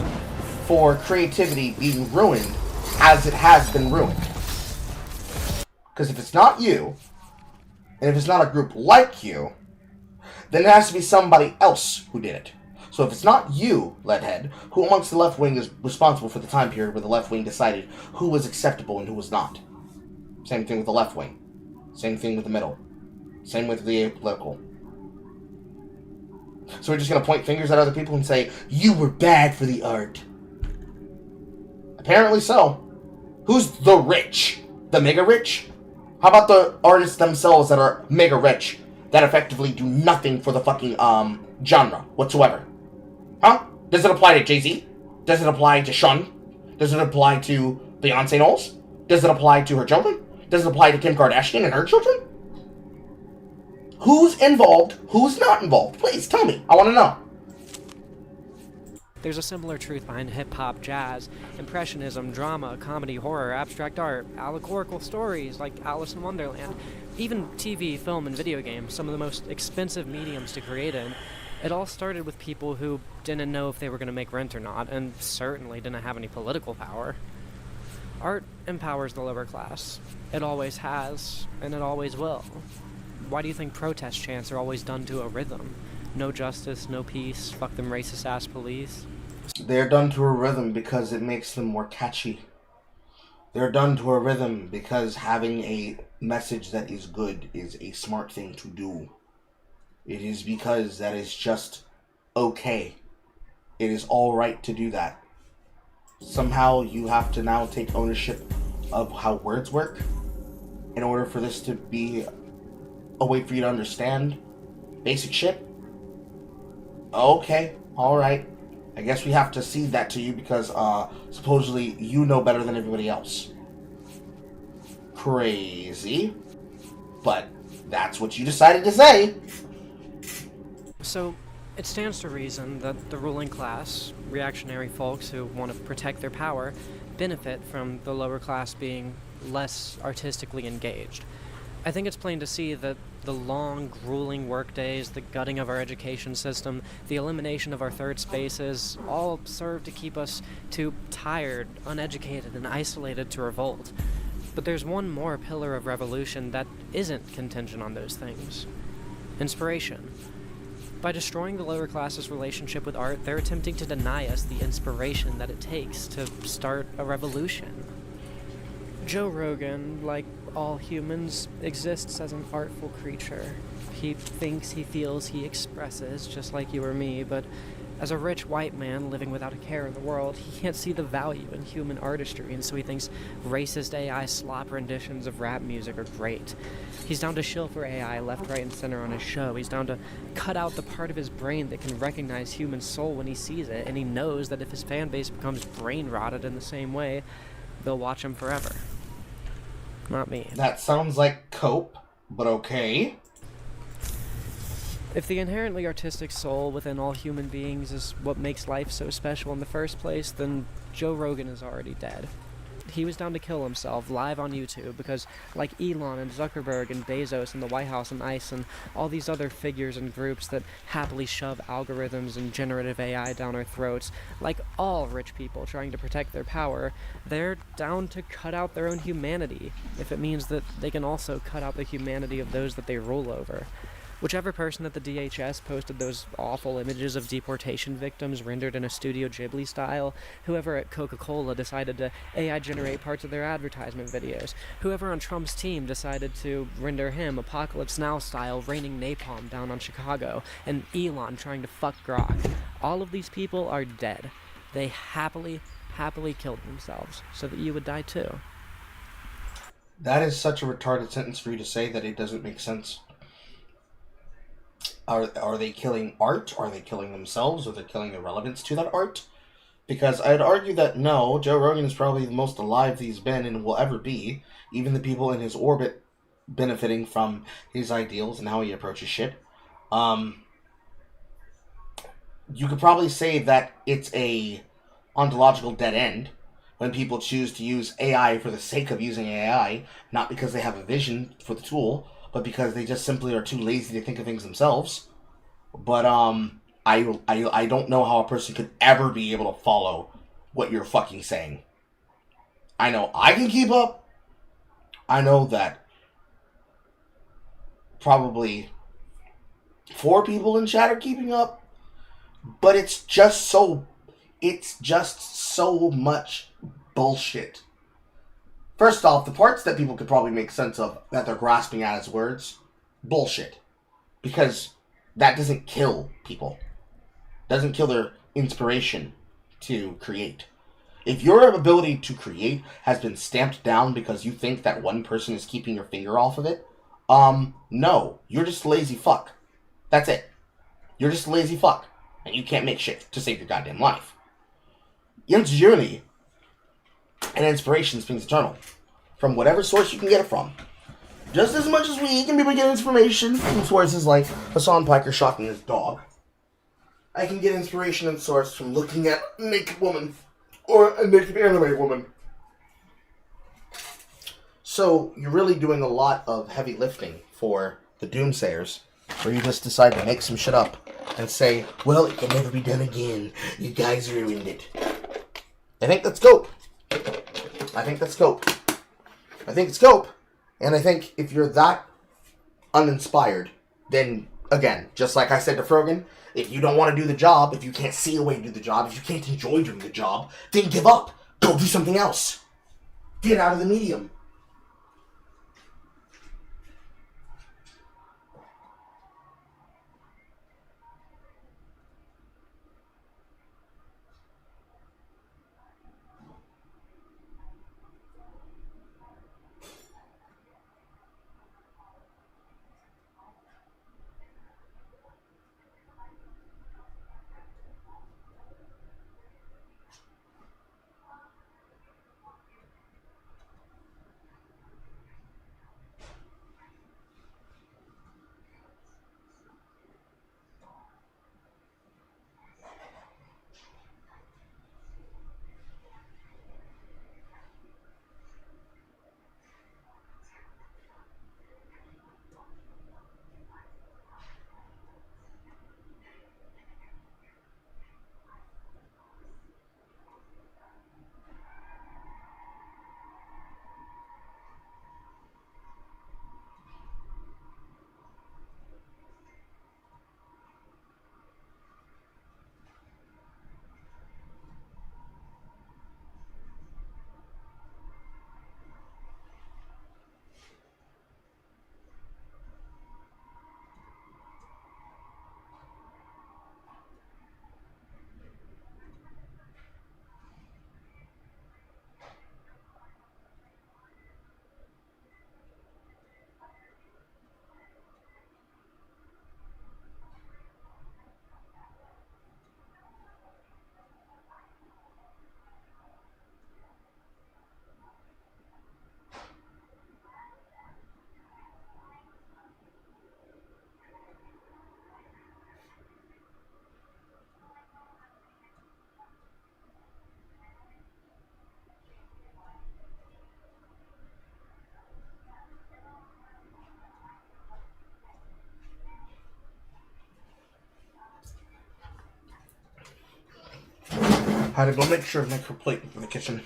for creativity being ruined as it has been ruined? Because if it's not you, and if it's not a group like you, then it has to be somebody else who did it. So if it's not you, Leadhead, who amongst the left wing is responsible for the time period where the left wing decided who was acceptable and who was not? Same thing with the left wing. Same thing with the middle. Same with the apolitical. So we're just going to point fingers at other people and say, you were bad for the art. Apparently so. Who's the rich? The mega rich? How about the artists themselves that are mega rich, that effectively do nothing for the fucking genre whatsoever? Huh? Does it apply to Jay-Z? Does it apply to Sean? Does it apply to Beyonce Knowles? Does it apply to her children? Does it apply to Kim Kardashian and her children? Who's involved? Who's not involved? Please tell me. I want to know. There's a similar truth behind hip-hop, jazz, impressionism, drama, comedy, horror, abstract art, allegorical stories like Alice in Wonderland, even TV, film, and video games, some of the most expensive mediums to create in. It all started with people who didn't know if they were going to make rent or not, and certainly didn't have any political power. Art empowers the lower class. It always has, and it always will. Why do you think protest chants are always done to a rhythm? No justice, no peace, fuck them racist-ass police. They're done to a rhythm because it makes them more catchy. They're done to a rhythm because having a message that is good is a smart thing to do. It is because that is just okay. It is alright to do that. Somehow you have to now take ownership of how words work in order for this to be a way for you to understand basic shit. Okay, alright. I guess we have to cede that to you because supposedly you know better than everybody else. Crazy. But that's what you decided to say. So, it stands to reason that the ruling class, reactionary folks who want to protect their power, benefit from the lower class being less artistically engaged. I think it's plain to see that the long, grueling work days, the gutting of our education system, the elimination of our third spaces, all serve to keep us too tired, uneducated, and isolated to revolt. But there's one more pillar of revolution that isn't contingent on those things. Inspiration. By destroying the lower class's relationship with art, they're attempting to deny us the inspiration that it takes to start a revolution. Joe Rogan, like all humans, exists as an artful creature. He thinks, he feels, he expresses, just like you or me, but as a rich white man living without a care in the world, he can't see the value in human artistry, and so he thinks racist AI slop renditions of rap music are great. He's down to shill for AI left, right, and center on his show. He's down to cut out the part of his brain that can recognize human soul when he sees it, and he knows that if his fan base becomes brain-rotted in the same way, they'll watch him forever. Not me. That sounds like cope, but okay. If the inherently artistic soul within all human beings is what makes life so special in the first place, then Joe Rogan is already dead. He was down to kill himself live on YouTube because, like Elon and Zuckerberg and Bezos and the White House and ICE and all these other figures and groups that happily shove algorithms and generative AI down our throats, like all rich people trying to protect their power, they're down to cut out their own humanity, if it means that they can also cut out the humanity of those that they rule over. Whichever person at the DHS posted those awful images of deportation victims rendered in a Studio Ghibli style, whoever at Coca-Cola decided to AI generate parts of their advertisement videos, whoever on Trump's team decided to render him Apocalypse Now style raining napalm down on Chicago, and Elon trying to fuck Grok. All of these people are dead. They happily killed themselves so that you would die too. That is such a retarded sentence for you to say that it doesn't make sense. Are they killing art? Are they killing themselves? Are they killing the relevance to that art? Because I'd argue that no, Joe Rogan is probably the most alive he's been and will ever be. Even the people in his orbit benefiting from his ideals and how he approaches shit. You could probably say that it's a ontological dead end when people choose to use AI for the sake of using AI, not because they have a vision for the tool, but because they just simply are too lazy to think of things themselves. But I don't know how a person could ever be able to follow what you're fucking saying. I know I can keep up. I know that probably 4 people in chat are keeping up, but it's just so much bullshit. First off, the parts that people could probably make sense of that they're grasping at as words, bullshit. Because that doesn't kill people. Doesn't kill their inspiration to create. If your ability to create has been stamped down because you think that one person is keeping your finger off of it, no. You're just a lazy fuck. That's it. You're just a lazy fuck. And you can't make shit to save your goddamn life. Ingenuity and inspiration springs eternal. From whatever source you can get it from. Just as much as we can be getting information from sources like Hassan Piker shocking his dog, I can get inspiration and source from looking at a naked woman. Or a naked anime woman. So, you're really doing a lot of heavy lifting for the doomsayers, where you just decide to make some shit up and say, well, it can never be done again. You guys ruined it. I think that's scope. I think it's scope. And I think if you're that uninspired, then, again, just like I said to Frogan, if you don't want to do the job, if you can't see a way to do the job, if you can't enjoy doing the job, then give up. Go do something else. Get out of the medium. Had to go make sure to make her plate in the kitchen.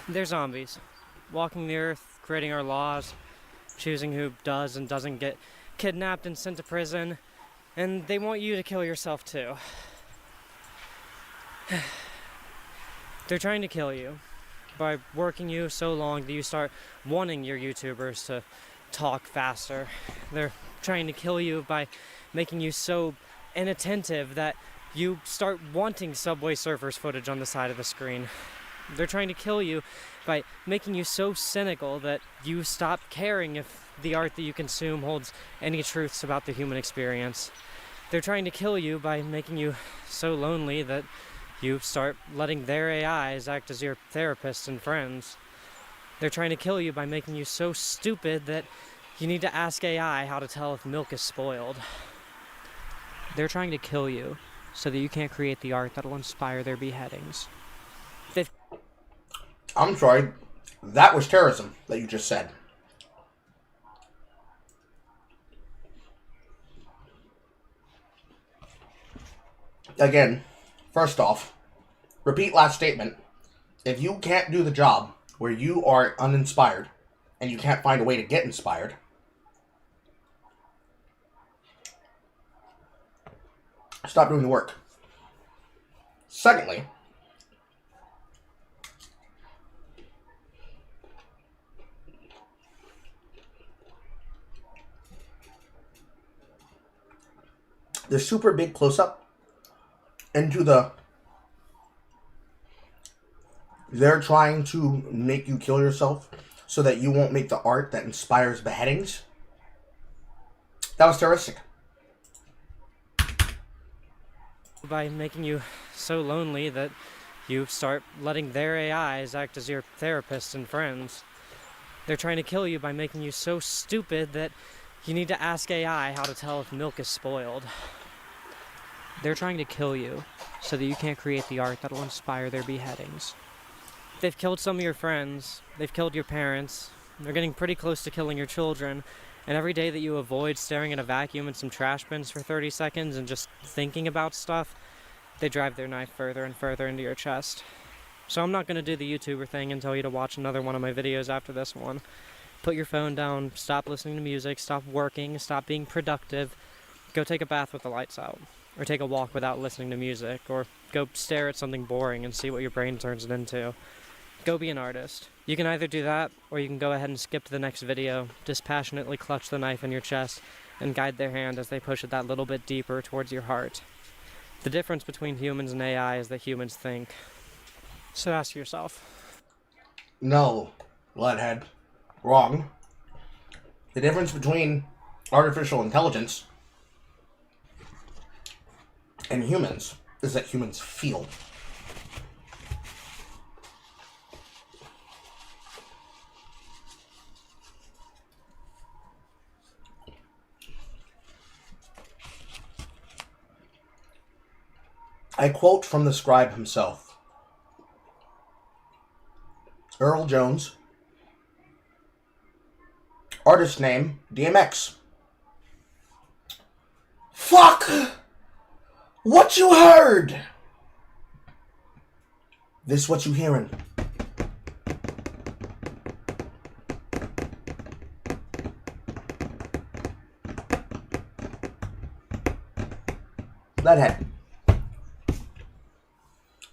They're zombies. walking the earth, creating our laws, choosing who does and doesn't get kidnapped and sent to prison, and they want you to kill yourself too. They're trying to kill you by working you so long that you start wanting your YouTubers to talk faster. They're trying to kill you by making you so inattentive that you start wanting Subway Surfers footage on the side of the screen. They're trying to kill you by making you so cynical that you stop caring if the art that you consume holds any truths about the human experience. They're trying to kill you by making you so lonely that you start letting their AIs act as your therapists and friends. They're trying to kill you by making you so stupid that you need to ask AI how to tell if milk is spoiled. They're trying to kill you so that you can't create the art that'll inspire their beheadings. I'm sorry. That was terrorism that you just said. Again, first off, repeat last statement. If you can't do the job where you are uninspired and you can't find a way to get inspired, stop doing the work. Secondly, the super big close-up into they're trying to make you kill yourself so that you won't make the art that inspires beheadings. That was terroristic. By making you so lonely that you start letting their AIs act as your therapists and friends. They're trying to kill you by making you so stupid that you need to ask AI how to tell if milk is spoiled. They're trying to kill you so that you can't create the art that'll inspire their beheadings. They've killed some of your friends, they've killed your parents, they're getting pretty close to killing your children, and every day that you avoid staring at a vacuum and some trash bins for 30 seconds and just thinking about stuff, they drive their knife further and further into your chest. So I'm not going to do the YouTuber thing and tell you to watch another one of my videos after this one. Put your phone down, stop listening to music, stop working, stop being productive, go take a bath with the lights out, or take a walk without listening to music, or go stare at something boring and see what your brain turns it into. Go be an artist. You can either do that, or you can go ahead and skip to the next video, dispassionately clutch the knife in your chest, and guide their hand as they push it that little bit deeper towards your heart. The difference between humans and AI is that humans think. So ask yourself. No, Leadhead. Wrong. The difference between artificial intelligence and humans is that humans feel. I quote from the scribe himself. Earl Jones. Artist name, DMX. Fuck! What you heard? This what you hearing? Leadhead.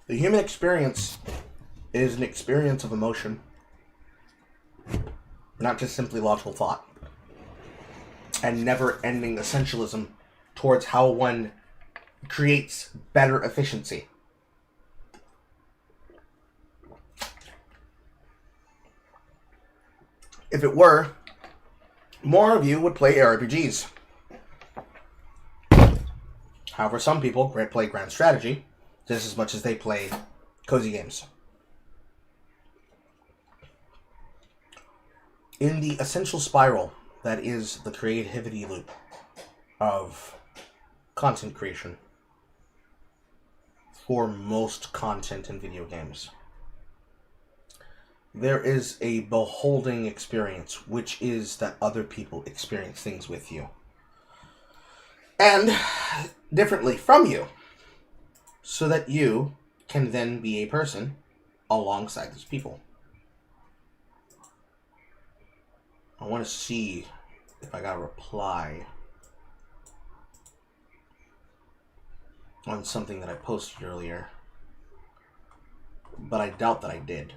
The human experience is an experience of emotion, not just simply logical thought, and never-ending essentialism towards how one creates better efficiency. If it were, more of you would play RPGs. However, some people play Grand Strategy just as much as they play cozy games. In the essential spiral that is the creativity loop of content creation for most content in video games, there is a beholding experience, which is that other people experience things with you. And differently from you, so that you can then be a person alongside those people. I want to see if I got a reply on something that I posted earlier. But I doubt that I did.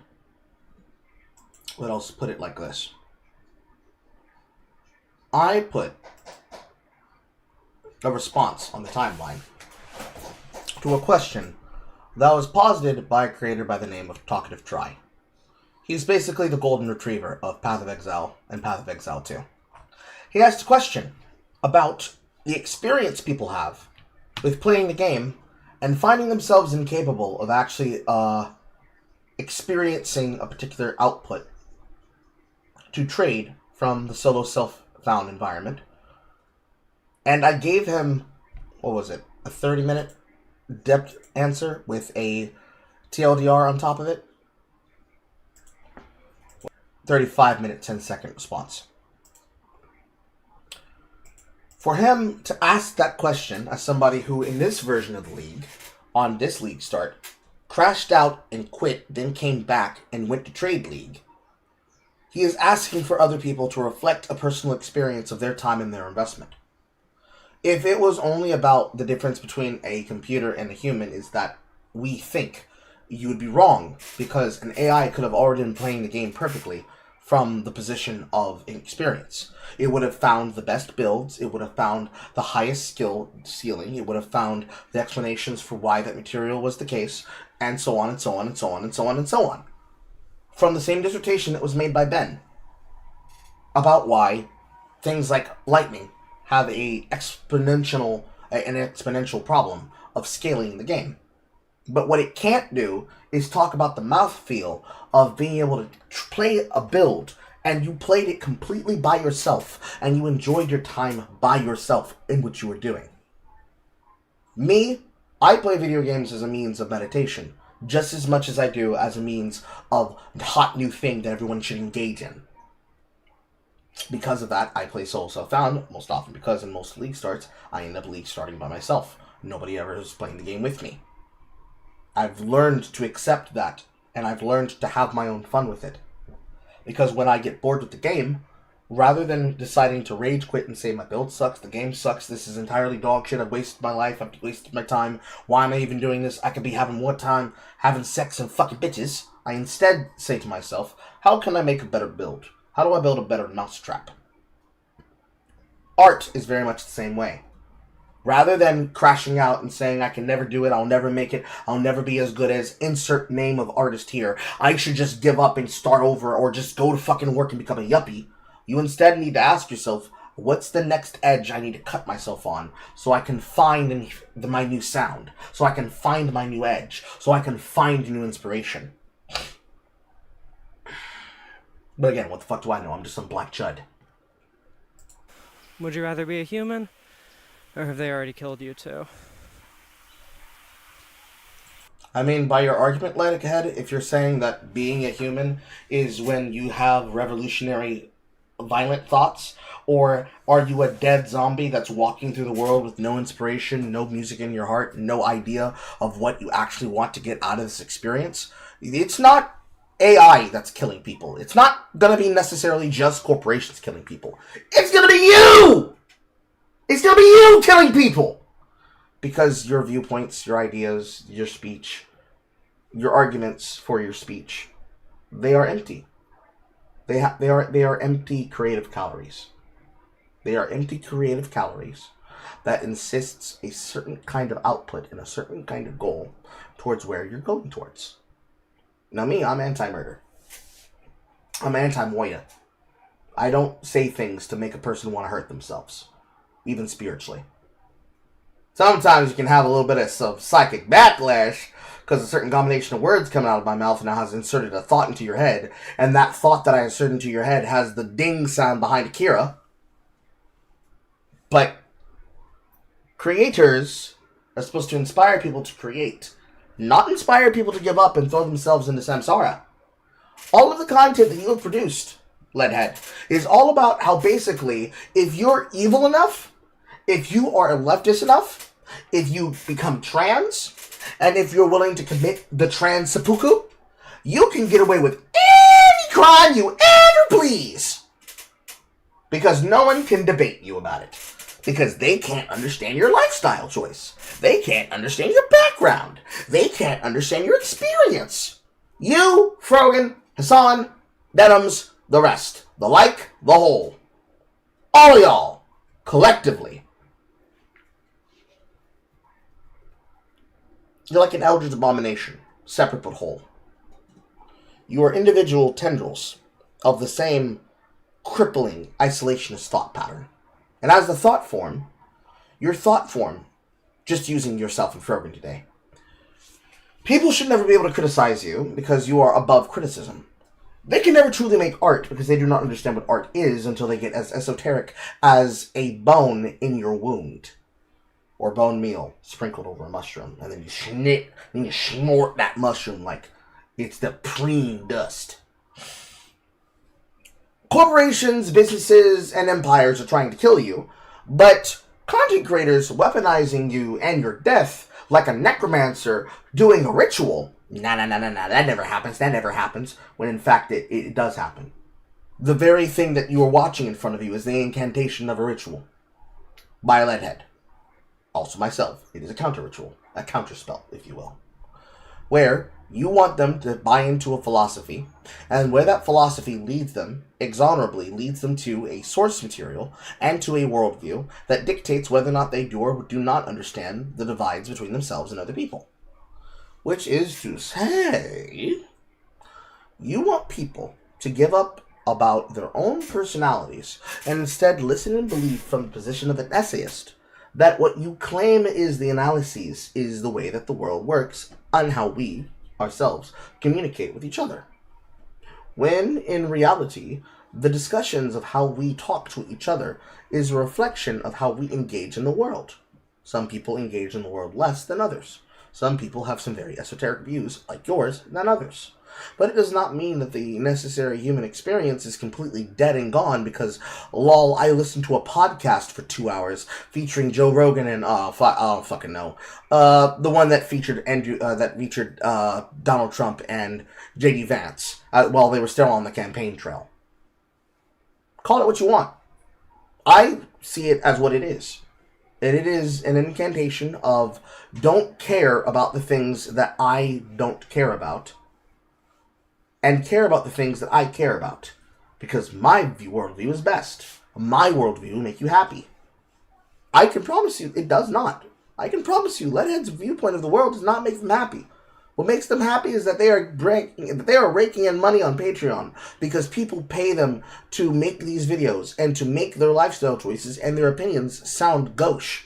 But I'll put it like this. I put a response on the timeline to a question that was posited by a creator by the name of Talkative Try. He's basically the golden retriever of Path of Exile and Path of Exile 2. He asked a question about the experience people have with playing the game and finding themselves incapable of actually experiencing a particular output to trade from the solo self-found environment. And I gave him, what was it, a 30-minute depth answer with a TLDR on top of it. 35-minute, 10-second response. For him to ask that question as somebody who, in this version of the league, on this league start, crashed out and quit, then came back and went to Trade League, he is asking for other people to reflect a personal experience of their time and their investment. If it was only about the difference between a computer and a human is that we think, you would be wrong, because an AI could have already been playing the game perfectly from the position of experience. It would have found the best builds, it would have found the highest skill ceiling, it would have found the explanations for why that material was the case, and so on and so on and so on and so on and so on. From the same dissertation that was made by Ben about why things like lightning have an exponential problem of scaling the game. But what it can't do is talk about the mouthfeel of being able to play a build and you played it completely by yourself and you enjoyed your time by yourself in what you were doing. Me, I play video games as a means of meditation just as much as I do as a means of the hot new thing that everyone should engage in. Because of that, I play solo self-found most often because in most league starts, I end up league starting by myself. Nobody ever is playing the game with me. I've learned to accept that, and I've learned to have my own fun with it. Because when I get bored with the game, rather than deciding to rage quit and say my build sucks, the game sucks, this is entirely dog shit, I've wasted my life, I've wasted my time, why am I even doing this, I could be having more time having sex and fucking bitches, I instead say to myself, how can I make a better build? How do I build a better mousetrap? Art is very much the same way. Rather than crashing out and saying I can never do it, I'll never make it, I'll never be as good as insert name of artist here, I should just give up and start over or just go to fucking work and become a yuppie. You instead need to ask yourself, what's the next edge I need to cut myself on so I can find my new sound, so I can find my new edge, so I can find new inspiration. But again, what the fuck do I know? I'm just some black chud. Would you rather be a human? Or have they already killed you too? I mean, by your argument, Leadhead, if you're saying that being a human is when you have revolutionary, violent thoughts, or are you a dead zombie that's walking through the world with no inspiration, no music in your heart, no idea of what you actually want to get out of this experience, it's not AI that's killing people. It's not going to be necessarily just corporations killing people. It's going to be you! It's going to be you killing people! Because your viewpoints, your ideas, your speech, your arguments for your speech, they are empty. They are empty creative calories. They are empty creative calories that insists a certain kind of output and a certain kind of goal towards where you're going towards. Now me, I'm anti-murder. I'm anti-moya. I don't say things to make a person want to hurt themselves, even spiritually. Sometimes you can have a little bit of some psychic backlash because a certain combination of words coming out of my mouth now has inserted a thought into your head, and that thought that I inserted into your head has the ding sound behind Akira. But creators are supposed to inspire people to create, not inspire people to give up and throw themselves into samsara. All of the content that you have produced, Leadhead, is all about how basically, if you're evil enough, if you are leftist enough, if you become trans, and if you're willing to commit the trans seppuku, you can get away with any crime you ever please. Because no one can debate you about it. Because they can't understand your lifestyle choice. They can't understand your background. They can't understand your experience. You, Frogan, Hassan, Denims, the rest. The like, the whole. All of y'all. Collectively. You're like an Eldritch abomination. Separate but whole. You are individual tendrils of the same crippling isolationist thought pattern. And as the thought form, your thought form, just using yourself and Frogan today, people should never be able to criticize you because you are above criticism. They can never truly make art because they do not understand what art is until they get as esoteric as a bone in your wound. Or bone meal sprinkled over a mushroom. And then you snort that mushroom like it's the preen dust. Corporations, businesses, and empires are trying to kill you, but content creators weaponizing you and your death like a necromancer doing a ritual. Nah, that never happens, when in fact it does happen. The very thing that you are watching in front of you is the incantation of a ritual by a Leadhead. Also myself, it is a counter ritual, a counter spell, if you will, where you want them to buy into a philosophy, and where that philosophy leads them, exonerably leads them to a source material and to a worldview that dictates whether or not they do or do not understand the divides between themselves and other people. Which is to say, you want people to give up about their own personalities and instead listen and believe from the position of an essayist that what you claim is the analyses is the way that the world works and how we ourselves communicate with each other. When, in reality, the discussions of how we talk to each other is a reflection of how we engage in the world. Some people engage in the world less than others. Some people have some very esoteric views, like yours, than others. But it does not mean that the necessary human experience is completely dead and gone because, lol, I listened to a podcast for 2 hours featuring Joe Rogan and, I don't fucking know, the one that featured Donald Trump and J.D. Vance while they were still on the campaign trail. Call it what you want. I see it as what it is. And it is an incantation of don't care about the things that I don't care about, and care about the things that I care about. Because my worldview is best. My worldview will make you happy. I can promise you it does not. I can promise you Leadhead's viewpoint of the world does not make them happy. What makes them happy is that they are raking in money on Patreon because people pay them to make these videos and to make their lifestyle choices and their opinions sound gauche.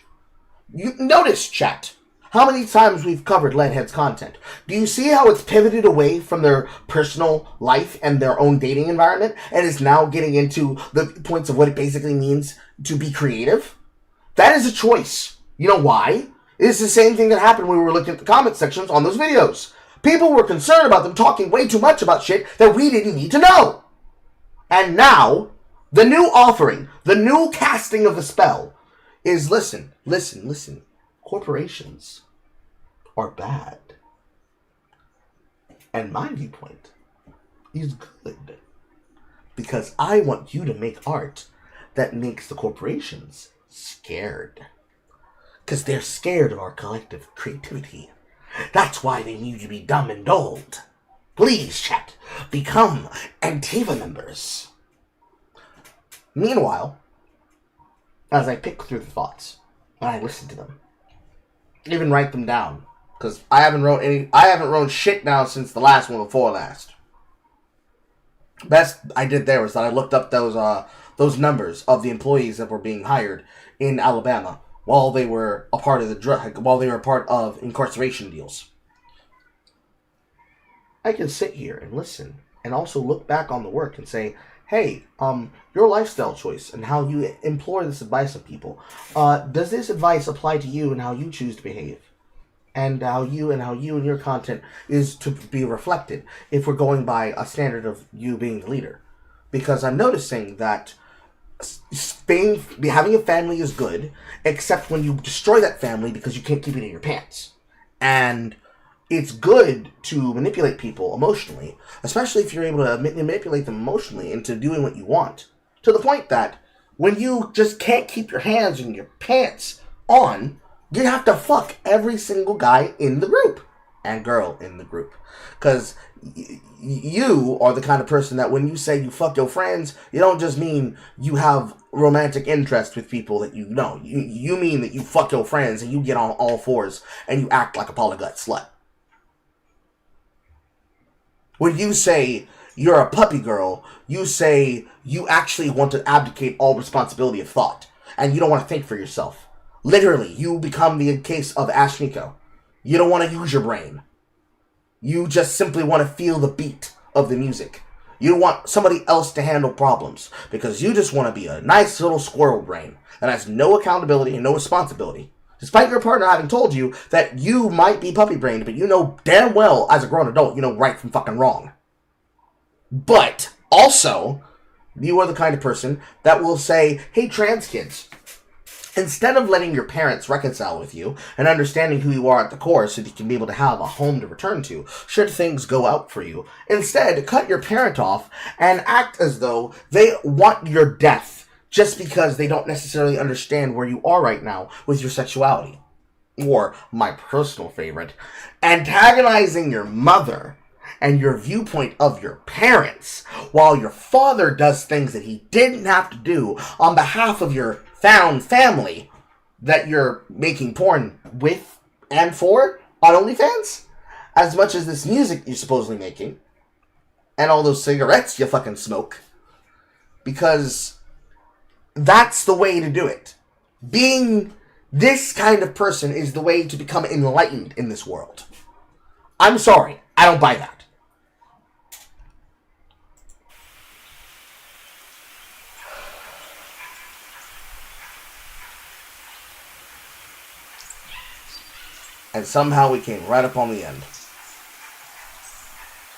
You notice, chat, how many times we've covered Leadhead's content. Do you see how it's pivoted away from their personal life and their own dating environment and is now getting into the points of what it basically means to be creative? That is a choice. You know why? It's the same thing that happened when we were looking at the comment sections on those videos. People were concerned about them talking way too much about shit that we didn't need to know. And now, the new offering, the new casting of the spell is listen. Corporations are bad. And my viewpoint is good. Because I want you to make art that makes the corporations scared. Because they're scared of our collective creativity. That's why they need to be dumb and dulled. Please, chat, become Antiva members. Meanwhile, as I pick through the thoughts, and I listen to them, even write them down, because I haven't wrote shit down since the last one before last. Best I did there was that I looked up those numbers of the employees that were being hired in Alabama while they were a part of incarceration deals. I can sit here and listen and also look back on the work and say, hey, your lifestyle choice and how you implore this advice of people, does this advice apply to you and how you choose to behave? And how you and your content is to be reflected if we're going by a standard of you being the leader. Because I'm noticing that having a family is good, except when you destroy that family because you can't keep it in your pants. And it's good to manipulate people emotionally, especially if you're able to manipulate them emotionally into doing what you want. To the point that when you just can't keep your hands in your pants on, you have to fuck every single guy in the group and girl in the group. Because you are the kind of person that when you say you fuck your friends, you don't just mean you have romantic interest with people that you know. You mean that you fuck your friends and you get on all fours and you act like a polygut slut. When you say you're a puppy girl, you say you actually want to abdicate all responsibility of thought. And you don't want to think for yourself. Literally, you become the case of Ash Nico. You don't want to use your brain. You just simply want to feel the beat of the music. You don't want somebody else to handle problems. Because you just want to be a nice little squirrel brain that has no accountability and no responsibility. Despite your partner having told you that you might be puppy-brained, but you know damn well, as a grown adult, you know right from fucking wrong. But, also, you are the kind of person that will say, hey, trans kids, instead of letting your parents reconcile with you and understanding who you are at the core so that you can be able to have a home to return to, should things go out for you, instead, cut your parent off and act as though they want your death just because they don't necessarily understand where you are right now with your sexuality. Or, my personal favorite, antagonizing your mother and your viewpoint of your parents while your father does things that he didn't have to do on behalf of your found family that you're making porn with and for on OnlyFans, as much as this music you're supposedly making and all those cigarettes you fucking smoke, because that's the way to do it. Being this kind of person is the way to become enlightened in this world. I'm sorry, I don't buy that. And somehow we came right up on the end.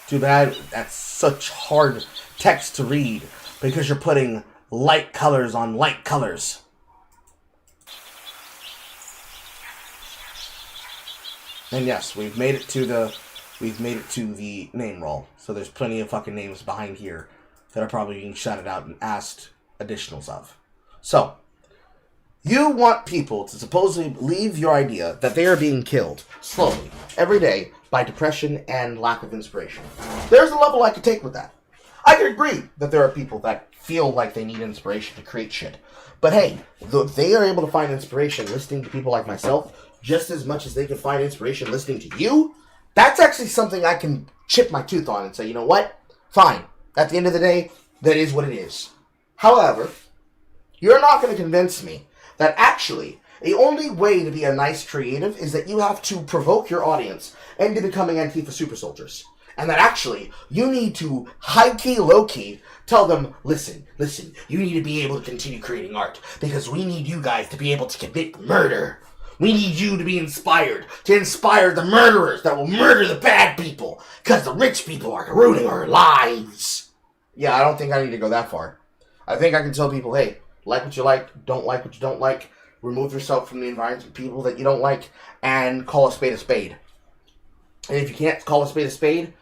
Too bad that's such hard text to read because you're putting light colors on light colors. And yes, we've made it to the name roll. So there's plenty of fucking names behind here that are probably being shouted out and asked additionals of. So, you want people to supposedly believe your idea that they are being killed slowly, every day, by depression and lack of inspiration. There's a level I could take with that. I could agree that there are people that feel like they need inspiration to create shit. But hey, if they are able to find inspiration listening to people like myself, just as much as they can find inspiration listening to you, that's actually something I can chip my tooth on and say, you know what? Fine. At the end of the day, that is what it is. However, you're not going to convince me that actually, the only way to be a nice creative is that you have to provoke your audience into becoming Antifa super soldiers. And that actually, you need to high-key, low-key tell them, listen, you need to be able to continue creating art because we need you guys to be able to commit murder. We need you to be inspired, to inspire the murderers that will murder the bad people because the rich people are ruining our lives. Yeah, I don't think I need to go that far. I think I can tell people, hey, like what you like, don't like what you don't like, remove yourself from the environment of people that you don't like, and call a spade a spade. And if you can't call a spade,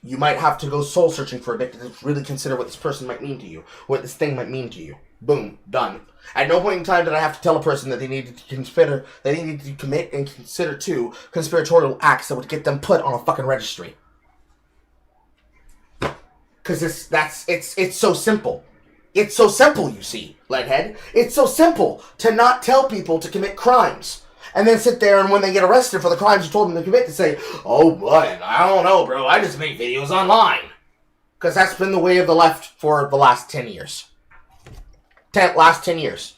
you might have to go soul searching for a bit to really consider what this person might mean to you, what this thing might mean to you. Boom, done. At no point in time did I have to tell a person that they needed to commit and consider 2 conspiratorial acts that would get them put on a fucking registry. Because it's so simple. It's so simple, you see, Leadhead. It's so simple to not tell people to commit crimes. And then sit there and when they get arrested for the crimes you told them to commit to say, oh, but I don't know, bro, I just make videos online. Because that's been the way of the left for the last 10 years. Last 10 years.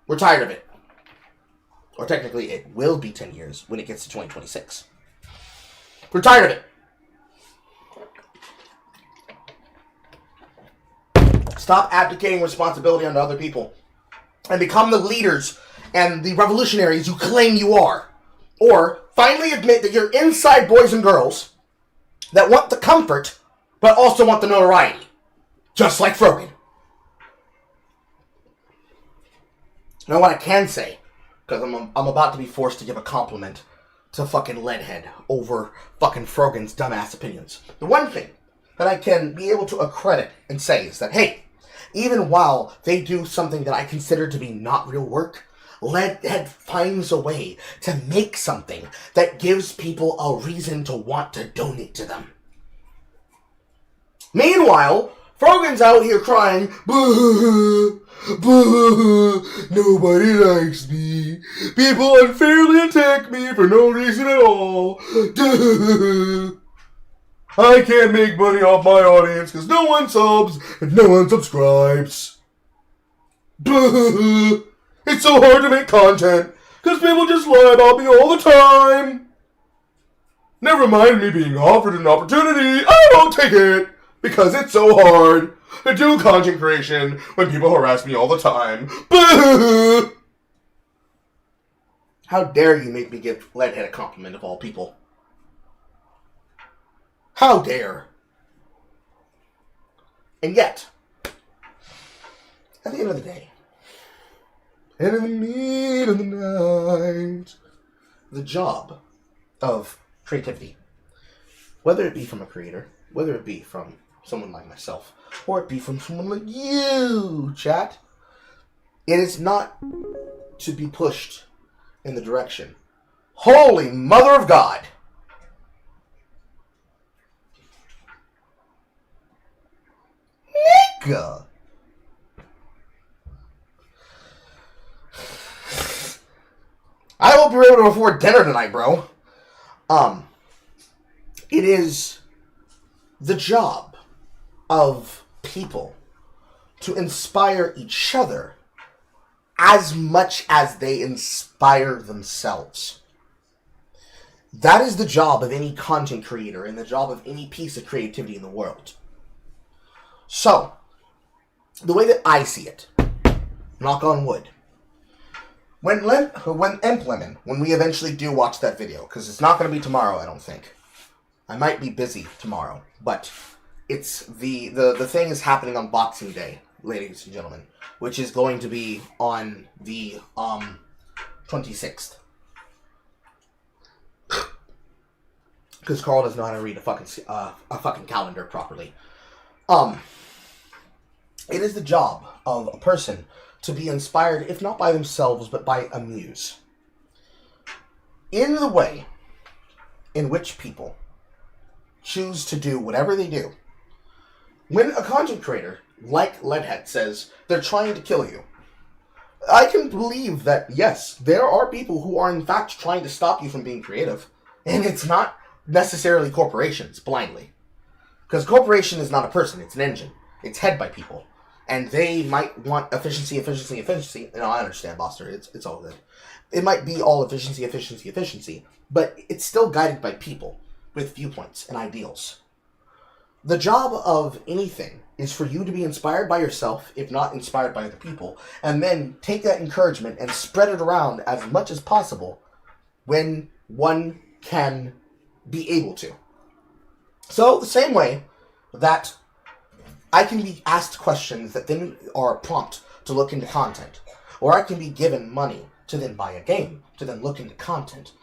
We're tired of it. Or technically, it will be 10 years when it gets to 2026. We're tired of it. Stop abdicating responsibility onto other people. And become the leaders and the revolutionaries you claim you are. Or finally admit that you're inside boys and girls that want the comfort, but also want the notoriety. Just like Frogan. You know what I can say? Because I'm about to be forced to give a compliment to fucking Leadhead over fucking Frogan's dumbass opinions. The one thing that I can be able to accredit and say is that, hey, even while they do something that I consider to be not real work, Leadhead finds a way to make something that gives people a reason to want to donate to them. Meanwhile, Frogan's out here crying, boo, boo, nobody likes me. People unfairly attack me for no reason at all. Duh. I can't make money off my audience because no one subs and no one subscribes. Boo. It's so hard to make content because people just lie about me all the time. Never mind me being offered an opportunity, I won't take it because it's so hard to do content creation when people harass me all the time. Boo! How dare you make me give Leadhead a compliment of all people? How dare? And yet, at the end of the day, and in the meat of the night, the job of creativity, whether it be from a creator, whether it be from someone like myself, or it be from someone like you, chat, it is not to be pushed in the direction. Holy Mother of God! Nigga! I hope you're able to afford dinner tonight, bro. It is the job of people to inspire each other as much as they inspire themselves. That is the job of any content creator and the job of any piece of creativity in the world. So, the way that I see it, knock on wood, when we eventually do watch that video, because it's not going to be tomorrow, I don't think. I might be busy tomorrow, but it's the thing is happening on Boxing Day, ladies and gentlemen, which is going to be on the 26th. Because Carl doesn't know how to read a fucking calendar properly. It is the job of a person to be inspired, if not by themselves, but by a muse. In the way in which people choose to do whatever they do, when a content creator, like Leadhead, says they're trying to kill you, I can believe that, yes, there are people who are in fact trying to stop you from being creative. And it's not necessarily corporations, blindly. Because a corporation is not a person, it's an engine. It's head by people. And they might want efficiency. You know, I understand, Boster. It's all good. It might be all efficiency. But it's still guided by people with viewpoints and ideals. The job of anything is for you to be inspired by yourself, if not inspired by other people, and then take that encouragement and spread it around as much as possible when one can be able to. So, the same way that I can be asked questions that then are a prompt to look into content. Or I can be given money to then buy a game, to then look into content.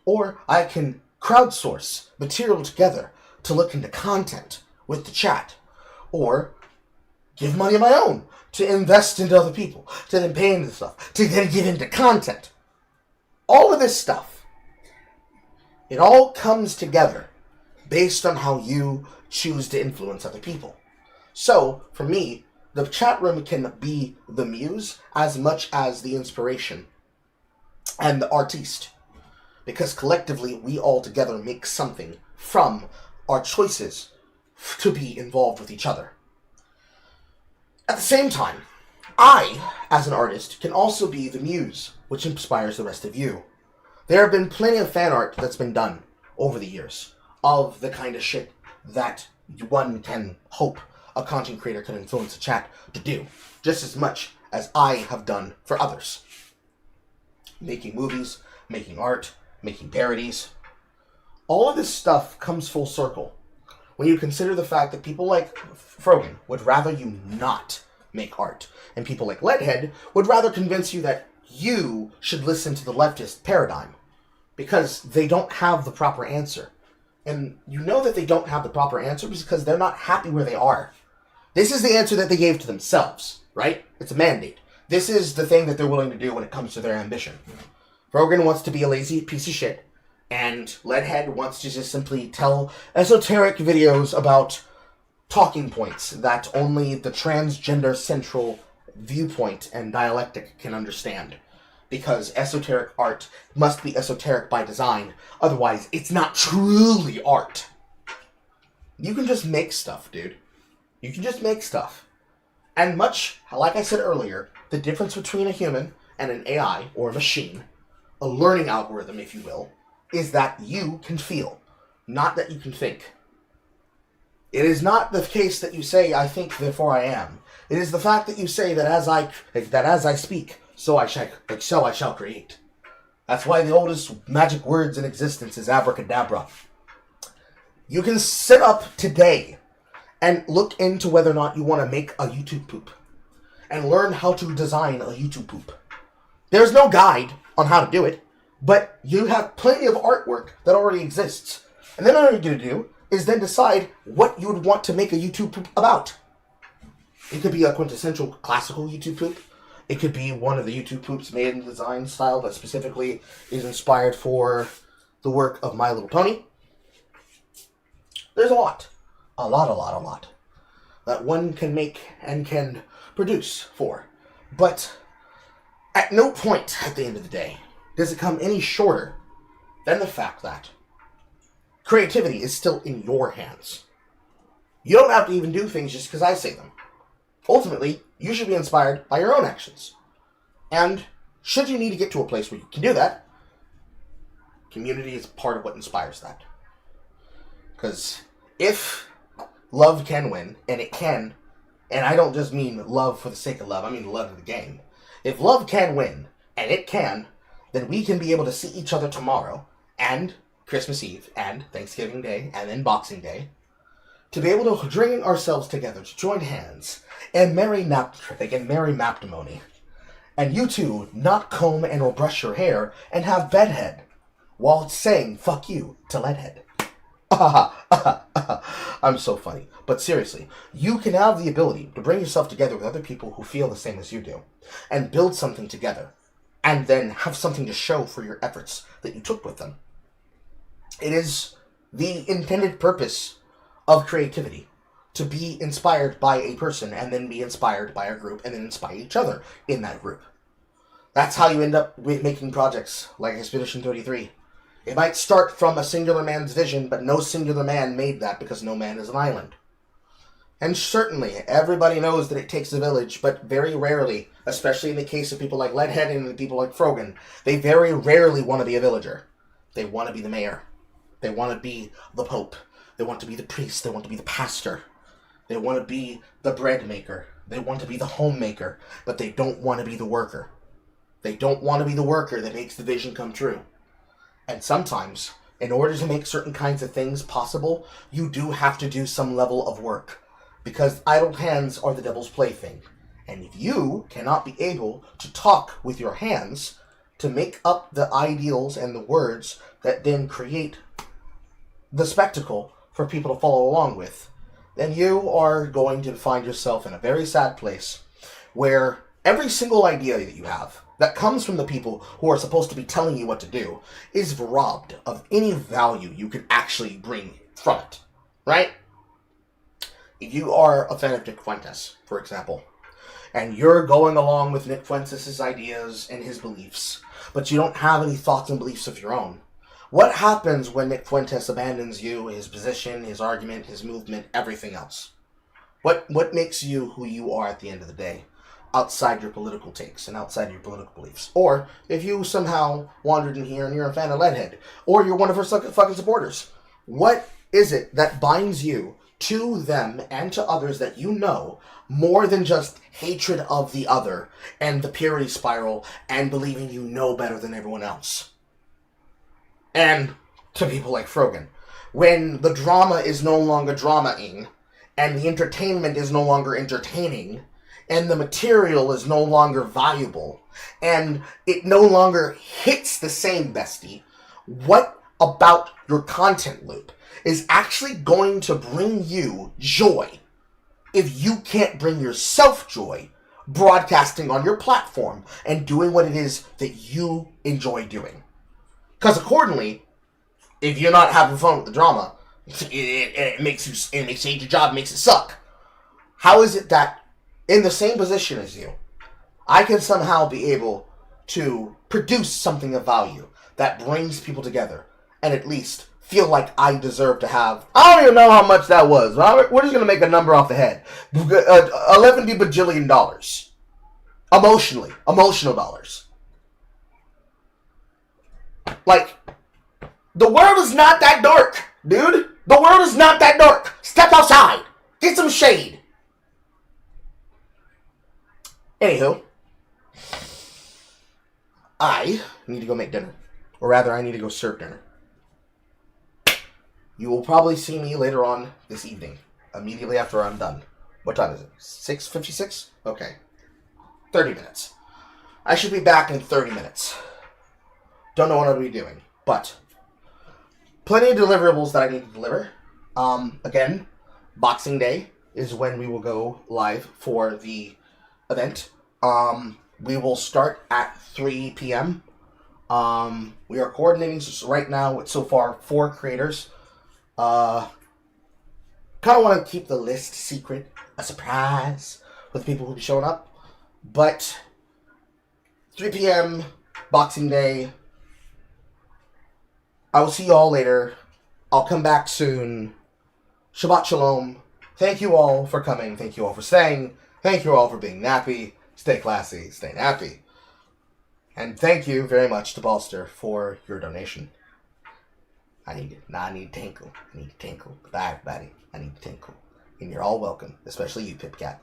Or I can crowdsource material together to look into content with the chat. Or give money of my own to invest into other people, to then pay into stuff, to then get into content. All of this stuff, it all comes together based on how you choose to influence other people. So, for me, the chat room can be the muse as much as the inspiration and the artiste. Because collectively, we all together make something from our choices to be involved with each other. At the same time, I, as an artist, can also be the muse, which inspires the rest of you. There have been plenty of fan art that's been done over the years of the kind of shit that one can hope a content creator can influence a chat to do, just as much as I have done for others. Making movies, making art, making parodies. All of this stuff comes full circle when you consider the fact that people like Frogan would rather you not make art, and people like Leadhead would rather convince you that you should listen to the leftist paradigm, because they don't have the proper answer. And you know that they don't have the proper answer because they're not happy where they are. This is the answer that they gave to themselves, right? It's a mandate. This is the thing that they're willing to do when it comes to their ambition. Frogan wants to be a lazy piece of shit, and Leadhead wants to just simply tell esoteric videos about talking points that only the transgender central viewpoint and dialectic can understand. Because esoteric art must be esoteric by design, otherwise it's not truly art. You can just make stuff, dude. You can just make stuff. And much, like I said earlier, the difference between a human and an AI, or a machine, a learning algorithm, if you will, is that you can feel, not that you can think. It is not the case that you say, I think, therefore I am. It is the fact that you say that as I speak, so I shall create. That's why the oldest magic words in existence is abracadabra. You can sit up today and look into whether or not you want to make a YouTube poop and learn how to design a YouTube poop. There's no guide on how to do it, but you have plenty of artwork that already exists. And then all you're going to do is then decide what you would want to make a YouTube poop about. It could be a quintessential classical YouTube poop. It could be one of the YouTube poops made in design style that specifically is inspired for the work of My Little Pony. There's a lot that one can make and can produce for. But at no point at the end of the day does it come any shorter than the fact that creativity is still in your hands. You don't have to even do things just because I say them. Ultimately, you should be inspired by your own actions. And should you need to get to a place where you can do that, community is part of what inspires that. Because if love can win, and it can, and I don't just mean love for the sake of love, I mean love of the game. If love can win, and it can, then we can be able to see each other tomorrow, and Christmas Eve, and Thanksgiving Day, and then Boxing Day, to be able to bring ourselves together, to join hands, and marry matrimony. And you two not comb and or brush your hair and have bedhead, while saying fuck you to Leadhead. I'm so funny. But seriously, you can have the ability to bring yourself together with other people who feel the same as you do, and build something together, and then have something to show for your efforts that you took with them. It is the intended purpose of creativity, to be inspired by a person, and then be inspired by a group, and then inspire each other in that group. That's how you end up with making projects like Expedition 33. It might start from a singular man's vision, but no singular man made that because no man is an island. And certainly, everybody knows that it takes a village, but very rarely, especially in the case of people like Leadhead and people like Frogan, they very rarely want to be a villager. They want to be the mayor. They want to be the pope. They want to be the priest. They want to be the pastor. They want to be the bread maker. They want to be the homemaker, but they don't want to be the worker. They don't want to be the worker that makes the vision come true. And sometimes, in order to make certain kinds of things possible, you do have to do some level of work. Because idle hands are the devil's plaything. And if you cannot be able to talk with your hands to make up the ideals and the words that then create the spectacle for people to follow along with, then you are going to find yourself in a very sad place where every single idea that you have that comes from the people who are supposed to be telling you what to do is robbed of any value you can actually bring from it, right? If you are a fan of Nick Fuentes, for example, and you're going along with Nick Fuentes' ideas and his beliefs, but you don't have any thoughts and beliefs of your own, what happens when Nick Fuentes abandons you, his position, his argument, his movement, everything else? What makes you who you are at the end of the day? Outside your political takes and outside your political beliefs. Or if you somehow wandered in here and you're a fan of Leadhead, or you're one of her fucking supporters, what is it that binds you to them and to others that you know more than just hatred of the other and the purity spiral and believing you know better than everyone else? And to people like Frogan, when the drama is no longer drama-ing and the entertainment is no longer entertaining, and the material is no longer valuable, and it no longer hits the same, bestie, what about your content loop is actually going to bring you joy if you can't bring yourself joy broadcasting on your platform and doing what it is that you enjoy doing. Because accordingly, if you're not having fun with the drama, it makes you hate your job, makes it suck. How is it that in the same position as you, I can somehow be able to produce something of value that brings people together and at least feel like I deserve to have... I don't even know how much that was. We're just going to make a number off the head. $11 bajillion. Emotional dollars. Like, the world is not that dark, dude. The world is not that dark. Step outside. Get some shade. Anywho, I need to go make dinner. Or rather, I need to go serve dinner. You will probably see me later on this evening, immediately after I'm done. What time is it? 6:56? Okay. 30 minutes. I should be back in 30 minutes. Don't know what I'll be doing, but plenty of deliverables that I need to deliver. Again, Boxing Day is when we will go live for the event. We will start at 3 p.m. We are coordinating right now with so far 4 creators. Kind of want to keep the list secret, a surprise with people who be showing up. But 3 p.m. Boxing Day. I will see you all later. I'll come back soon. Shabbat Shalom. Thank you all for coming. Thank you all for staying. Thank you all for being nappy. Stay classy. Stay nappy. And thank you very much to Bolster for your donation. I need it. Now I need tinkle. I need tinkle. Bye, everybody. I need tinkle. And you're all welcome. Especially you, Pipcat.